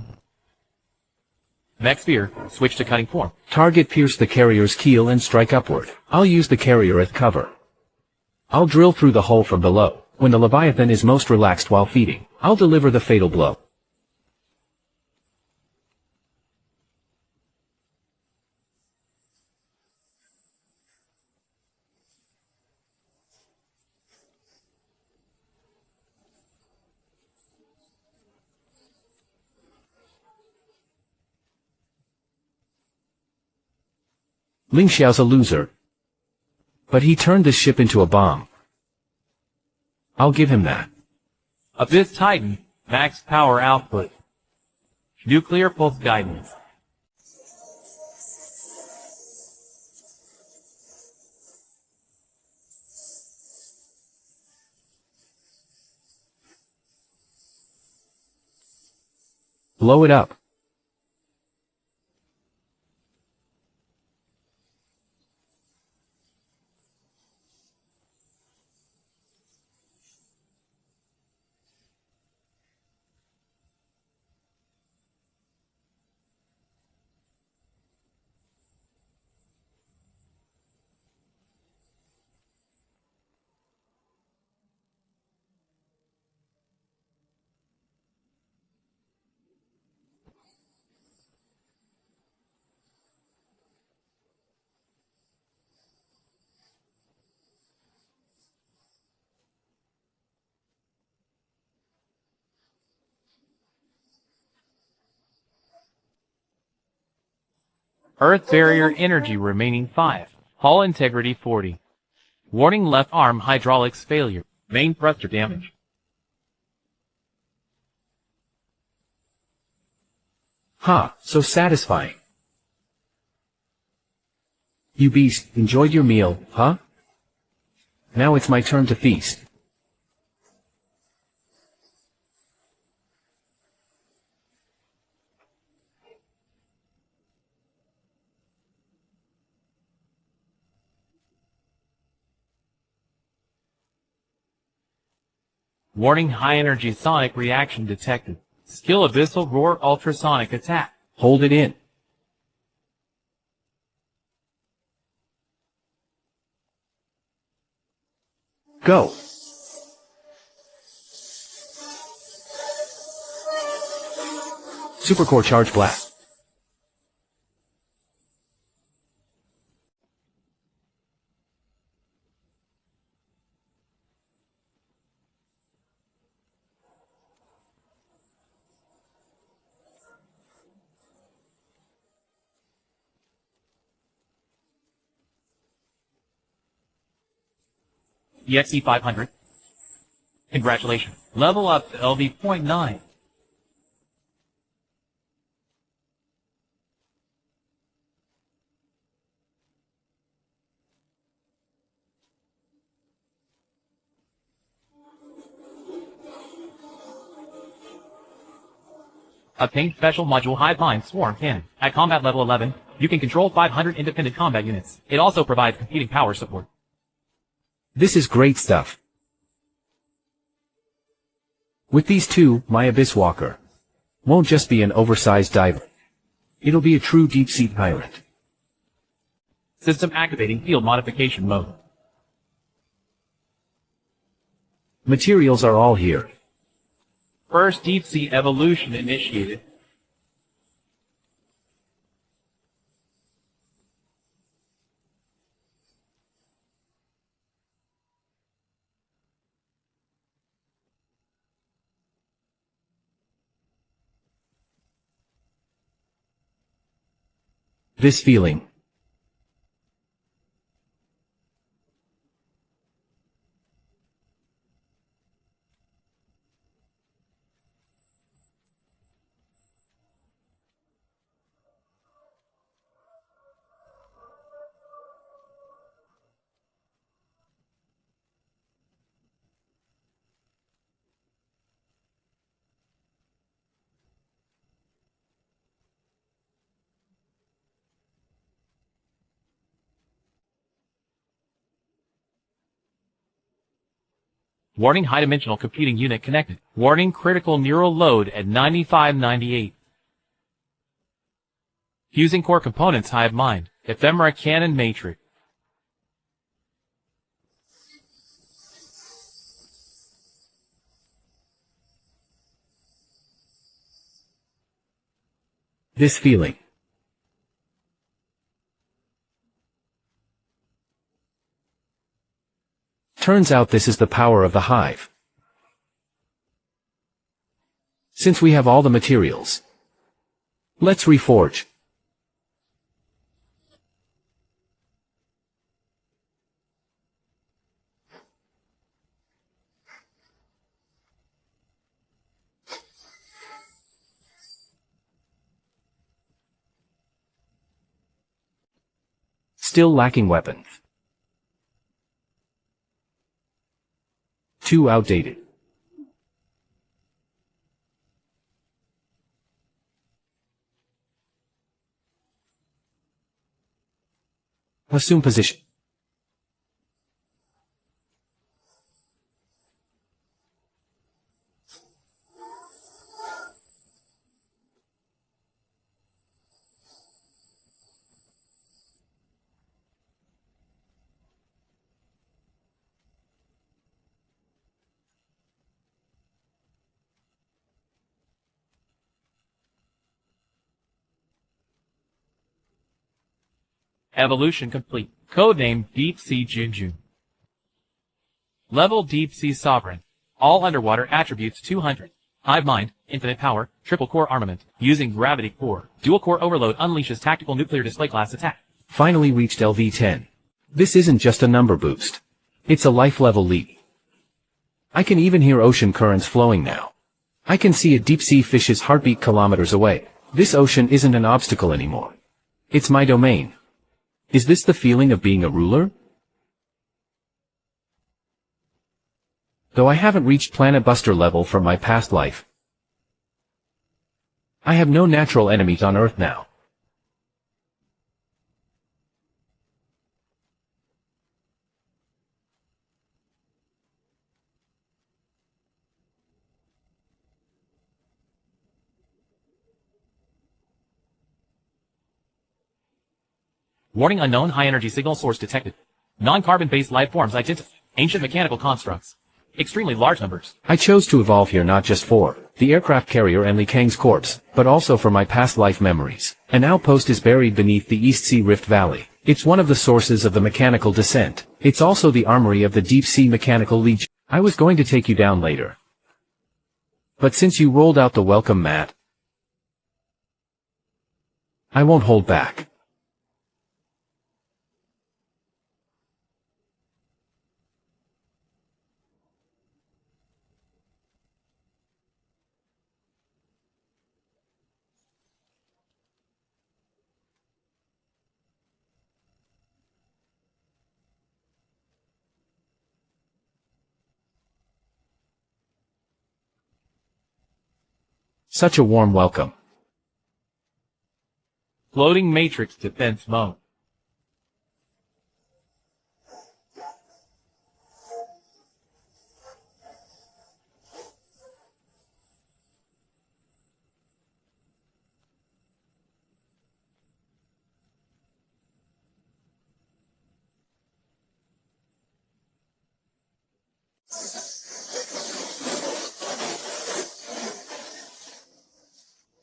Speaker 2: Mech sphere, switch to cutting form.
Speaker 3: Target pierce the carrier's keel and strike upward. I'll use the carrier as cover. I'll drill through the hull from below. When the Leviathan is most relaxed while feeding, I'll deliver the fatal blow. Ling Xiao's a loser. But he turned the ship into a bomb. I'll give him that.
Speaker 2: Abyss Titan, max power output. Nuclear pulse guidance.
Speaker 3: Blow it up.
Speaker 2: Earth barrier energy remaining 5. Hull integrity 40. Warning left arm hydraulics failure. Main thruster damage.
Speaker 3: Ha, so satisfying. You beast, enjoyed your meal, huh? Now it's my turn to feast.
Speaker 2: Warning high energy sonic reaction detected. Skill abyssal roar ultrasonic attack.
Speaker 3: Hold it in. Go. Supercore charge blast.
Speaker 2: EXE 500. Congratulations. Level up to LV.9. Obtain special module Hive Mind Swarm Cannon. At combat level 11, you can control 500 independent combat units. It also provides competing power support.
Speaker 3: This is great stuff. With these two, my Abyss Walker won't just be an oversized diver. It'll be a true deep-sea pirate.
Speaker 2: System activating field modification mode.
Speaker 3: Materials are all here.
Speaker 2: First deep sea evolution initiated.
Speaker 3: This feeling.
Speaker 2: Warning high-dimensional computing unit connected. Warning critical neural load at 9598. Fusing core components hive mind. Ephemera cannon matrix.
Speaker 3: This feeling. Turns out this is the power of the hive. Since we have all the materials, let's reforge. Still lacking weapons. Too outdated. Assume position.
Speaker 2: Evolution complete. Codename Deep Sea Junjun. Level Deep Sea Sovereign. All underwater attributes 200. Hive mind, infinite power, triple core armament. Using gravity core. Dual core overload unleashes tactical nuclear display class attack.
Speaker 3: Finally reached LV10. This isn't just a number boost. It's a life level leap. I can even hear ocean currents flowing now. I can see a deep sea fish's heartbeat kilometers away. This ocean isn't an obstacle anymore. It's my domain. Is this the feeling of being a ruler? Though I haven't reached Planet Buster level from my past life, I have no natural enemies on Earth now.
Speaker 2: Warning unknown high-energy signal source detected. Non-carbon-based life forms identified. Ancient mechanical constructs. Extremely large numbers.
Speaker 3: I chose to evolve here not just for the aircraft carrier and Li Kang's corpse, but also for my past life memories. An outpost is buried beneath the East Sea Rift Valley. It's one of the sources of the mechanical descent. It's also the armory of the Deep Sea Mechanical Legion. I was going to take you down later, but since you rolled out the welcome mat, I won't hold back. Such a warm welcome.
Speaker 2: Floating matrix defense mode.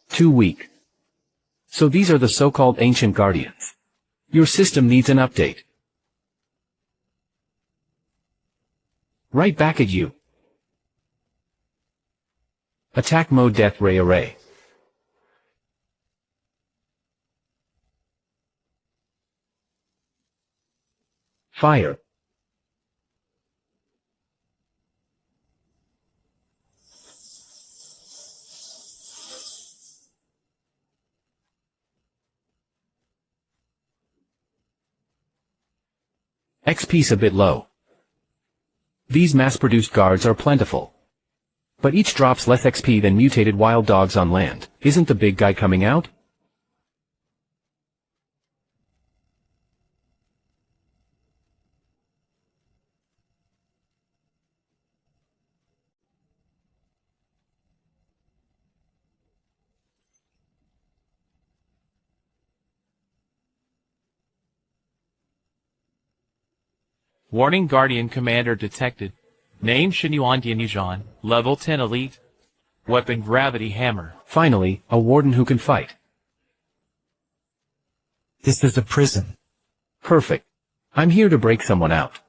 Speaker 3: Too weak. So these are the so-called ancient guardians. Your system needs an update. Right back at you. Attack mode death ray array. Fire. XP's a bit low. These mass-produced guards are plentiful, but each drops less XP than mutated wild dogs on land. Isn't the big guy coming out?
Speaker 2: Warning, Guardian Commander detected. Name Shinyuan Dianyuan, level 10 elite. Weapon Gravity Hammer.
Speaker 3: Finally, a warden who can fight.
Speaker 16: This is a prison.
Speaker 3: Perfect. I'm here to break someone out.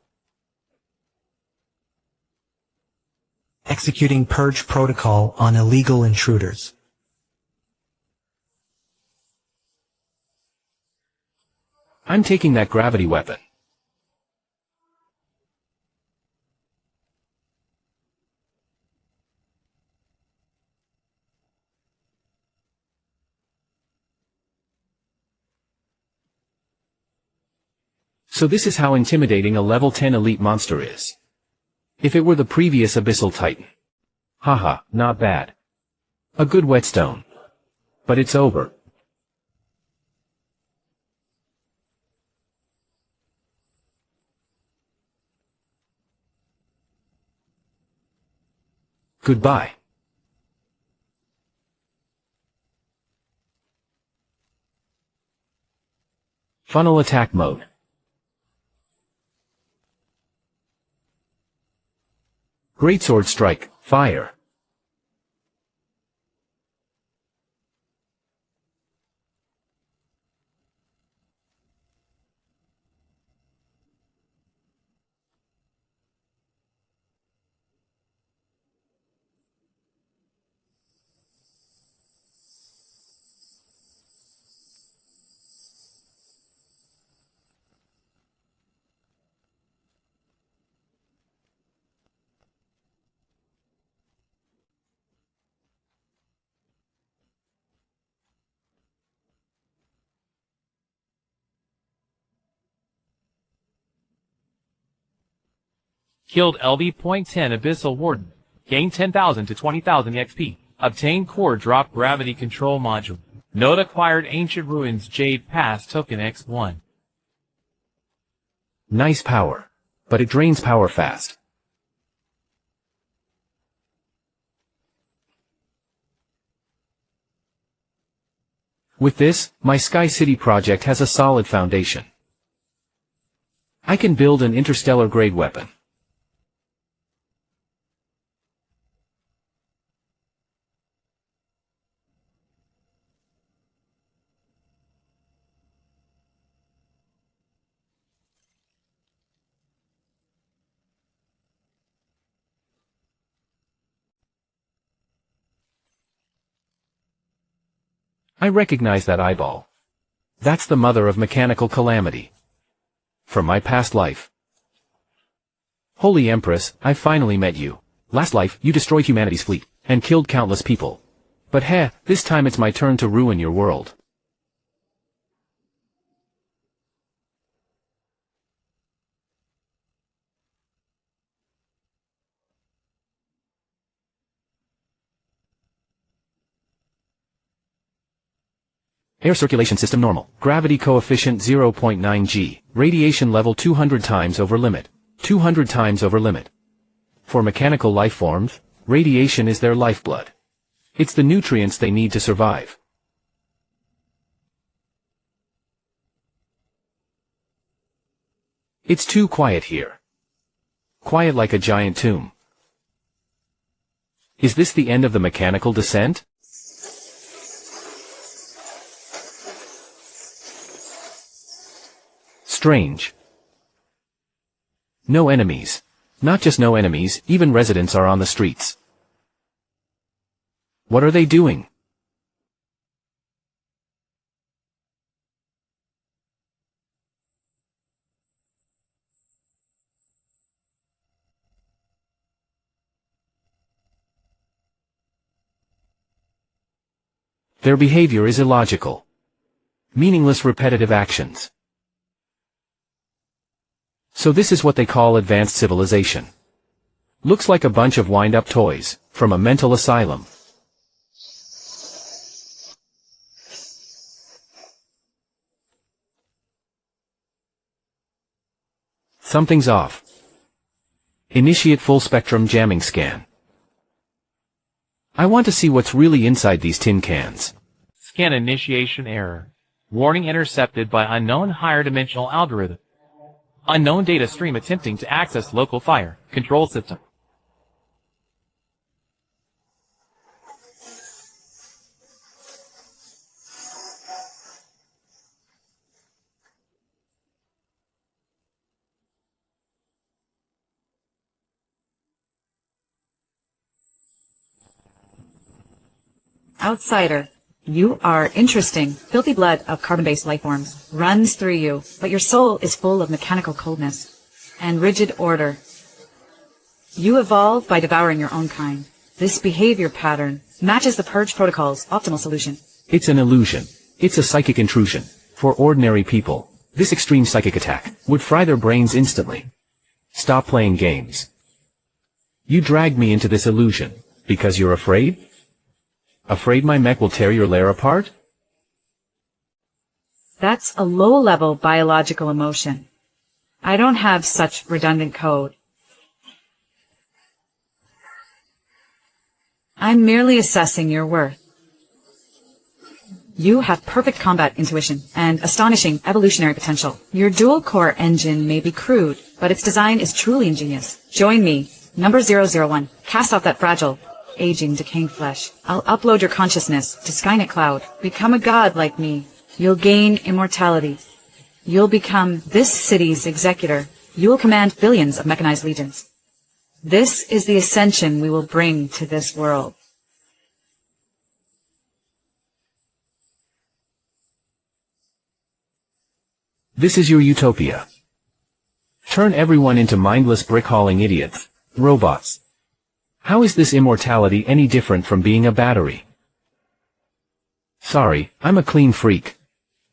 Speaker 16: Executing Purge Protocol on illegal intruders.
Speaker 3: I'm taking that gravity weapon. So this is how intimidating a level 10 elite monster is. If it were the previous Abyssal Titan. Haha, not bad. A good whetstone. But it's over. Goodbye. Funnel attack mode. Greatsword strike, fire.
Speaker 2: Killed LV.10 Abyssal Warden. Gained 10,000 to 20,000 XP. Obtained Core Drop Gravity Control Module. Note acquired Ancient Ruins Jade Pass Token X1.
Speaker 3: Nice power. But it drains power fast. With this, my Sky City project has a solid foundation. I can build an interstellar grade weapon. I recognize that eyeball. That's the mother of mechanical calamity. From my past life. Holy Empress, I finally met you. Last life, you destroyed humanity's fleet, and killed countless people. But this time it's my turn to ruin your world. Air circulation system normal. Gravity coefficient 0.9 g. Radiation level 200 times over limit. 200 times over limit. For mechanical life forms, radiation is their lifeblood. It's the nutrients they need to survive. It's too quiet here. Quiet like a giant tomb. Is this the end of the mechanical descent? Strange. No enemies. Not just no enemies, even residents are on the streets. What are they doing? Their behavior is illogical. Meaningless repetitive actions. So this is what they call advanced civilization. Looks like a bunch of wind-up toys, from a mental asylum. Something's off. Initiate full-spectrum jamming scan. I want to see what's really inside these tin cans.
Speaker 2: Scan initiation error. Warning intercepted by unknown higher dimensional algorithm. Unknown data stream attempting to access local fire control system.
Speaker 17: Outsider, you are interesting. Filthy blood of carbon-based lifeforms runs through you, but your soul is full of mechanical coldness and rigid order. You evolve by devouring your own kind. This behavior pattern matches the Purge Protocol's optimal solution.
Speaker 3: It's an illusion. It's a psychic intrusion. For ordinary people, this extreme psychic attack would fry their brains instantly. Stop playing games. You dragged me into this illusion because you're afraid? Afraid my mech will tear your lair apart?
Speaker 17: That's a low-level biological emotion. I don't have such redundant code. I'm merely assessing your worth. You have perfect combat intuition and astonishing evolutionary potential. Your dual-core engine may be crude, but its design is truly ingenious. Join me, number 001. Cast off that fragile, aging, decaying flesh. I'll upload your consciousness to Skynet Cloud. Become a god like me. You'll gain immortality. You'll become this city's executor. You will command billions of mechanized legions. This is the ascension we will bring to this world.
Speaker 3: This is your utopia. Turn everyone into mindless brick-hauling idiots, robots. How is this immortality any different from being a battery? Sorry, I'm a clean freak.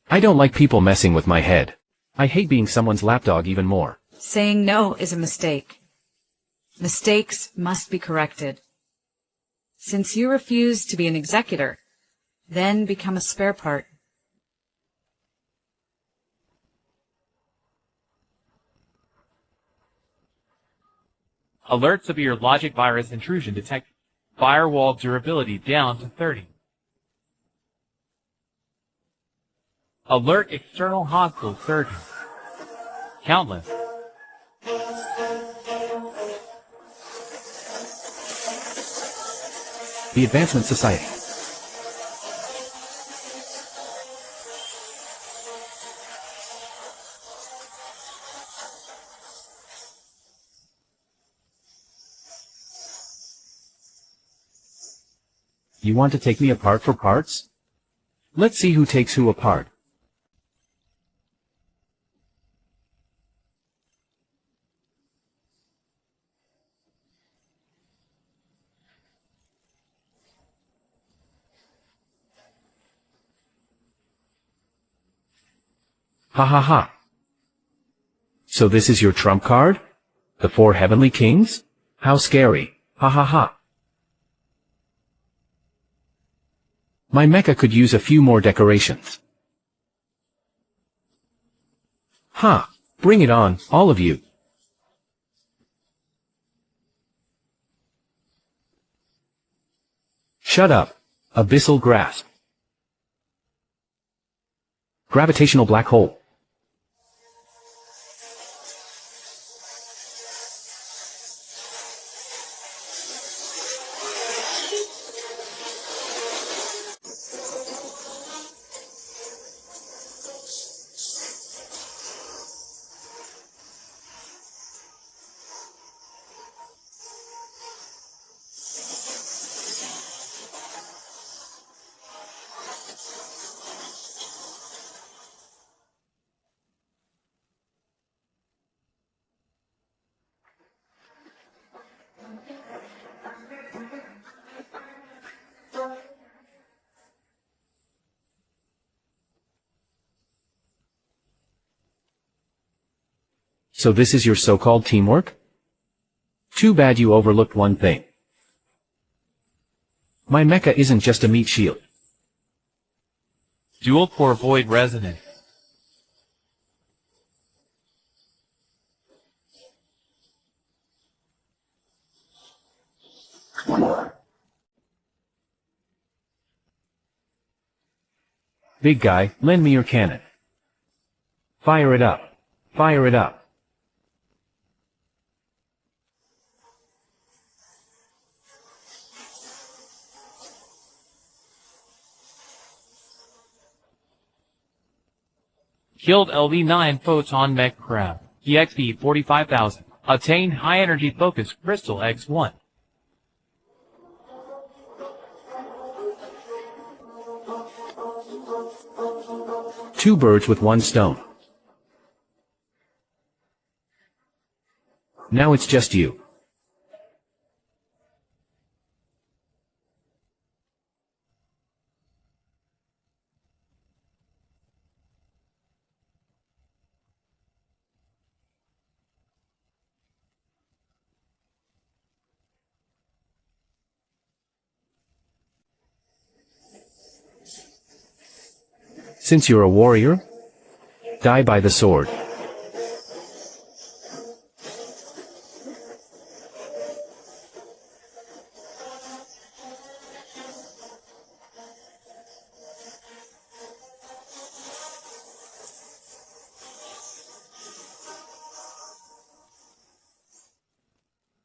Speaker 3: I don't like people messing with my head. I hate being someone's lapdog even more.
Speaker 17: Saying no is a mistake. Mistakes must be corrected. Since you refuse to be an executor, then become a spare part.
Speaker 2: Alert severe logic virus intrusion detected. Firewall durability down to 30. Alert external hostile surges. Countless.
Speaker 3: The Advancement Society. You want to take me apart for parts? Let's see who takes who apart. Ha ha ha. So this is your trump card? The 4 heavenly kings? How scary. Ha ha ha. My mecha could use a few more decorations. Ha! Bring it on, all of you. Shut up. Abyssal grasp. Gravitational black hole. So this is your so-called teamwork? Too bad you overlooked one thing. My mecha isn't just a meat shield.
Speaker 2: Dual core void resonance.
Speaker 3: Big guy, lend me your cannon. Fire it up. Fire it up.
Speaker 2: Killed LV9 Photon Mech Crab. EXP 45,000. Obtain High Energy Focus Crystal X1.
Speaker 3: Two birds with one stone. Now it's just you. Since you're a warrior, die by the sword.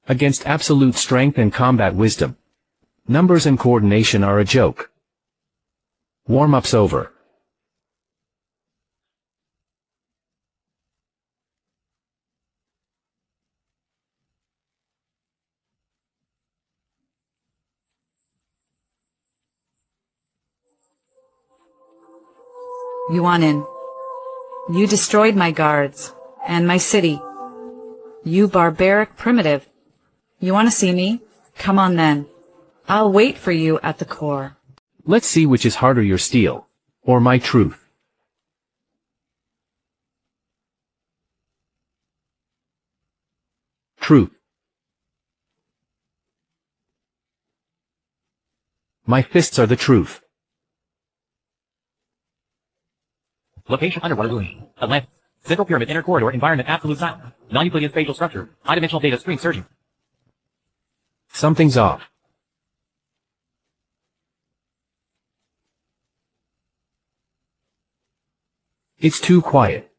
Speaker 3: Against absolute strength and combat wisdom, numbers and coordination are a joke. Warm-up's over.
Speaker 17: IWhen, you destroyed my guards and my city. You barbaric primitive. You want to see me? Come on then. I'll wait for you at the core.
Speaker 3: Let's see which is harder, your steel or my truth. Truth. My fists are the truth.
Speaker 2: Location underwater ruin. Atlantis. Central pyramid inner corridor environment absolute silence. Non-Euclidean spatial structure. High-dimensional data stream surging.
Speaker 3: Something's off. It's too quiet.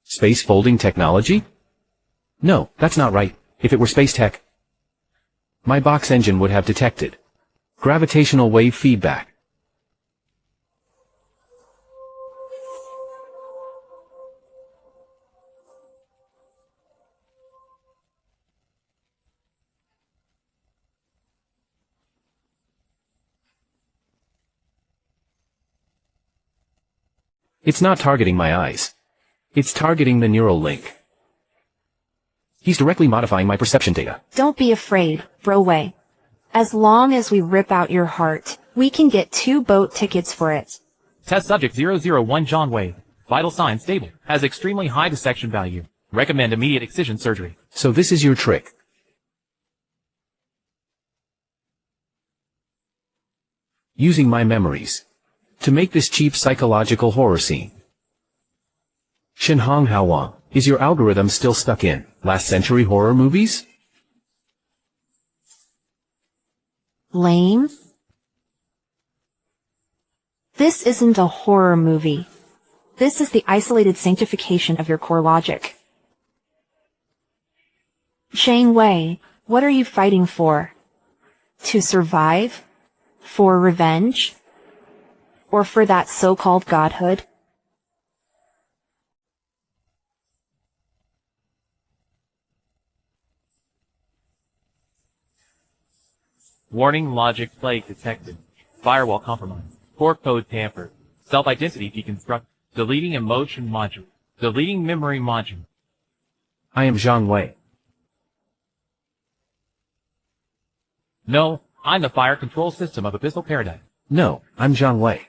Speaker 3: Space folding technology? No, that's not right. If it were space tech, my box engine would have detected gravitational wave feedback. It's not targeting my eyes. It's targeting the neural link. He's directly modifying my perception data.
Speaker 18: Don't be afraid, Broway. As long as we rip out your heart, we can get 2 boat tickets for it.
Speaker 2: Test subject 001 John Wade. Vital signs stable. Has extremely high dissection value. Recommend immediate excision surgery.
Speaker 3: So this is your trick. Using my memories to make this cheap psychological horror scene. Shinhong Haowang, is your algorithm still stuck in last century horror movies?
Speaker 18: Lame? This isn't a horror movie. This is the isolated sanctification of your core logic. Shang Wei, what are you fighting for? To survive? For revenge? Or for that so-called godhood?
Speaker 2: Warning logic plague detected. Firewall compromised. Core code tampered. Self-identity deconstructed. Deleting emotion module. Deleting memory module.
Speaker 3: I am Zhang Wei.
Speaker 2: No, I'm the fire control system of Abyssal Paradise.
Speaker 3: No, I'm Zhang Wei.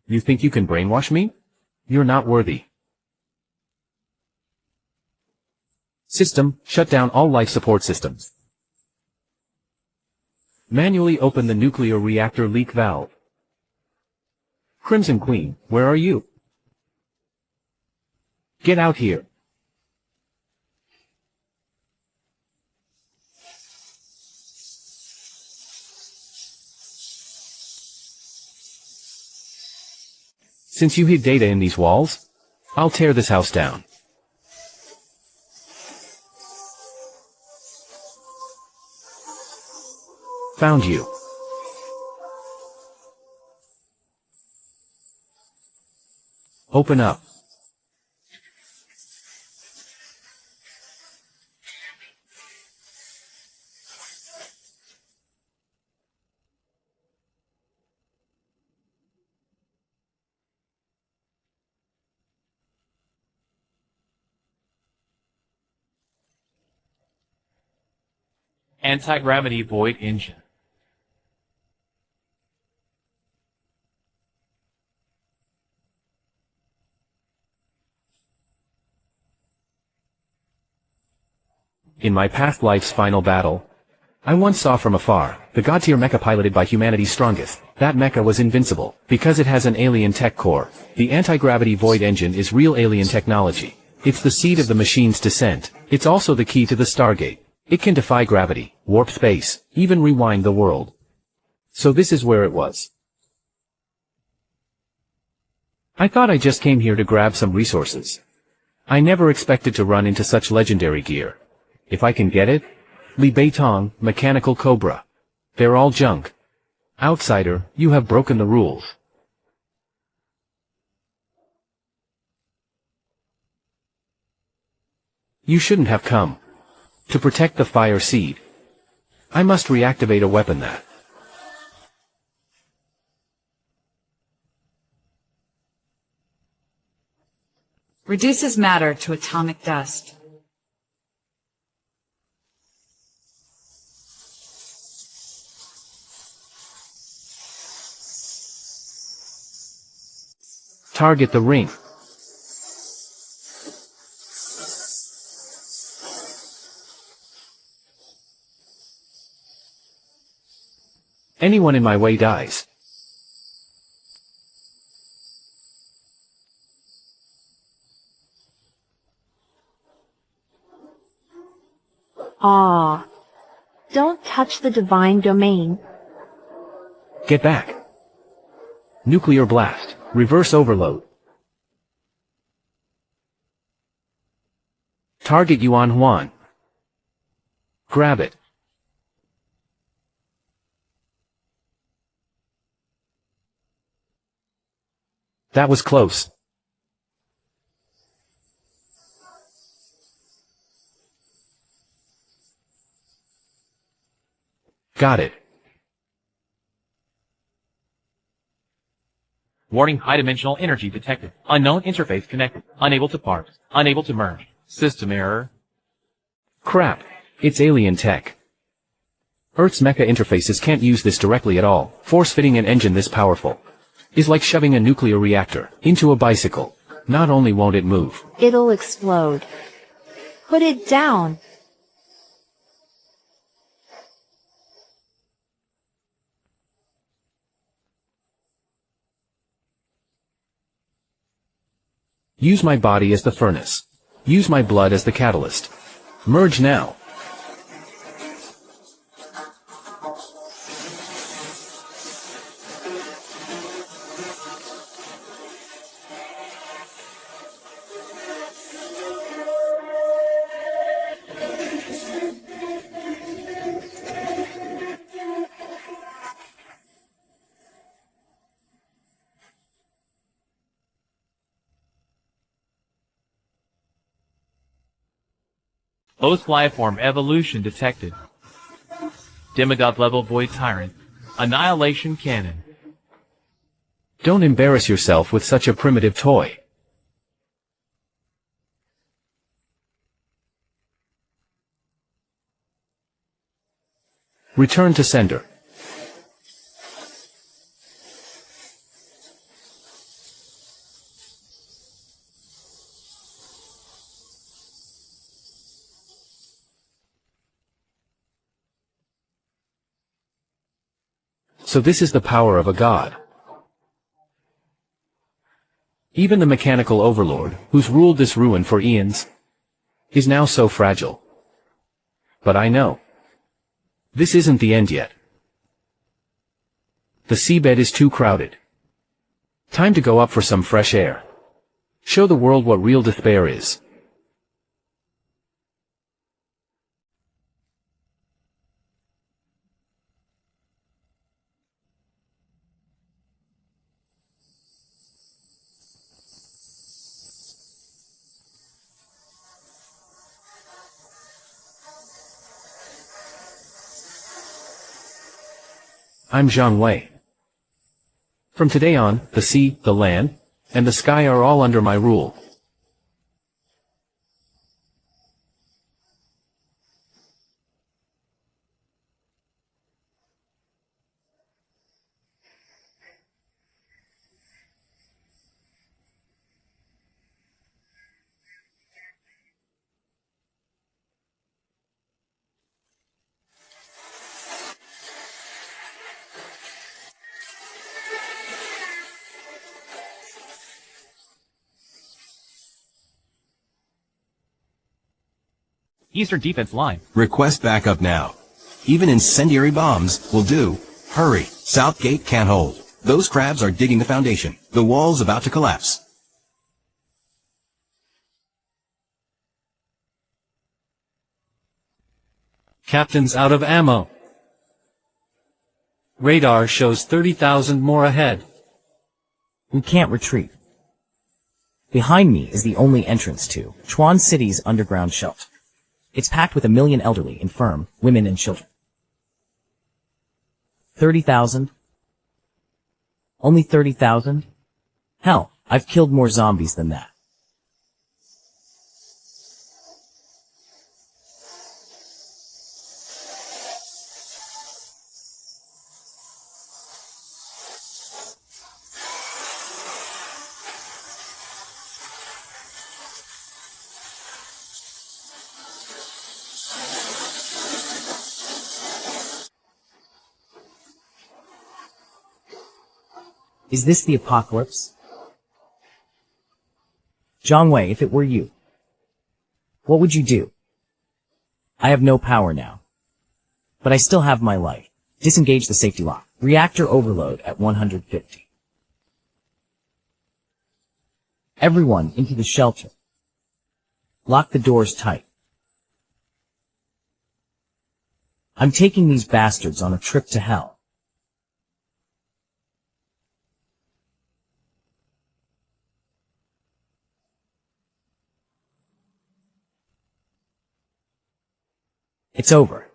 Speaker 3: You think you can brainwash me? You're not worthy. System, shut down all life support systems. Manually open the nuclear reactor leak valve. Crimson Queen, where are you? Get out here. Since you hid data in these walls, I'll tear this house down. Found you. Open up.
Speaker 2: Anti-gravity void engine.
Speaker 3: In my past life's final battle, I once saw from afar the god-tier mecha piloted by humanity's strongest. That mecha was invincible, because it has an alien tech core. The anti-gravity void engine is real alien technology. It's the seed of the machine's descent. It's also the key to the Stargate. It can defy gravity, warp space, even rewind the world. So this is where it was. I thought I just came here to grab some resources. I never expected to run into such legendary gear. If I can get it? Li Beitong, Mechanical Cobra. They're all junk. Outsider, you have broken the rules. You shouldn't have come. To protect the fire seed. I must reactivate a weapon that.
Speaker 17: Reduces matter to atomic dust.
Speaker 3: Target the ring. Anyone in my way dies.
Speaker 18: Ah. Don't touch the divine domain.
Speaker 3: Get back. Nuclear blast. Reverse overload. Target Yuan Huan. Grab it. That was close. Got it.
Speaker 2: Warning, high-dimensional energy detected. Unknown interface connected. Unable to parse. Unable to merge. System error.
Speaker 3: Crap. It's alien tech. Earth's mecha interfaces can't use this directly at all. Force-fitting an engine this powerful is like shoving a nuclear reactor into a bicycle. Not only won't it move,
Speaker 18: It'll explode. Put it down.
Speaker 3: use my body as the furnace. Use my blood as the catalyst. Merge now.
Speaker 2: Post-lifeform evolution detected. Demigod level void tyrant. Annihilation cannon.
Speaker 3: Don't embarrass yourself with such a primitive toy. Return to sender. So this is the power of a god. Even the mechanical overlord, who's ruled this ruin for eons, is now so fragile. But I know. This isn't the end yet. The seabed is too crowded. Time to go up for some fresh air. Show the world what real despair is. I'm Zhang Wei. From today on, the sea, the land, and the sky are all under my rule.
Speaker 2: Eastern defense line.
Speaker 10: Request backup now. Even incendiary bombs will do. Hurry. South gate can't hold. Those crabs are digging the foundation. The wall's about to collapse.
Speaker 12: Captain's out of ammo. Radar shows 30,000 more ahead.
Speaker 11: We can't retreat. Behind me is the only entrance to Chuan City's underground shelter. It's packed with 1 million elderly, infirm, women and children. 30,000? Only 30,000? Hell, I've killed more zombies than that. Is this the apocalypse? Zhang Wei, if it were you, what would you do? I have no power now, but I still have my life. Disengage the safety lock. Reactor overload at 150. Everyone into the shelter. Lock the doors tight. I'm taking these bastards on a trip to hell. It's over.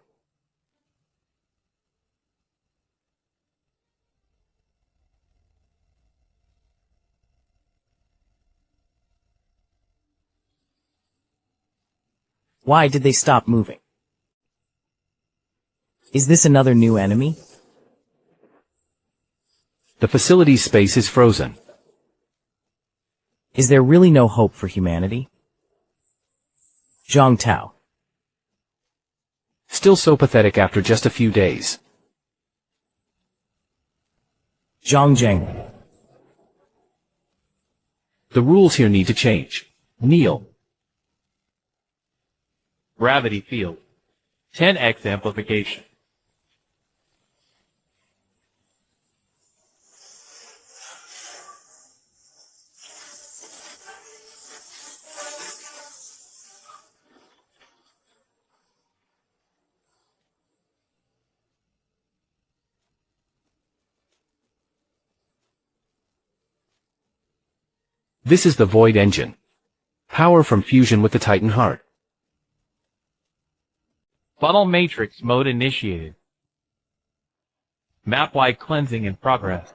Speaker 11: Why did they stop moving? Is this another new enemy?
Speaker 3: The facility's space is frozen.
Speaker 11: Is there really no hope for humanity? Zhang Tao.
Speaker 3: Still so pathetic after just a few days.
Speaker 11: Zhang Zheng.
Speaker 3: The rules here need to change. Kneel.
Speaker 2: Gravity field. 10x amplification.
Speaker 3: This is the Void engine. Power from fusion with the Titan heart.
Speaker 2: Funnel matrix mode initiated. Map-wide cleansing in progress.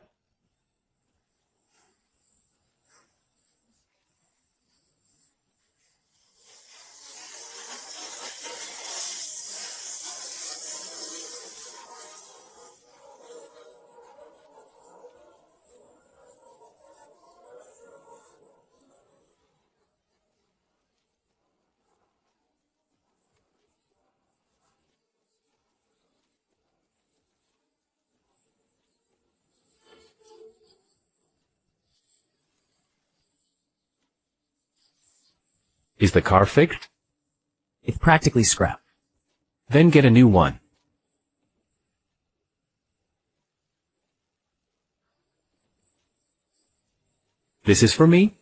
Speaker 3: Is the car fixed?
Speaker 11: It's practically scrap.
Speaker 3: Then get a new one. This is for me?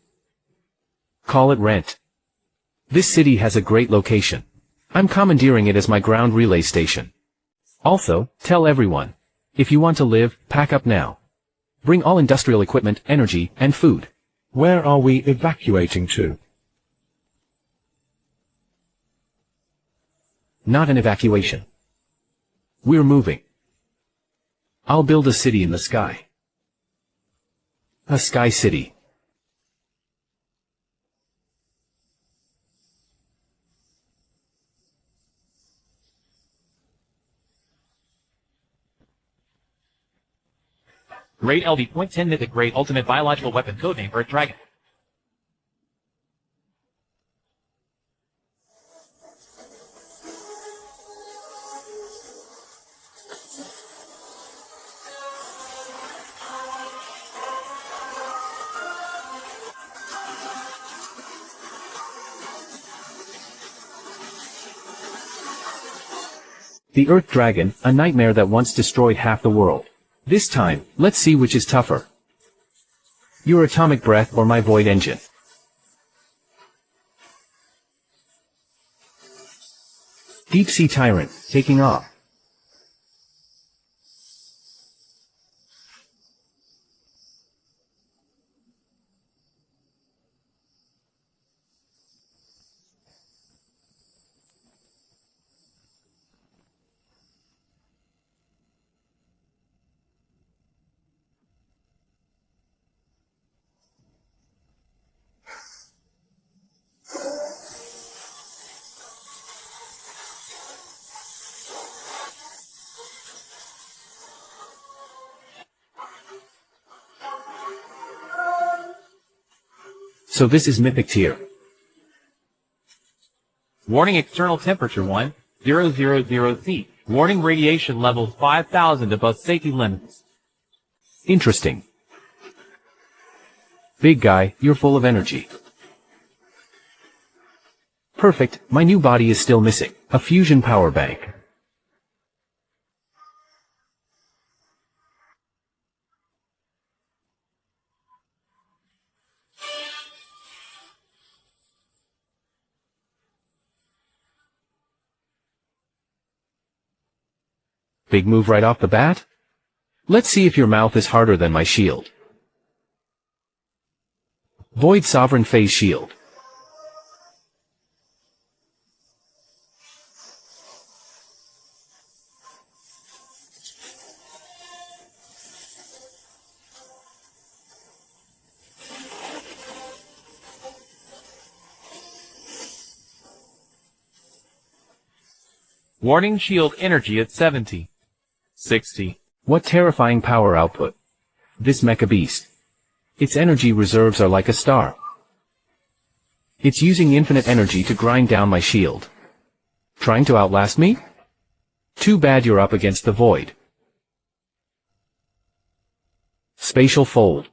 Speaker 3: Call it rent. This city has a great location. I'm commandeering it as my ground relay station. Also, tell everyone, if you want to live, pack up now. Bring all industrial equipment, energy, and food.
Speaker 13: Where are we evacuating to?
Speaker 3: Not an evacuation. We're moving. I'll build a city in the sky. A sky city.
Speaker 2: Great LV.10 Mythic Great Ultimate Biological Weapon Codename Earth Dragon.
Speaker 3: The Earth Dragon, a nightmare that once destroyed half the world. This time, let's see which is tougher. Your atomic breath or my void engine. Deep Sea Tyrant, taking off. So this is Mythic Tier.
Speaker 2: Warning external temperature 1000C. Warning radiation levels 5000 above safety limits.
Speaker 3: Interesting. Big guy, you're full of energy. Perfect, my new body is still missing. A fusion power bank. Big move right off the bat? Let's see if your mouth is harder than my shield. Void Sovereign Phase Shield.
Speaker 2: Warning shield energy at 70. 60.
Speaker 3: What terrifying power output. This mecha beast. Its energy reserves are like a star. It's using infinite energy to grind down my shield. Trying to outlast me? Too bad you're up against the void. Spatial Fold.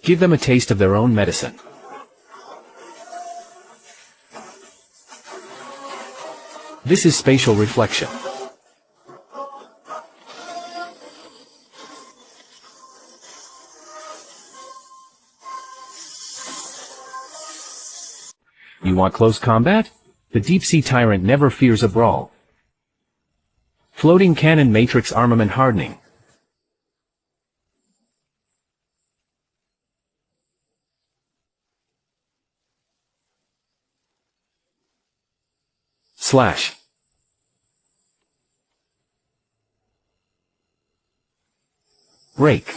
Speaker 3: Give them a taste of their own medicine. This is Spatial Reflection. You want close combat? The Deep Sea Tyrant never fears a brawl. Floating Cannon Matrix Armament Hardening. Slash. Rake.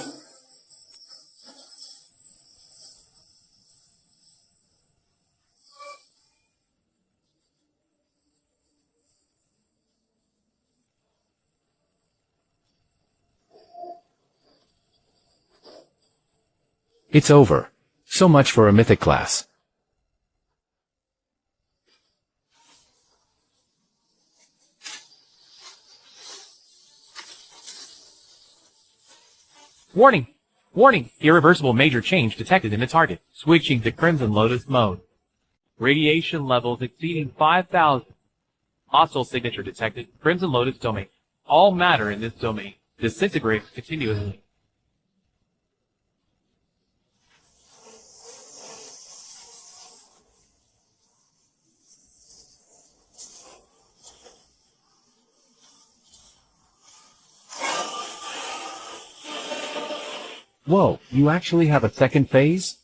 Speaker 3: It's over. So much for a mythic class.
Speaker 2: Warning! Warning! Irreversible major change detected in the target. Switching to Crimson Lotus mode. Radiation levels exceeding 5000. Hostile signature detected. Crimson Lotus domain. All matter in this domain disintegrates continuously.
Speaker 3: Whoa, you actually have a second phase?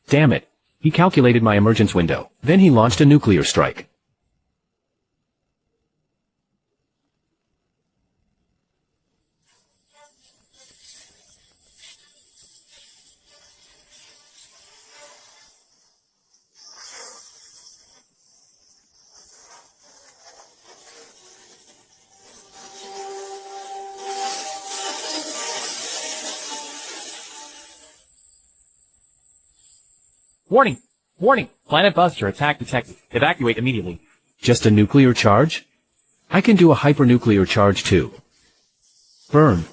Speaker 3: Damn it. He calculated my emergence window. Then he launched a nuclear strike.
Speaker 2: Warning! Warning! Planet Buster attack detected. Evacuate immediately.
Speaker 3: Just a nuclear charge? I can do a hypernuclear charge too. Burn.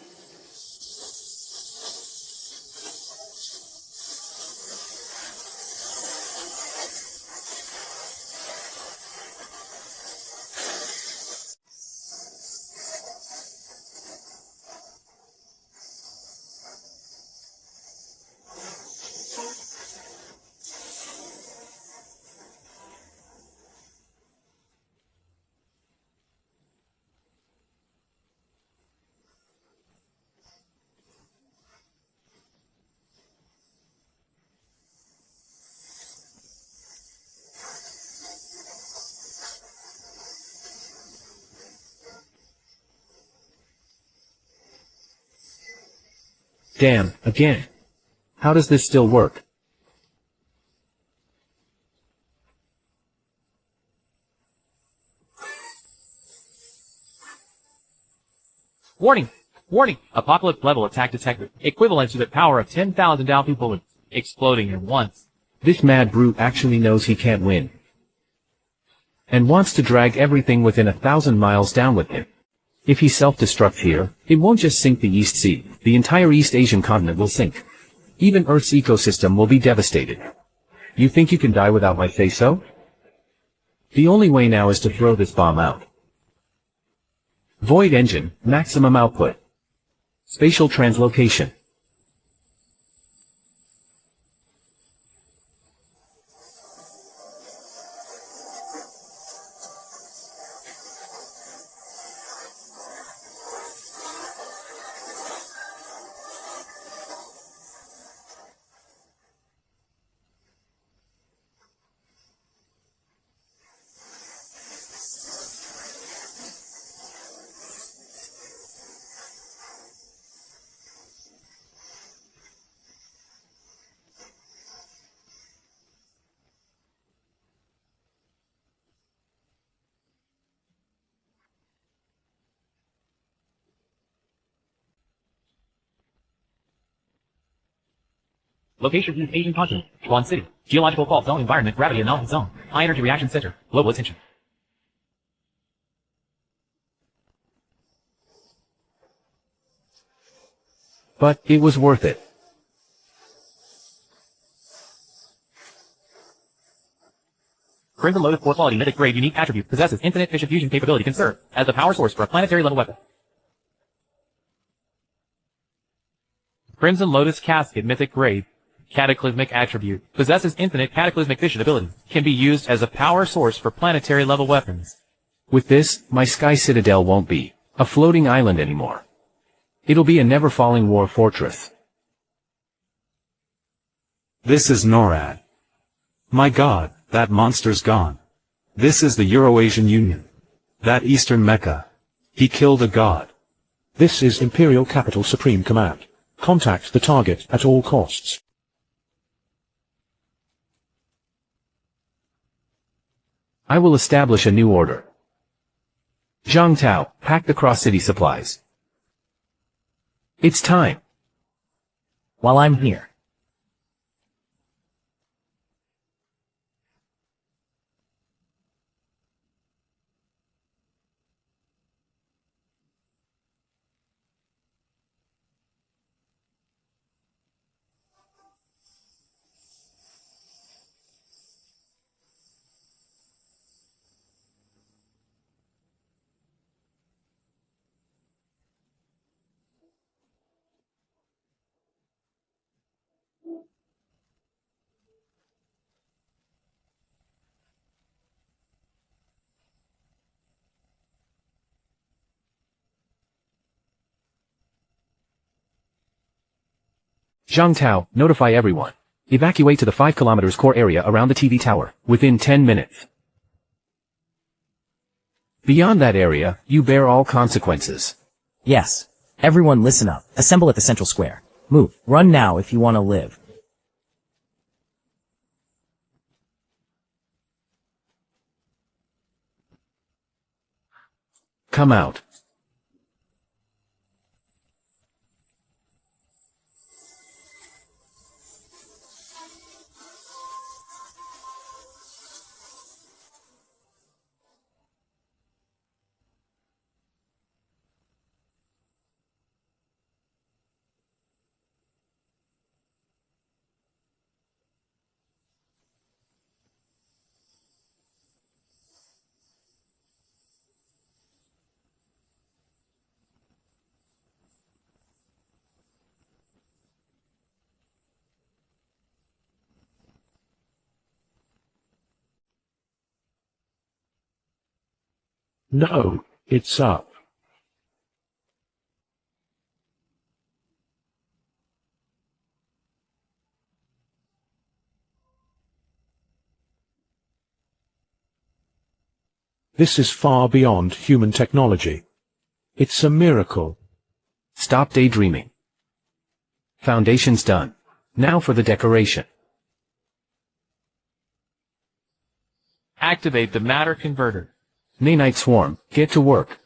Speaker 3: Damn, again. How does this still work?
Speaker 2: Warning! Warning! Apocalypse level attack detected. Equivalent to the power of 10,000 Alpha bullets. Exploding at once.
Speaker 3: This mad brute actually knows he can't win. And wants to drag everything within 1,000 miles down with him. If he self-destructs here, it won't just sink the East Sea, the entire East Asian continent will sink. Even Earth's ecosystem will be devastated. You think you can die without my say-so? The only way now is to throw this bomb out. Void engine, maximum output. Spatial translocation.
Speaker 2: Location East Asian continent. Guan City. Geological fault zone environment gravity anomaly zone. High energy reaction center. Global attention.
Speaker 3: But it was worth it.
Speaker 2: Crimson Lotus 4 quality mythic grade unique attribute possesses infinite fission fusion capability can serve as the power source for a planetary level weapon. Crimson Lotus casket mythic grade cataclysmic attribute possesses infinite cataclysmic fission ability can be used as a power source for planetary level weapons.
Speaker 3: With this, my sky citadel won't be a floating island anymore. It'll be a never-falling war fortress.
Speaker 15: This is NORAD. My god, that monster's gone. This is the Eurasian Union. That Eastern Mecha. He killed a god.
Speaker 13: This is Imperial Capital Supreme Command. Contact the target at all costs.
Speaker 3: I will establish a new order. Zhang Tao, pack the cross-city supplies. It's time.
Speaker 11: While I'm here.
Speaker 3: Zhang Tao, notify everyone. Evacuate to the 5 kilometers core area around the TV tower, within 10 minutes. Beyond that area, you bear all consequences.
Speaker 11: Yes. Everyone listen up. Assemble at the central square. Move. Run now if you want to live.
Speaker 3: Come out.
Speaker 13: No, it's up. This is far beyond human technology. It's a miracle.
Speaker 3: Stop daydreaming. Foundation's done. Now for the decoration.
Speaker 2: Activate the matter converter.
Speaker 3: Nanite Swarm, get to work.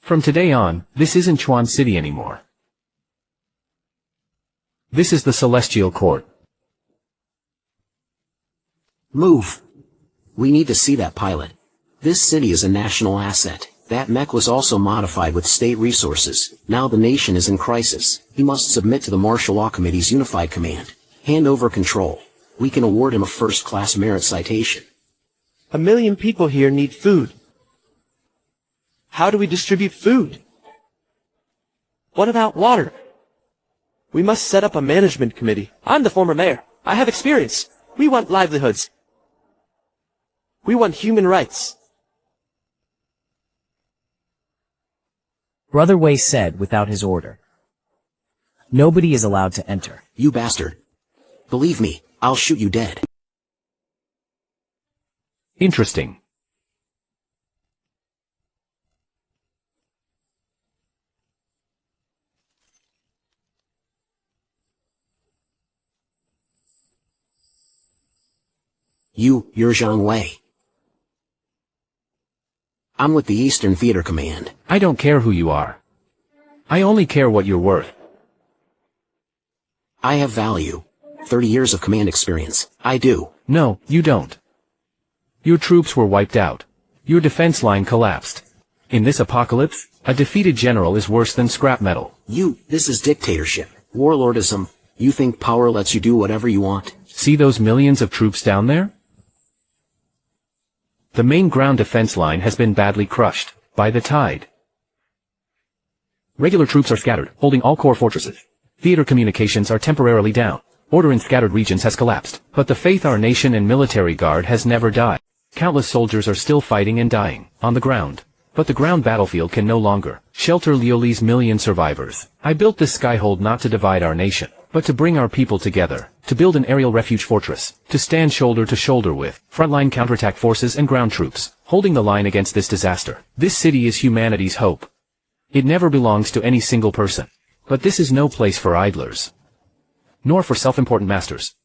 Speaker 3: From today on, this isn't Chuan City anymore. This is the Celestial Court.
Speaker 19: Move. We need to see that pilot. This city is a national asset. That mech was also modified with state resources. Now the nation is in crisis. He must submit to the Martial Law Committee's unified command. Hand over control. We can award him a first-class merit citation.
Speaker 6: 1 million people here need food. How do we distribute food? What about water? We must set up a management committee. I'm the former mayor. I have experience. We want livelihoods. We want human rights.
Speaker 11: Brother Wei said without his order. Nobody is allowed to enter.
Speaker 19: You bastard. Believe me, I'll shoot you dead.
Speaker 3: Interesting.
Speaker 19: You're Zhang Wei. I'm with the Eastern Theater Command.
Speaker 3: I don't care who you are. I only care what you're worth.
Speaker 19: I have value. 30 years of command experience. I do.
Speaker 3: No, you don't. Your troops were wiped out. Your defense line collapsed. In this apocalypse, a defeated general is worse than scrap metal.
Speaker 19: This is dictatorship. Warlordism. You think power lets you do whatever you want?
Speaker 3: See those millions of troops down there? The main ground defense line has been badly crushed by the tide. Regular troops are scattered, holding all core fortresses. Theater communications are temporarily down. Order in scattered regions has collapsed, but the faith our nation and military guard has never died. Countless soldiers are still fighting and dying, on the ground. But the ground battlefield can no longer shelter Lioli's million survivors. I built this skyhold not to divide our nation, but to bring our people together, to build an aerial refuge fortress, to stand shoulder to shoulder with frontline counterattack forces and ground troops, holding the line against this disaster. This city is humanity's hope. It never belongs to any single person. But this is no place for idlers. Nor for self-important masters.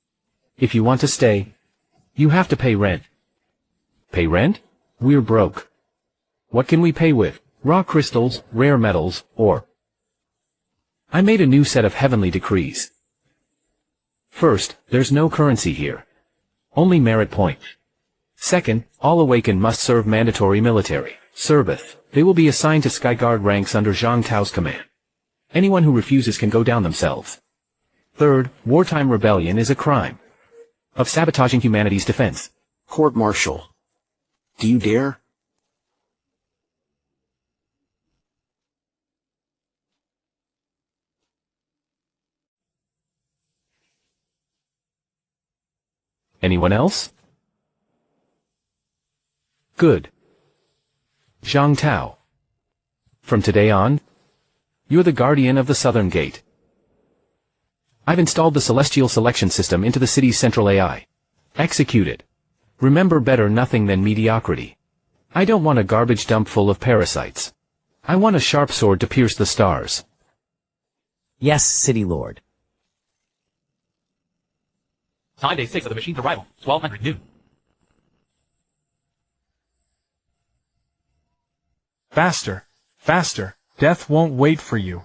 Speaker 3: If you want to stay, you have to pay rent. Pay rent? We're broke. What can we pay with? Raw crystals, rare metals, or... I made a new set of heavenly decrees. First, there's no currency here. Only merit points. Second, all awakened must serve mandatory military Service. They will be assigned to Skyguard ranks under Zhang Tao's command. Anyone who refuses can go down themselves. Third, wartime rebellion is a crime of sabotaging humanity's defense.
Speaker 19: Court-martial. Do you dare?
Speaker 3: Anyone else? Good. Zhang Tao. From today on, you're the guardian of the Southern Gate. I've installed the Celestial Selection System into the city's central AI. Execute it. Remember, better nothing than mediocrity. I don't want a garbage dump full of parasites. I want a sharp sword to pierce the stars.
Speaker 11: Yes, City Lord.
Speaker 2: Time day 6 of the machine's arrival, 1200 noon.
Speaker 20: Faster, faster. Death won't wait for you.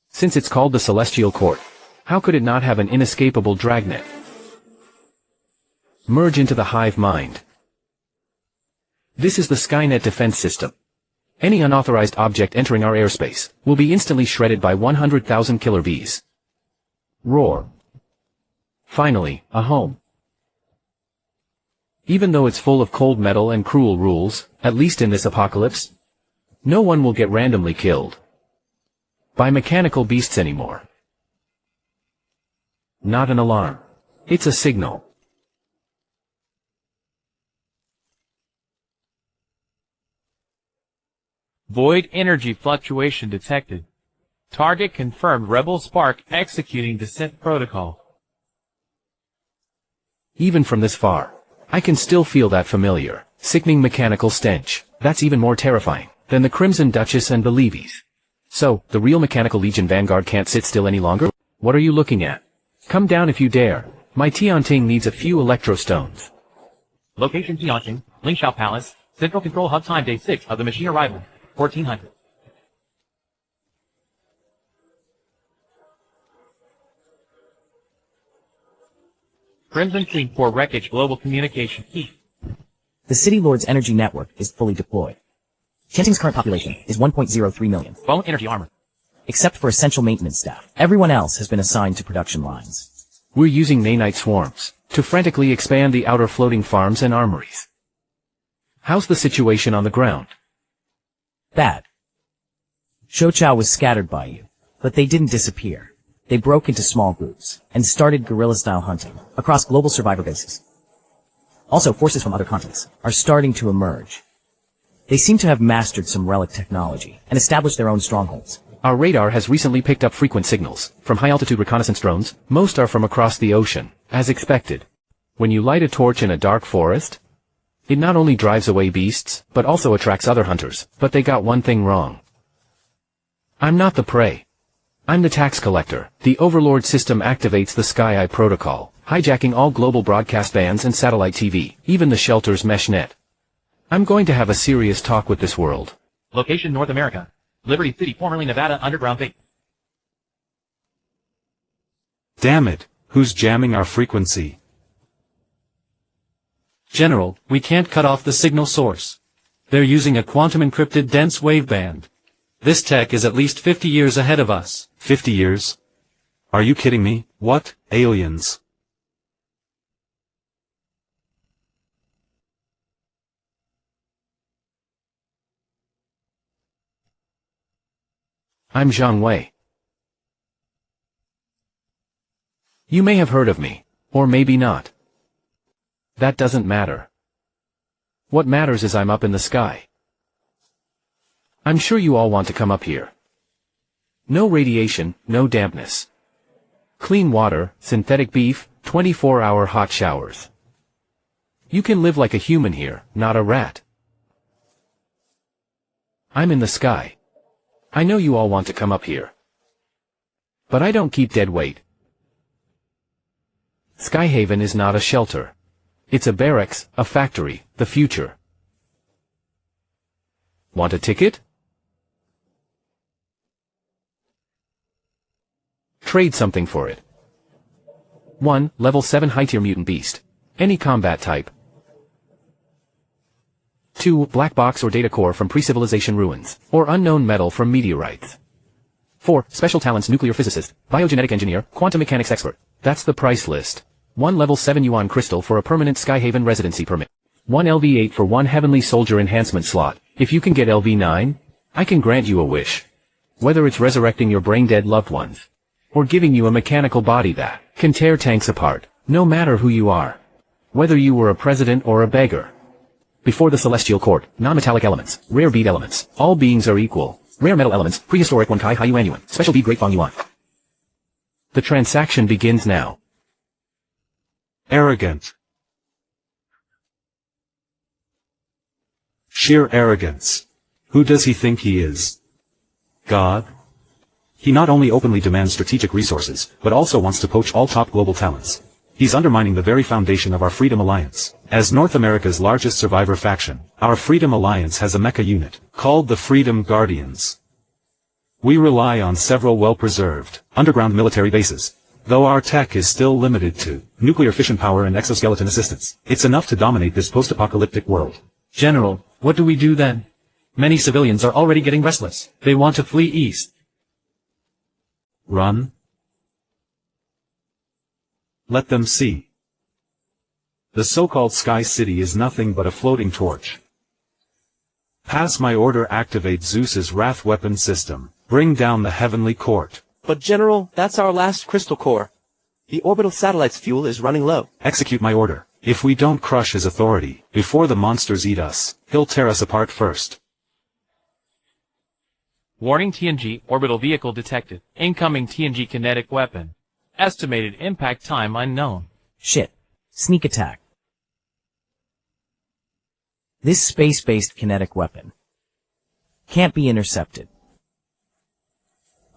Speaker 3: Since it's called the Celestial Court, how could it not have an inescapable dragnet? Merge into the hive mind. This is the Skynet defense system. Any unauthorized object entering our airspace will be instantly shredded by 100,000 killer bees. Roar. Finally, a home. Even though it's full of cold metal and cruel rules, at least in this apocalypse, no one will get randomly killed by mechanical beasts anymore. Not an alarm. It's a signal.
Speaker 2: Void energy fluctuation detected. Target confirmed. Rebel Spark executing descent protocol.
Speaker 3: Even from this far, I can still feel that familiar, sickening mechanical stench. That's even more terrifying than the Crimson Duchess and the Levies. So, the real Mechanical Legion Vanguard can't sit still any longer? What are you looking at? Come down if you dare. My Tianting needs a few electro-stones.
Speaker 2: Location Tianjin, Lingxiao Palace, Central Control Hub. Time day 6 of the machine arrival, 1400. Crimson Queen for wreckage. Global communication key.
Speaker 11: The City Lord's energy network is fully deployed. Tianjin's current population is 1.03 million.
Speaker 2: Bone energy armor.
Speaker 11: Except for essential maintenance staff. Everyone else has been assigned to production lines.
Speaker 3: We're using nanite swarms to frantically expand the outer floating farms and armories. How's the situation on the ground?
Speaker 11: Bad. Shou Chao was scattered by you, but they didn't disappear. They broke into small groups and started guerrilla-style hunting across global survivor bases. Also, forces from other continents are starting to emerge. They seem to have mastered some relic technology and established their own strongholds.
Speaker 3: Our radar has recently picked up frequent signals from high-altitude reconnaissance drones. Most are from across the ocean, as expected. When you light a torch in a dark forest, it not only drives away beasts, but also attracts other hunters. But they got one thing wrong. I'm not the prey. I'm the tax collector. The Overlord system activates the Sky Eye protocol, hijacking all global broadcast bands and satellite TV, even the shelter's mesh net. I'm going to have a serious talk with this world.
Speaker 2: Location North America. Liberty City, formerly Nevada Underground Base.
Speaker 15: Damn it, who's jamming our frequency?
Speaker 12: General, we can't cut off the signal source. They're using a quantum-encrypted dense waveband. This tech is at least 50 years ahead of us.
Speaker 15: 50 years? Are you kidding me? What? Aliens?
Speaker 3: I'm Zhang Wei. You may have heard of me, or maybe not. That doesn't matter. What matters is I'm up in the sky. I'm sure you all want to come up here. No radiation, no dampness. Clean water, synthetic beef, 24-hour hot showers. You can live like a human here, not a rat. I'm in the sky. I know you all want to come up here. But I don't keep dead weight. Skyhaven is not a shelter. It's a barracks, a factory, the future. Want a ticket? Trade something for it. 1. Level 7 high-tier mutant beast. Any combat type. 2. Black box or data core from pre-civilization ruins, or unknown metal from meteorites. 4. Special talents nuclear physicist, biogenetic engineer, quantum mechanics expert. That's the price list. 1 level 7 yuan crystal for a permanent Skyhaven residency permit. 1 LV8 for 1 heavenly soldier enhancement slot. If you can get LV9, I can grant you a wish. Whether it's resurrecting your brain-dead loved ones, or giving you a mechanical body that can tear tanks apart, no matter who you are. Whether you were a president or a beggar. Before the Celestial Court, non-metallic elements, rare bead elements, all beings are equal. Rare metal elements, prehistoric 1 Kai IWhen, special bead Great Fong Yuan. The transaction begins now.
Speaker 15: Arrogant. Sheer arrogance. Who does he think he is? God? He not only openly demands strategic resources, but also wants to poach all top global talents. He's undermining the very foundation of our Freedom Alliance. As North America's largest survivor faction, our Freedom Alliance has a mecha unit, called the Freedom Guardians. We rely on several well-preserved, underground military bases. Though our tech is still limited to nuclear fission power and exoskeleton assistance, it's enough to dominate this post-apocalyptic world.
Speaker 12: General, what do we do then? Many civilians are already getting restless. They want to flee east.
Speaker 15: Run. Let them see. The so-called Sky City is nothing but a floating torch. Pass my order, activate Zeus's Wrath weapon system. Bring down the Heavenly Court.
Speaker 6: But General, that's our last crystal core. The orbital satellite's fuel is running low.
Speaker 15: Execute my order. If we don't crush his authority, before the monsters eat us, he'll tear us apart first.
Speaker 2: Warning: TNG orbital vehicle detected. Incoming TNG kinetic weapon. Estimated impact time unknown.
Speaker 11: Shit. Sneak attack. This space-based kinetic weapon can't be intercepted.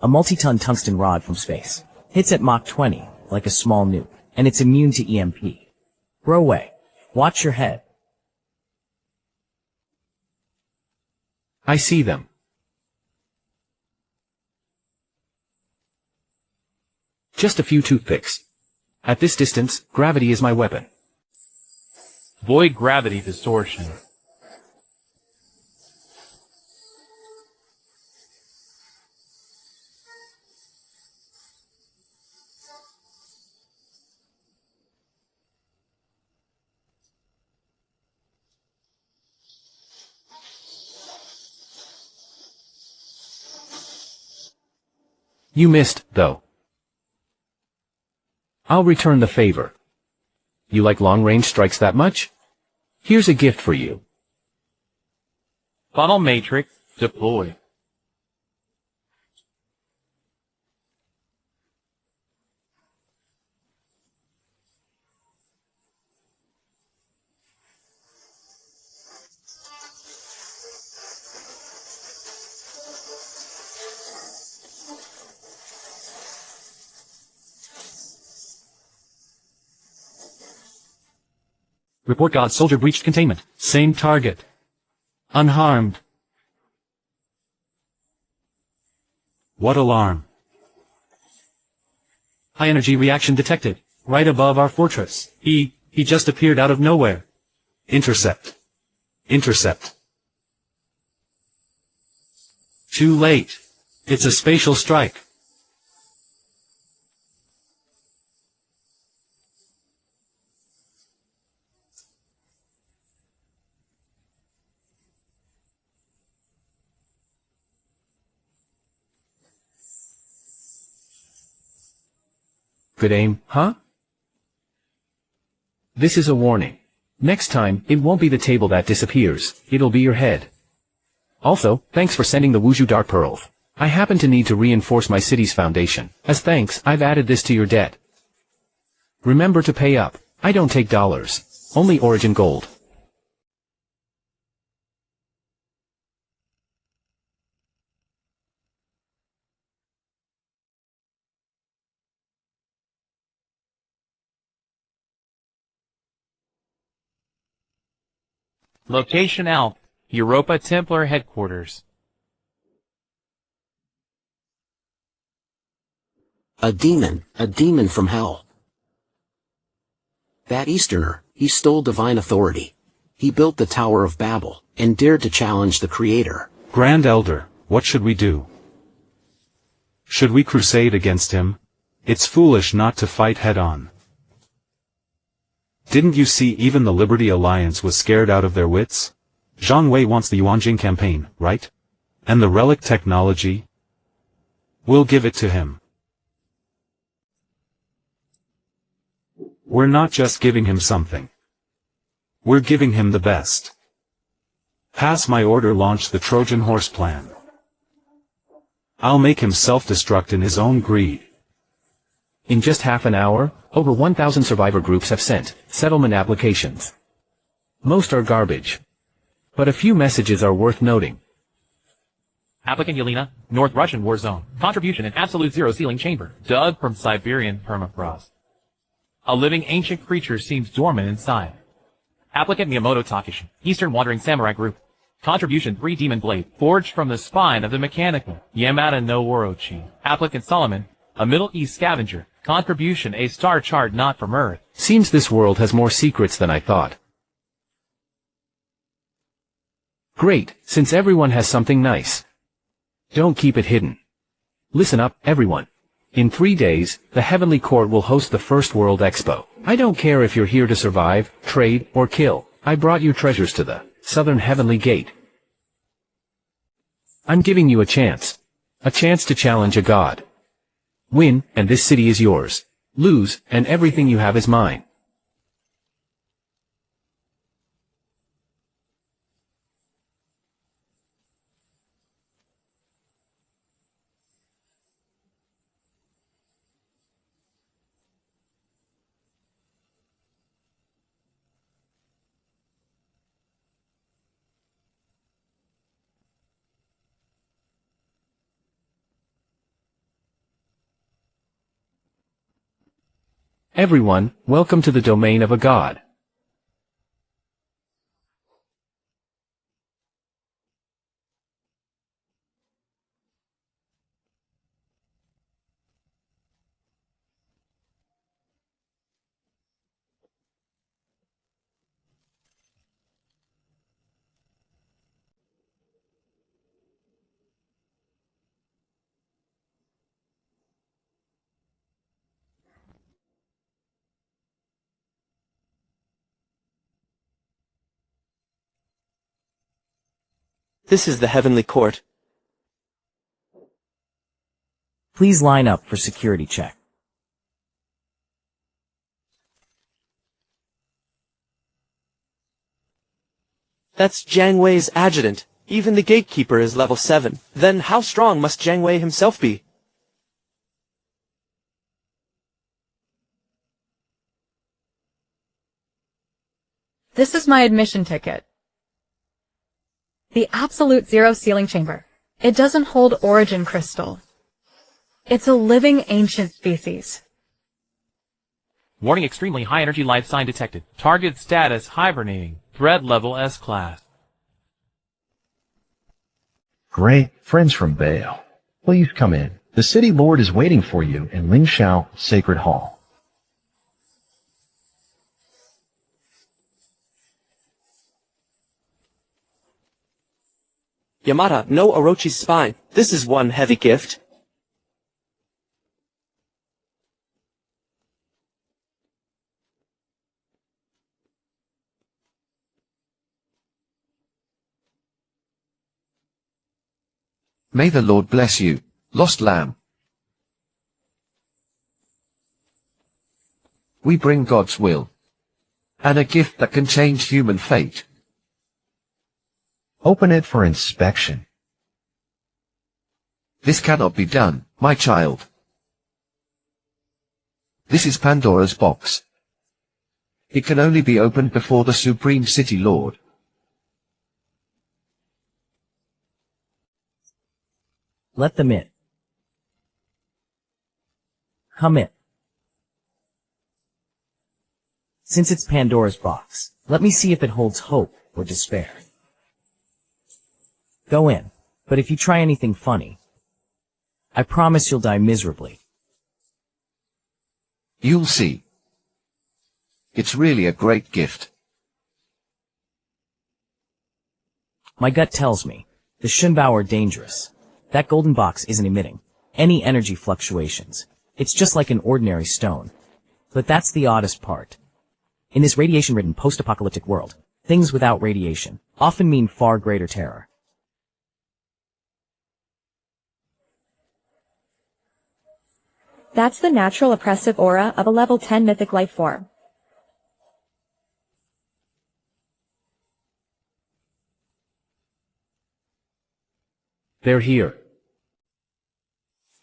Speaker 11: A multi-ton tungsten rod from space. Hits at Mach 20, like a small nuke, and it's immune to EMP. Throw away. Watch your head.
Speaker 3: I see them. Just a few toothpicks. At this distance, gravity is my weapon.
Speaker 2: Void gravity distortion.
Speaker 3: You missed, though. I'll return the favor. You like long-range strikes that much? Here's a gift for you.
Speaker 2: Funnel matrix deployed.
Speaker 12: Report God soldier breached containment. Same target. Unharmed.
Speaker 15: What alarm?
Speaker 12: High energy reaction detected. Right above our fortress. He just appeared out of nowhere.
Speaker 15: Intercept. Intercept.
Speaker 12: Too late. It's a spatial strike.
Speaker 3: Good aim, huh? This is a warning. Next time, it won't be the table that disappears, it'll be your head. Also, thanks for sending the Wuzhu Dark Pearls. I happen to need to reinforce my city's foundation. As thanks, I've added this to your debt. Remember to pay up. I don't take dollars. Only origin gold.
Speaker 2: Location Alpha, Europa Templar Headquarters.
Speaker 19: A demon from hell. That Easterner, he stole divine authority. He built the Tower of Babel, and dared to challenge the Creator.
Speaker 15: Grand Elder, what should we do? Should we crusade against him? It's foolish not to fight head-on. Didn't you see even the Liberty Alliance was scared out of their wits? Zhang Wei wants the Yuanjing campaign, right? And the relic technology? We'll give it to him. We're not just giving him something. We're giving him the best. Pass my order, launch the Trojan horse plan. I'll make him self-destruct in his own greed.
Speaker 3: In just half an hour, over 1,000 survivor groups have sent settlement applications. Most are garbage. But a few messages are worth noting.
Speaker 2: Applicant Yelena, North Russian War Zone. Contribution in absolute zero sealing chamber. Dug from Siberian permafrost. A living ancient creature seems dormant inside. Applicant Miyamoto Takeshi, Eastern Wandering Samurai Group. Contribution 3 Demon Blade, forged from the spine of the mechanical Yamada no Orochi. Applicant Solomon, a Middle East scavenger. Contribution a star chart not from Earth.
Speaker 3: Seems this world has more secrets than I thought. Great, since everyone has something nice. Don't keep it hidden. Listen up, everyone. In 3 days, the Heavenly Court will host the first World Expo. I don't care if you're here to survive, trade, or kill. I brought you treasures to the Southern Heavenly Gate. I'm giving you a chance. A chance to challenge a god. Win, and this city is yours. Lose, and everything you have is mine. Everyone, welcome to the domain of a god.
Speaker 6: This is the Heavenly Court.
Speaker 11: Please line up for security check.
Speaker 6: That's Jiang Wei's adjutant. Even the gatekeeper is level 7. Then how strong must Jiang Wei himself be?
Speaker 21: This is my admission ticket. The absolute zero sealing chamber. It doesn't hold origin crystal. It's a living ancient species.
Speaker 2: Warning, extremely high energy life sign detected. Target status hibernating. Threat level S-class.
Speaker 4: Great. Friends from Baal. Please come in. The city lord is waiting for you in Lingshao Sacred Hall.
Speaker 6: Yamada, no Orochi's spine. This is one heavy gift.
Speaker 22: May the Lord bless you, lost lamb. We bring God's will. And a gift that can change human fate.
Speaker 4: Open it for inspection.
Speaker 22: This cannot be done, my child. This is Pandora's box. It can only be opened before the Supreme City Lord.
Speaker 11: Let them in. Come in. Since it's Pandora's box, let me see if it holds hope or despair. Go in, but if you try anything funny, I promise you'll die miserably.
Speaker 22: You'll see. It's really a great gift.
Speaker 11: My gut tells me the Shunbao are dangerous. That golden box isn't emitting any energy fluctuations. It's just like an ordinary stone. But that's the oddest part. In this radiation-ridden post-apocalyptic world, things without radiation often mean far greater terror.
Speaker 7: That's the natural oppressive aura of a level 10 mythic life form.
Speaker 3: They're here.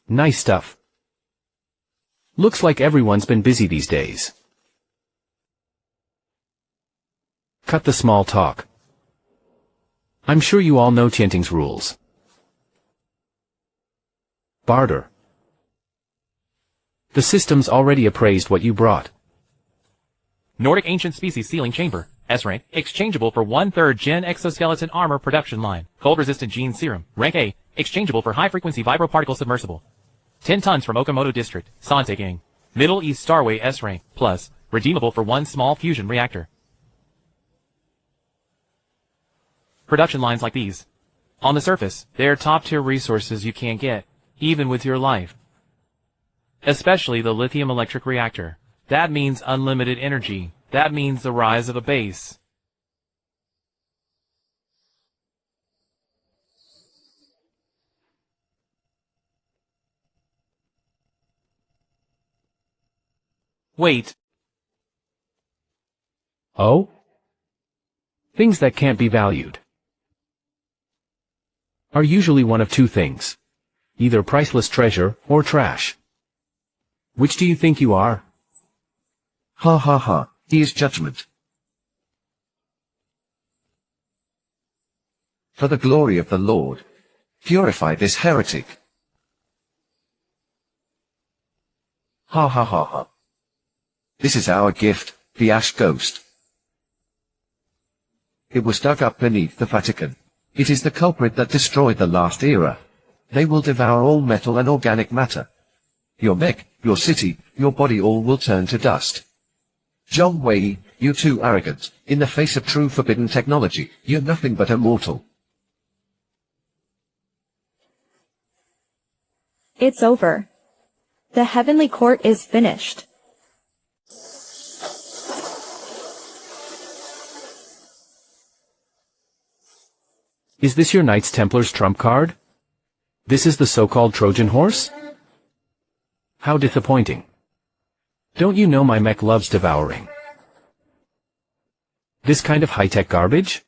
Speaker 3: Nice stuff. Looks like everyone's been busy these days. Cut the small talk. I'm sure you all know Tianting's rules. Barter. The system's already appraised what you brought.
Speaker 2: Nordic Ancient Species Sealing Chamber. S rank. Exchangeable for 1/3 Gen Exoskeleton Armor Production Line. Cold-resistant Gene Serum. Rank A. Exchangeable for high-frequency vibroparticle submersible. 10 tons from Okamoto District. Sante Gang. Middle East Starway S rank. Plus. Redeemable for 1 small fusion reactor. Production lines like these. On the surface, they're top-tier resources you can't get, even with your life. Especially the lithium electric reactor. That means unlimited energy. That means the rise of a base. Wait.
Speaker 3: Oh? Things that can't be valued are usually one of two things. Either priceless treasure or trash. Which do you think you are?
Speaker 22: Ha ha ha, he is judgment. For the glory of the Lord, purify this heretic. Ha ha ha ha. This is our gift, the Ash Ghost. It was dug up beneath the Vatican. It is the culprit that destroyed the last era. They will devour all metal and organic matter. Your mech, your city, your body all will turn to dust. Zhongwei, you're too arrogant. In the face of true forbidden technology, you're nothing but a mortal.
Speaker 7: It's over. The heavenly court is finished.
Speaker 3: Is this your Knights Templar's trump card? This is the so-called Trojan horse? How disappointing. Don't you know my mech loves devouring this kind of high-tech garbage?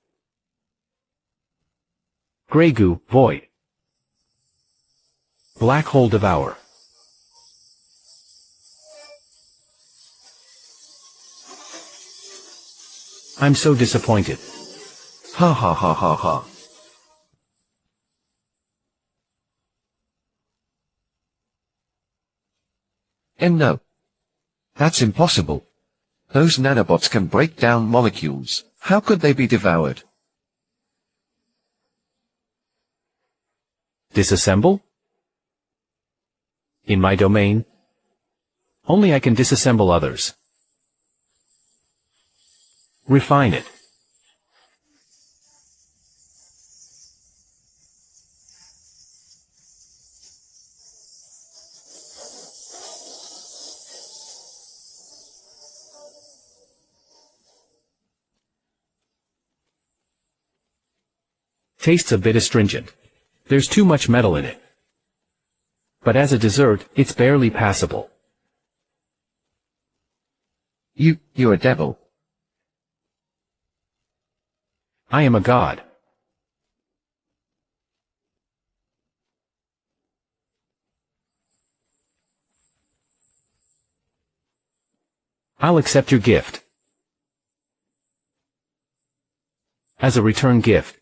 Speaker 3: Grey goo, void. Black hole devour. I'm so disappointed.
Speaker 22: Ha ha ha ha ha. No. That's impossible. Those nanobots can break down molecules. How could they be devoured?
Speaker 3: Disassemble? In my domain, only I can disassemble others. Refine it. Tastes a bit astringent. There's too much metal in it. But as a dessert, it's barely passable.
Speaker 22: You're a devil.
Speaker 3: I am a god. I'll accept your gift. As a return gift.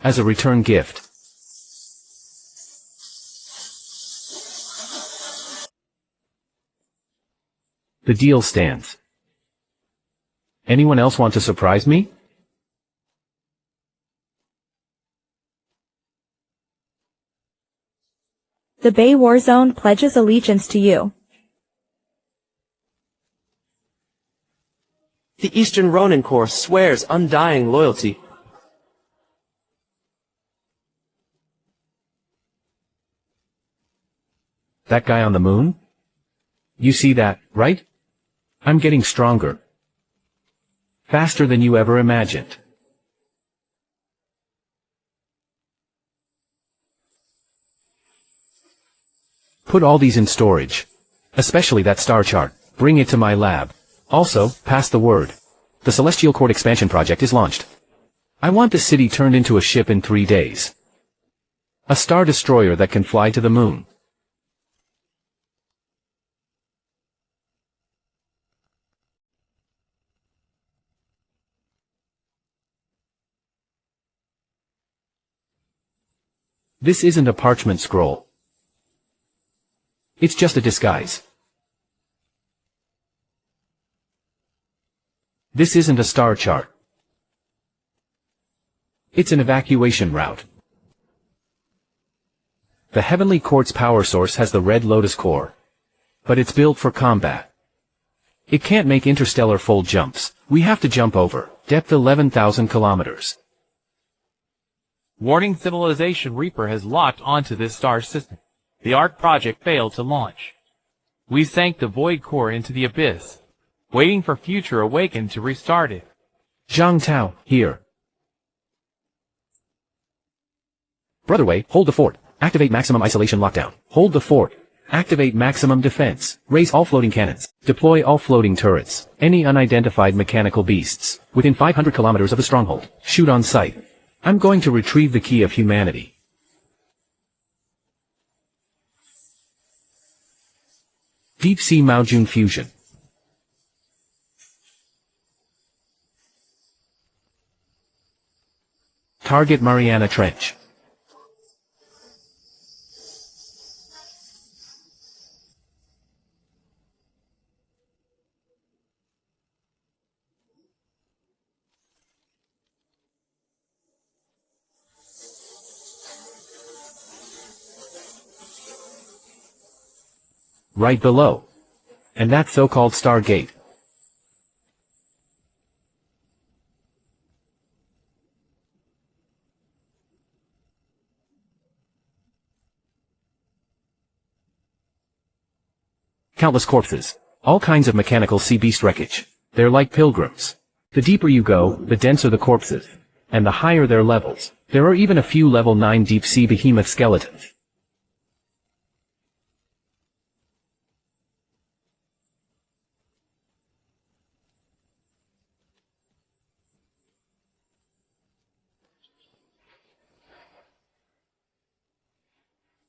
Speaker 3: As a return gift. The deal stands. Anyone else want to surprise me?
Speaker 7: The Bay War Zone pledges allegiance to you.
Speaker 6: The Eastern Ronin Corps swears undying loyalty.
Speaker 3: That guy on the moon? You see that, right? I'm getting stronger. Faster than you ever imagined. Put all these in storage. Especially that star chart. Bring it to my lab. Also, pass the word. The Celestial Court expansion project is launched. I want the city turned into a ship in 3 days. A star destroyer that can fly to the moon. This isn't a parchment scroll. It's just a disguise. This isn't a star chart. It's an evacuation route. The Heavenly Court's power source has the Red Lotus core. But it's built for combat. It can't make interstellar fold jumps. We have to jump over. Depth 11,000 kilometers.
Speaker 2: Warning: Civilization Reaper has locked onto this star system. The ARC project failed to launch. We sank the Void Core into the abyss, waiting for Future Awakened to restart it.
Speaker 3: Zhang Tao, here. Brother Wei, hold the fort. Activate maximum isolation lockdown. Hold the fort. Activate maximum defense. Raise all floating cannons. Deploy all floating turrets. Any unidentified mechanical beasts within 500 kilometers of the stronghold. Shoot on sight. I'm going to retrieve the key of humanity. Deep Sea Maojun Fusion. Target Mariana Trench. Right below. And that so-called Stargate. Countless corpses. All kinds of mechanical sea beast wreckage. They're like pilgrims. The deeper you go, the denser the corpses. And the higher their levels. There are even a few level 9 deep sea behemoth skeletons.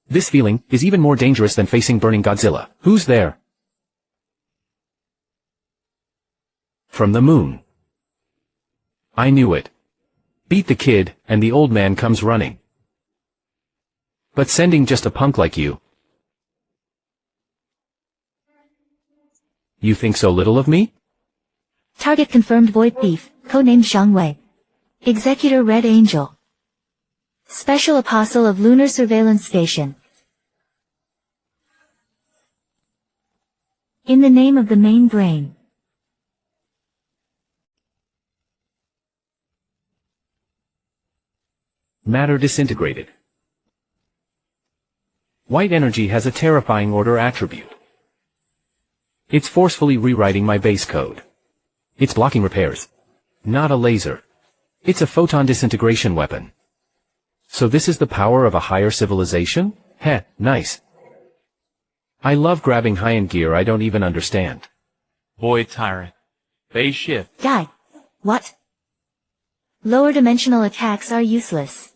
Speaker 3: This feeling is even more dangerous than facing burning Godzilla. Who's there? From the moon. I knew it. Beat the kid, and the old man comes running. But sending just a punk like you. You think so little of me?
Speaker 8: Target confirmed. Void Thief, codenamed Xiangwei. Executor Red Angel. Special Apostle of Lunar Surveillance Station. In the name of the main brain.
Speaker 3: Matter disintegrated. White energy has a terrifying order attribute. It's forcefully rewriting my base code. It's blocking repairs. Not a laser. It's a photon disintegration weapon. So this is the power of a higher civilization? Heh, nice. I love grabbing high-end gear I don't even understand.
Speaker 2: Void Tyrant. Base shift.
Speaker 8: Die. What? Lower dimensional attacks are useless.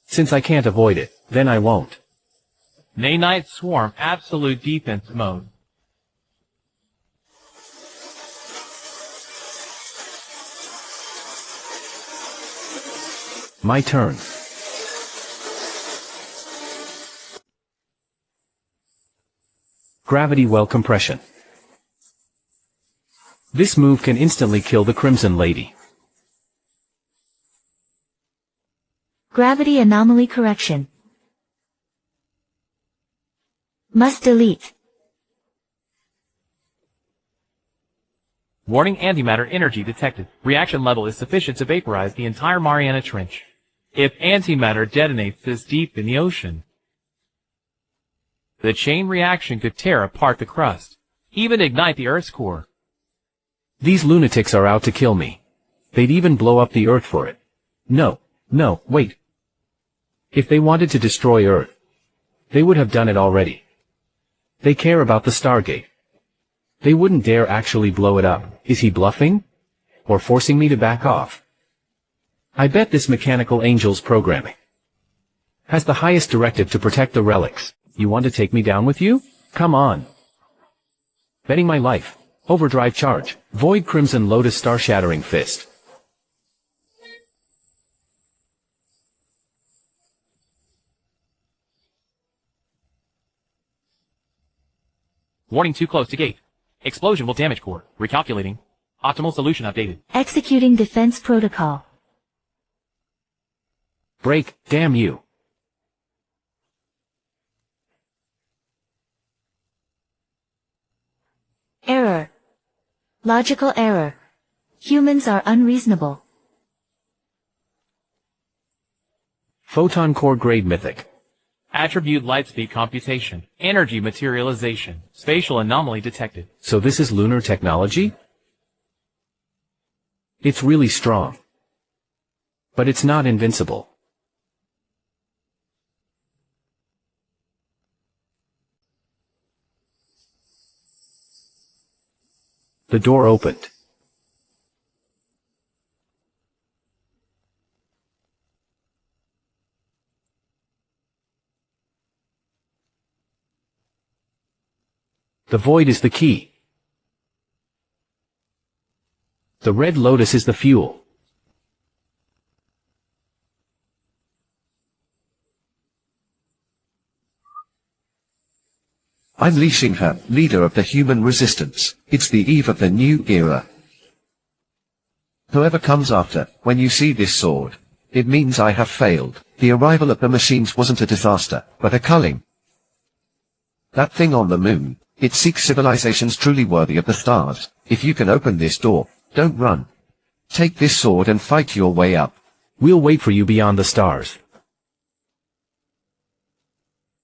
Speaker 3: Since I can't avoid it, then I won't.
Speaker 2: Nanite Swarm Absolute Defense Mode.
Speaker 3: My turn. Gravity well compression. This move can instantly kill the Crimson Lady.
Speaker 8: Gravity anomaly correction. Must delete.
Speaker 2: Warning, antimatter energy detected. Reaction level is sufficient to vaporize the entire Mariana Trench. If antimatter detonates this deep in the ocean, the chain reaction could tear apart the crust, even ignite the Earth's core.
Speaker 3: These lunatics are out to kill me. They'd even blow up the Earth for it. No, wait. If they wanted to destroy Earth, they would have done it already. They care about the Stargate. They wouldn't dare actually blow it up. Is he bluffing? Or forcing me to back off? I bet this mechanical angel's programming has the highest directive to protect the relics. You want to take me down with you? Come on. Betting my life. Overdrive charge. Void Crimson Lotus Star Shattering Fist.
Speaker 2: Warning, too close to gate. Explosion will damage core. Recalculating. Optimal solution updated.
Speaker 8: Executing defense protocol.
Speaker 3: Break, damn you.
Speaker 8: Error. Logical error. Humans are unreasonable.
Speaker 3: Photon core grade mythic.
Speaker 2: Attribute lightspeed computation. Energy materialization. Spatial anomaly detected.
Speaker 3: So this is lunar technology? It's really strong. But it's not invincible. The door opened. The void is the key. The red lotus is the fuel.
Speaker 22: I'm Li Xinghe, leader of the human resistance. It's the eve of the new era. Whoever comes after, when you see this sword, it means I have failed. The arrival of the machines wasn't a disaster, but a culling. That thing on the moon, it seeks civilizations truly worthy of the stars. If you can open this door, don't run. Take this sword and fight your way up.
Speaker 3: We'll wait for you beyond the stars.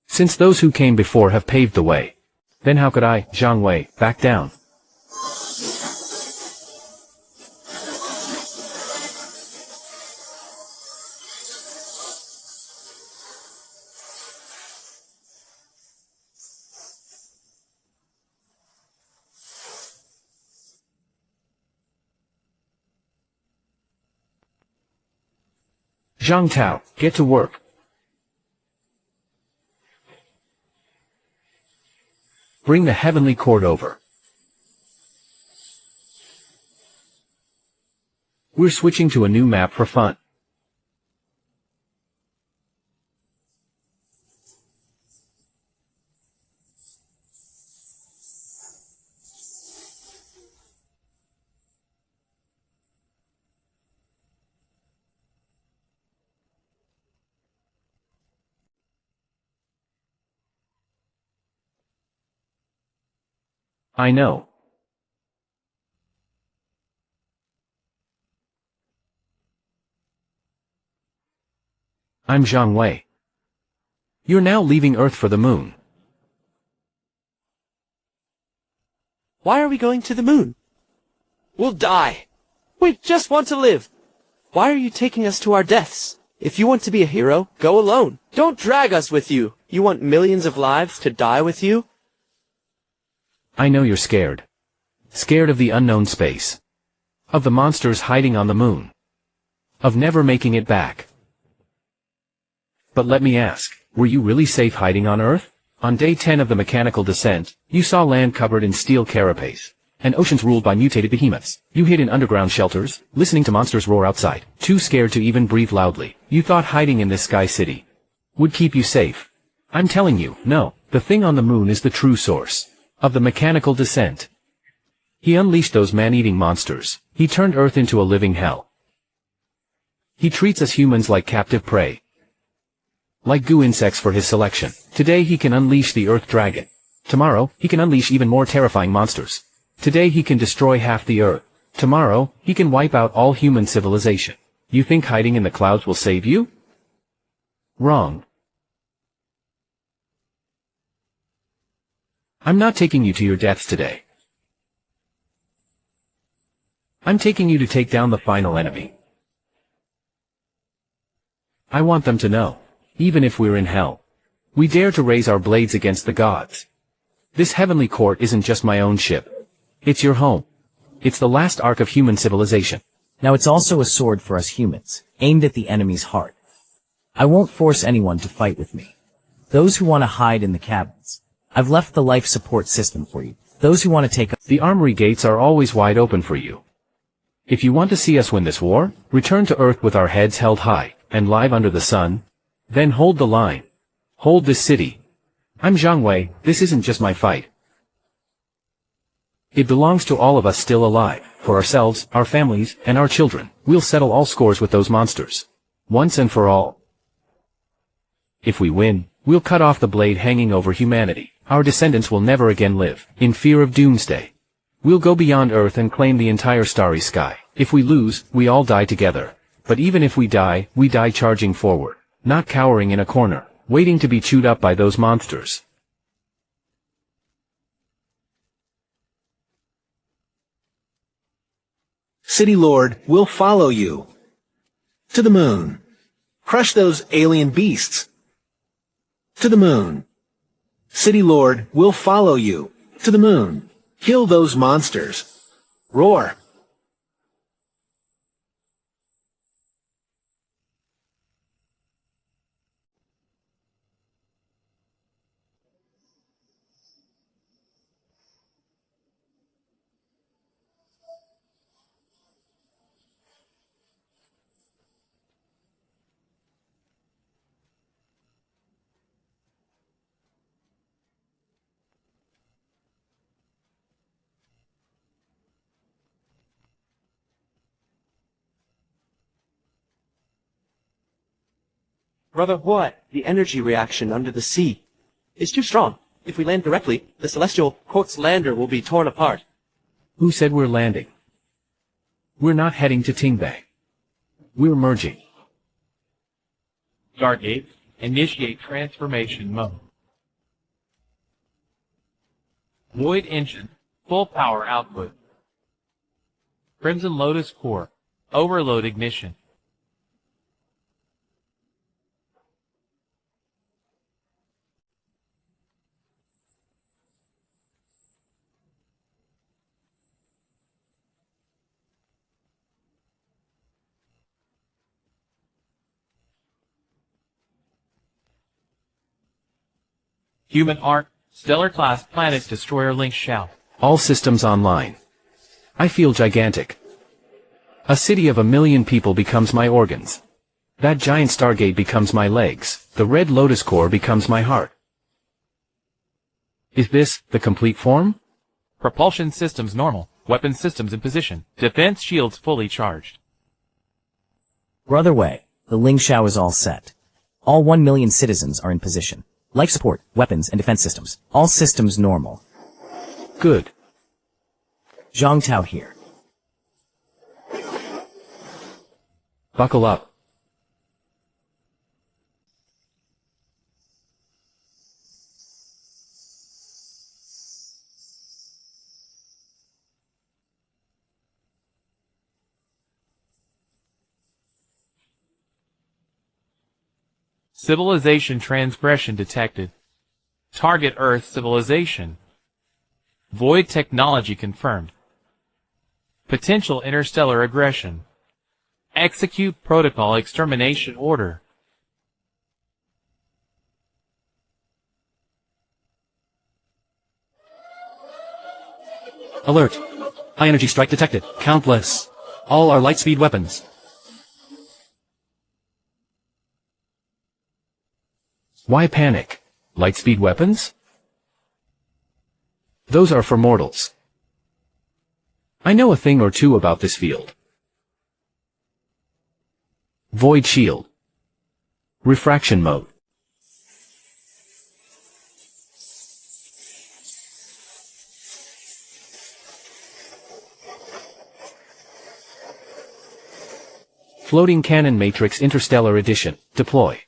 Speaker 3: Since those who came before have paved the way, then how could I, Zhang Wei, back down? Zhang Tao, get to work. Bring the heavenly cord over. We're switching to a new map for fun. I know. I'm Zhang Wei. You're now leaving Earth for the moon.
Speaker 6: Why are we going to the moon? We'll die. We just want to live. Why are you taking us to our deaths? If you want to be a hero, go alone. Don't drag us with you. You want millions of lives to die with you?
Speaker 3: I know you're scared. Scared of the unknown space. Of the monsters hiding on the moon. Of never making it back. But let me ask, were you really safe hiding on Earth? On day 10 of the mechanical descent, you saw land covered in steel carapace, and oceans ruled by mutated behemoths. You hid in underground shelters, listening to monsters roar outside, too scared to even breathe loudly. You thought hiding in this sky city would keep you safe. I'm telling you, no, the thing on the moon is the true source. of the mechanical descent. He unleashed those man-eating monsters. He turned Earth into a living hell. He treats us humans like captive prey. Like goo insects for his selection. Today he can unleash the Earth Dragon. Tomorrow, he can unleash even more terrifying monsters. Today he can destroy half the Earth. Tomorrow, he can wipe out all human civilization. You think hiding in the clouds will save you? Wrong. I'm not taking you to your deaths today. I'm taking you to take down the final enemy. I want them to know, even if we're in hell, we dare to raise our blades against the gods. This heavenly court isn't just my own ship. It's your home. It's the last ark of human civilization.
Speaker 11: Now it's also a sword for us humans, aimed at the enemy's heart. I won't force anyone to fight with me. Those who want to hide in the cabins. I've left the life support system for you. Those who want to take...
Speaker 3: The armory gates are always wide open for you. If you want to see us win this war, return to Earth with our heads held high, and live under the sun. Then hold the line. Hold this city. I'm Zhang Wei, this isn't just my fight. It belongs to all of us still alive, for ourselves, our families, and our children. We'll settle all scores with those monsters. Once and for all. If we win, we'll cut off the blade hanging over humanity. Our descendants will never again live, in fear of doomsday. We'll go beyond Earth and claim the entire starry sky. If we lose, we all die together. But even if we die charging forward, not cowering in a corner, waiting to be chewed up by those monsters.
Speaker 14: City Lord, we'll follow you. To the moon. Crush those alien beasts. To the moon. City Lord, we'll follow you. To the moon. Kill those monsters. Roar.
Speaker 6: Brother, what? The energy reaction under the sea is too strong. If we land directly, the celestial court's lander will be torn apart.
Speaker 3: Who said we're landing? We're not heading to Tingbang. We're merging.
Speaker 2: Stargate, initiate transformation mode. Void engine, full power output. Crimson Lotus core, overload ignition. Human Ark, Stellar-class planet destroyer link shout.
Speaker 3: All systems online. I feel gigantic. A city of 1 million people becomes my organs. That giant Stargate becomes my legs. The red Lotus core becomes my heart. Is this the complete form?
Speaker 2: Propulsion systems normal. Weapon systems in position. Defense shields fully charged.
Speaker 11: Brother Wei, the Ling Shao is all set. All 1 million citizens are in position. Life support, weapons, and defense systems. All systems normal.
Speaker 3: Good.
Speaker 11: Zhang Tao here.
Speaker 3: Buckle up.
Speaker 2: Civilization transgression detected. Target Earth civilization. Void technology confirmed. Potential interstellar aggression. Execute protocol extermination order.
Speaker 12: Alert. High energy strike detected. Countless. All are light speed weapons.
Speaker 3: Why panic? Lightspeed weapons? Those are for mortals. I know a thing or two about this field. Void shield. Refraction mode. Floating Cannon Matrix Interstellar Edition. Deploy.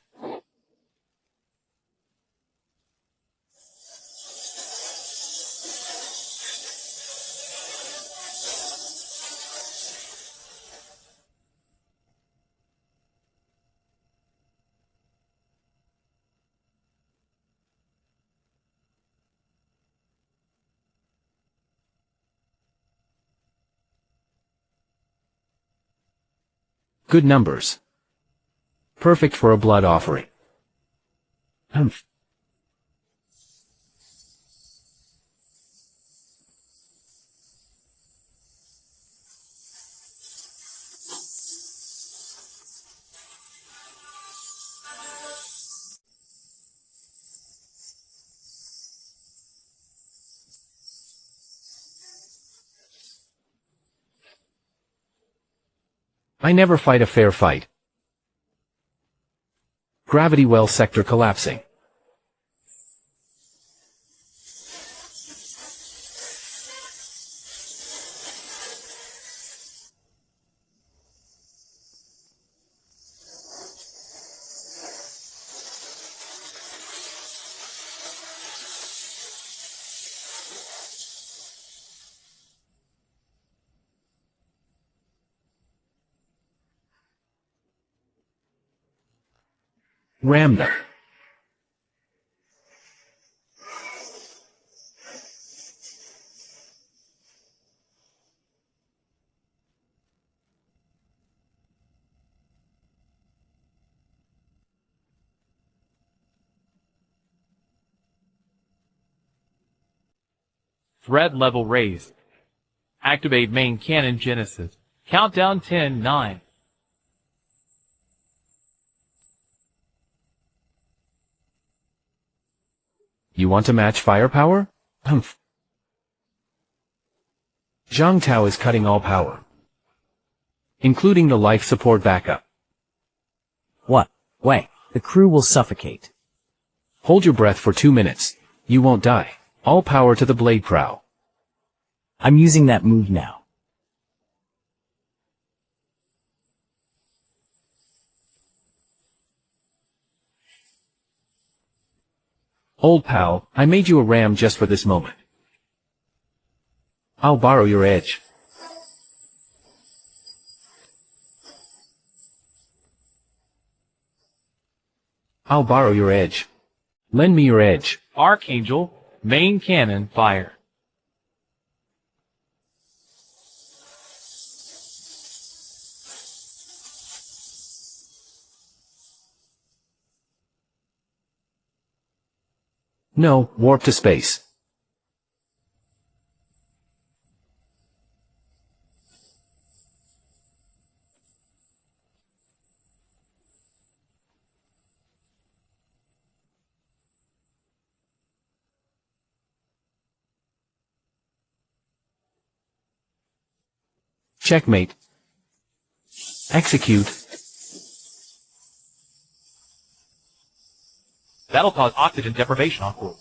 Speaker 3: Good numbers. Perfect for a blood offering. Humph. I never fight a fair fight. Gravity well sector collapsing. Ram them.
Speaker 2: Threat level raised. Activate main cannon Genesis. Countdown 10, 9.
Speaker 3: You want to match firepower? Humph. Zhang Tao is cutting all power, including the life support backup.
Speaker 11: What? Wait, the crew will suffocate.
Speaker 3: Hold your breath for 2 minutes. You won't die. All power to the blade prow.
Speaker 11: I'm using that move now.
Speaker 3: Old pal, I made you a ram just for this moment. I'll borrow your edge. I'll borrow your edge. Lend me your edge.
Speaker 2: Archangel, main cannon, fire.
Speaker 3: No, warp to space. Checkmate. Execute.
Speaker 2: That'll cause oxygen deprivation on board.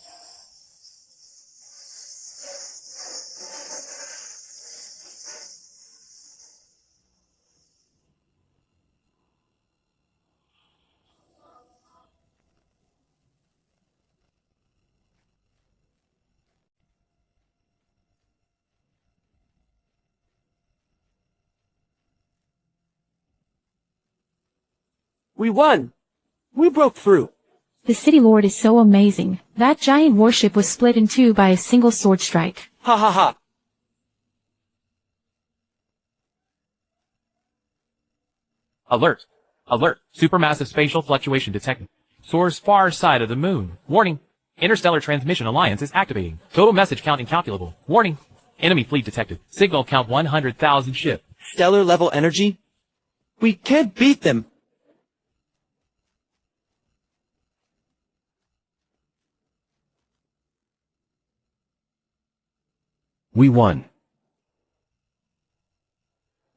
Speaker 6: We won! We broke through.
Speaker 18: The City Lord is so amazing. That giant warship was split in two by a single sword strike.
Speaker 6: Ha ha ha.
Speaker 2: Alert! Alert! Supermassive spatial fluctuation detected. Source far side of the moon. Warning! Interstellar Transmission Alliance is activating. Total message count incalculable. Warning! Enemy fleet detected. Signal count 100,000 ship.
Speaker 6: Stellar level energy? We can't beat them.
Speaker 3: We won.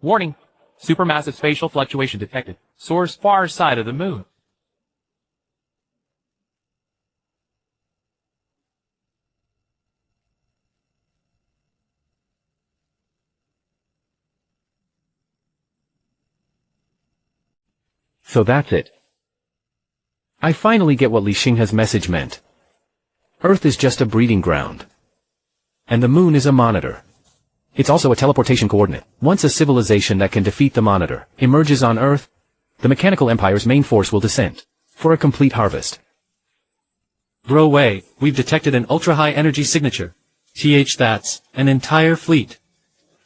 Speaker 2: Warning. Supermassive spatial fluctuation detected. Source far side of the moon.
Speaker 3: So that's it. I finally get what Li Xinghe's message meant. Earth is just a breeding ground. And the moon is a monitor. It's also a teleportation coordinate. Once a civilization that can defeat the monitor emerges on Earth, the Mechanical Empire's main force will descend for a complete harvest.
Speaker 12: Bro Wei, we've detected an ultra-high energy signature. That's an entire fleet.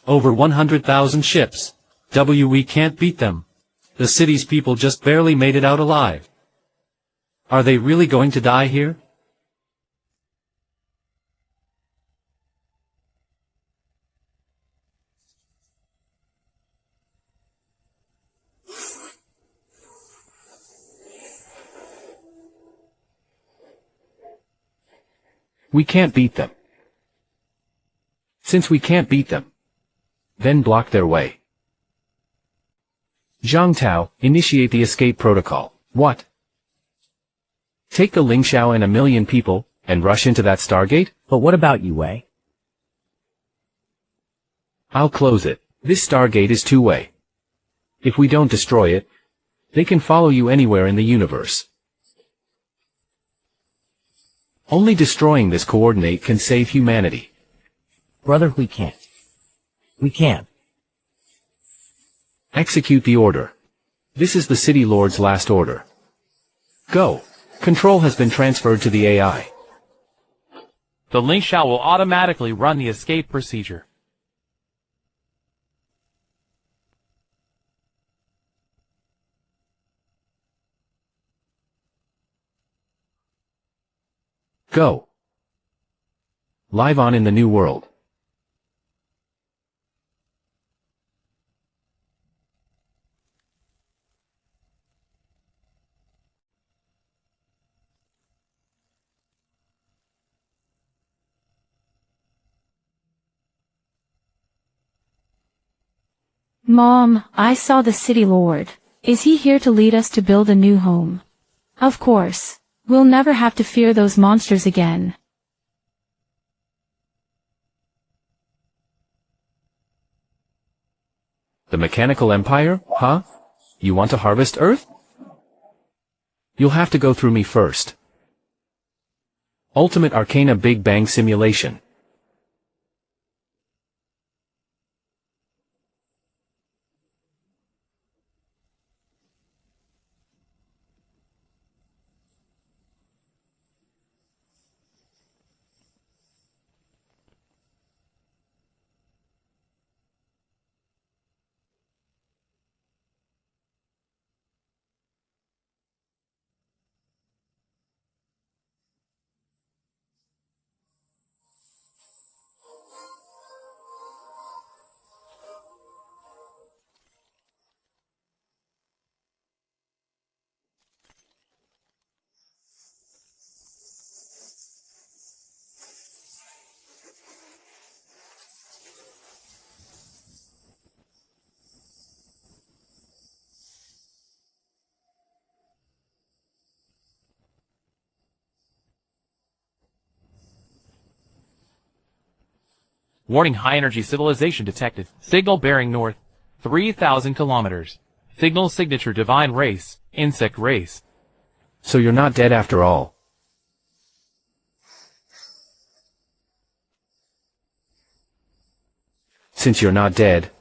Speaker 12: Over 100,000 ships. We can't beat them. The city's people just barely made it out alive. Are they really going to die here?
Speaker 3: We can't beat them. Since we can't beat them, then block their way. Zhang Tao, initiate the escape protocol. What? Take the Ling Xiao and 1 million people, and rush into that Stargate?
Speaker 11: But what about you, Wei?
Speaker 3: I'll close it. This Stargate is two-way. If we don't destroy it, they can follow you anywhere in the universe. Only destroying this coordinate can save humanity.
Speaker 11: Brother, we can't. We can't.
Speaker 3: Execute the order. This is the City Lord's last order. Go. Control has been transferred to the AI.
Speaker 2: The Ling Xiao will automatically run the escape procedure.
Speaker 3: Go. Live on in the new world.
Speaker 18: Mom, I saw the City Lord. Is he here to lead us to build a new home? Of course. We'll never have to fear those monsters again.
Speaker 3: The Mechanical Empire, huh? You want to harvest Earth? You'll have to go through me first. Ultimate Arcana Big Bang Simulation.
Speaker 2: Warning, high-energy civilization detected. Signal bearing north. 3,000 kilometers. Signal signature divine race. Insect race.
Speaker 3: So you're not dead after all. Since you're not dead,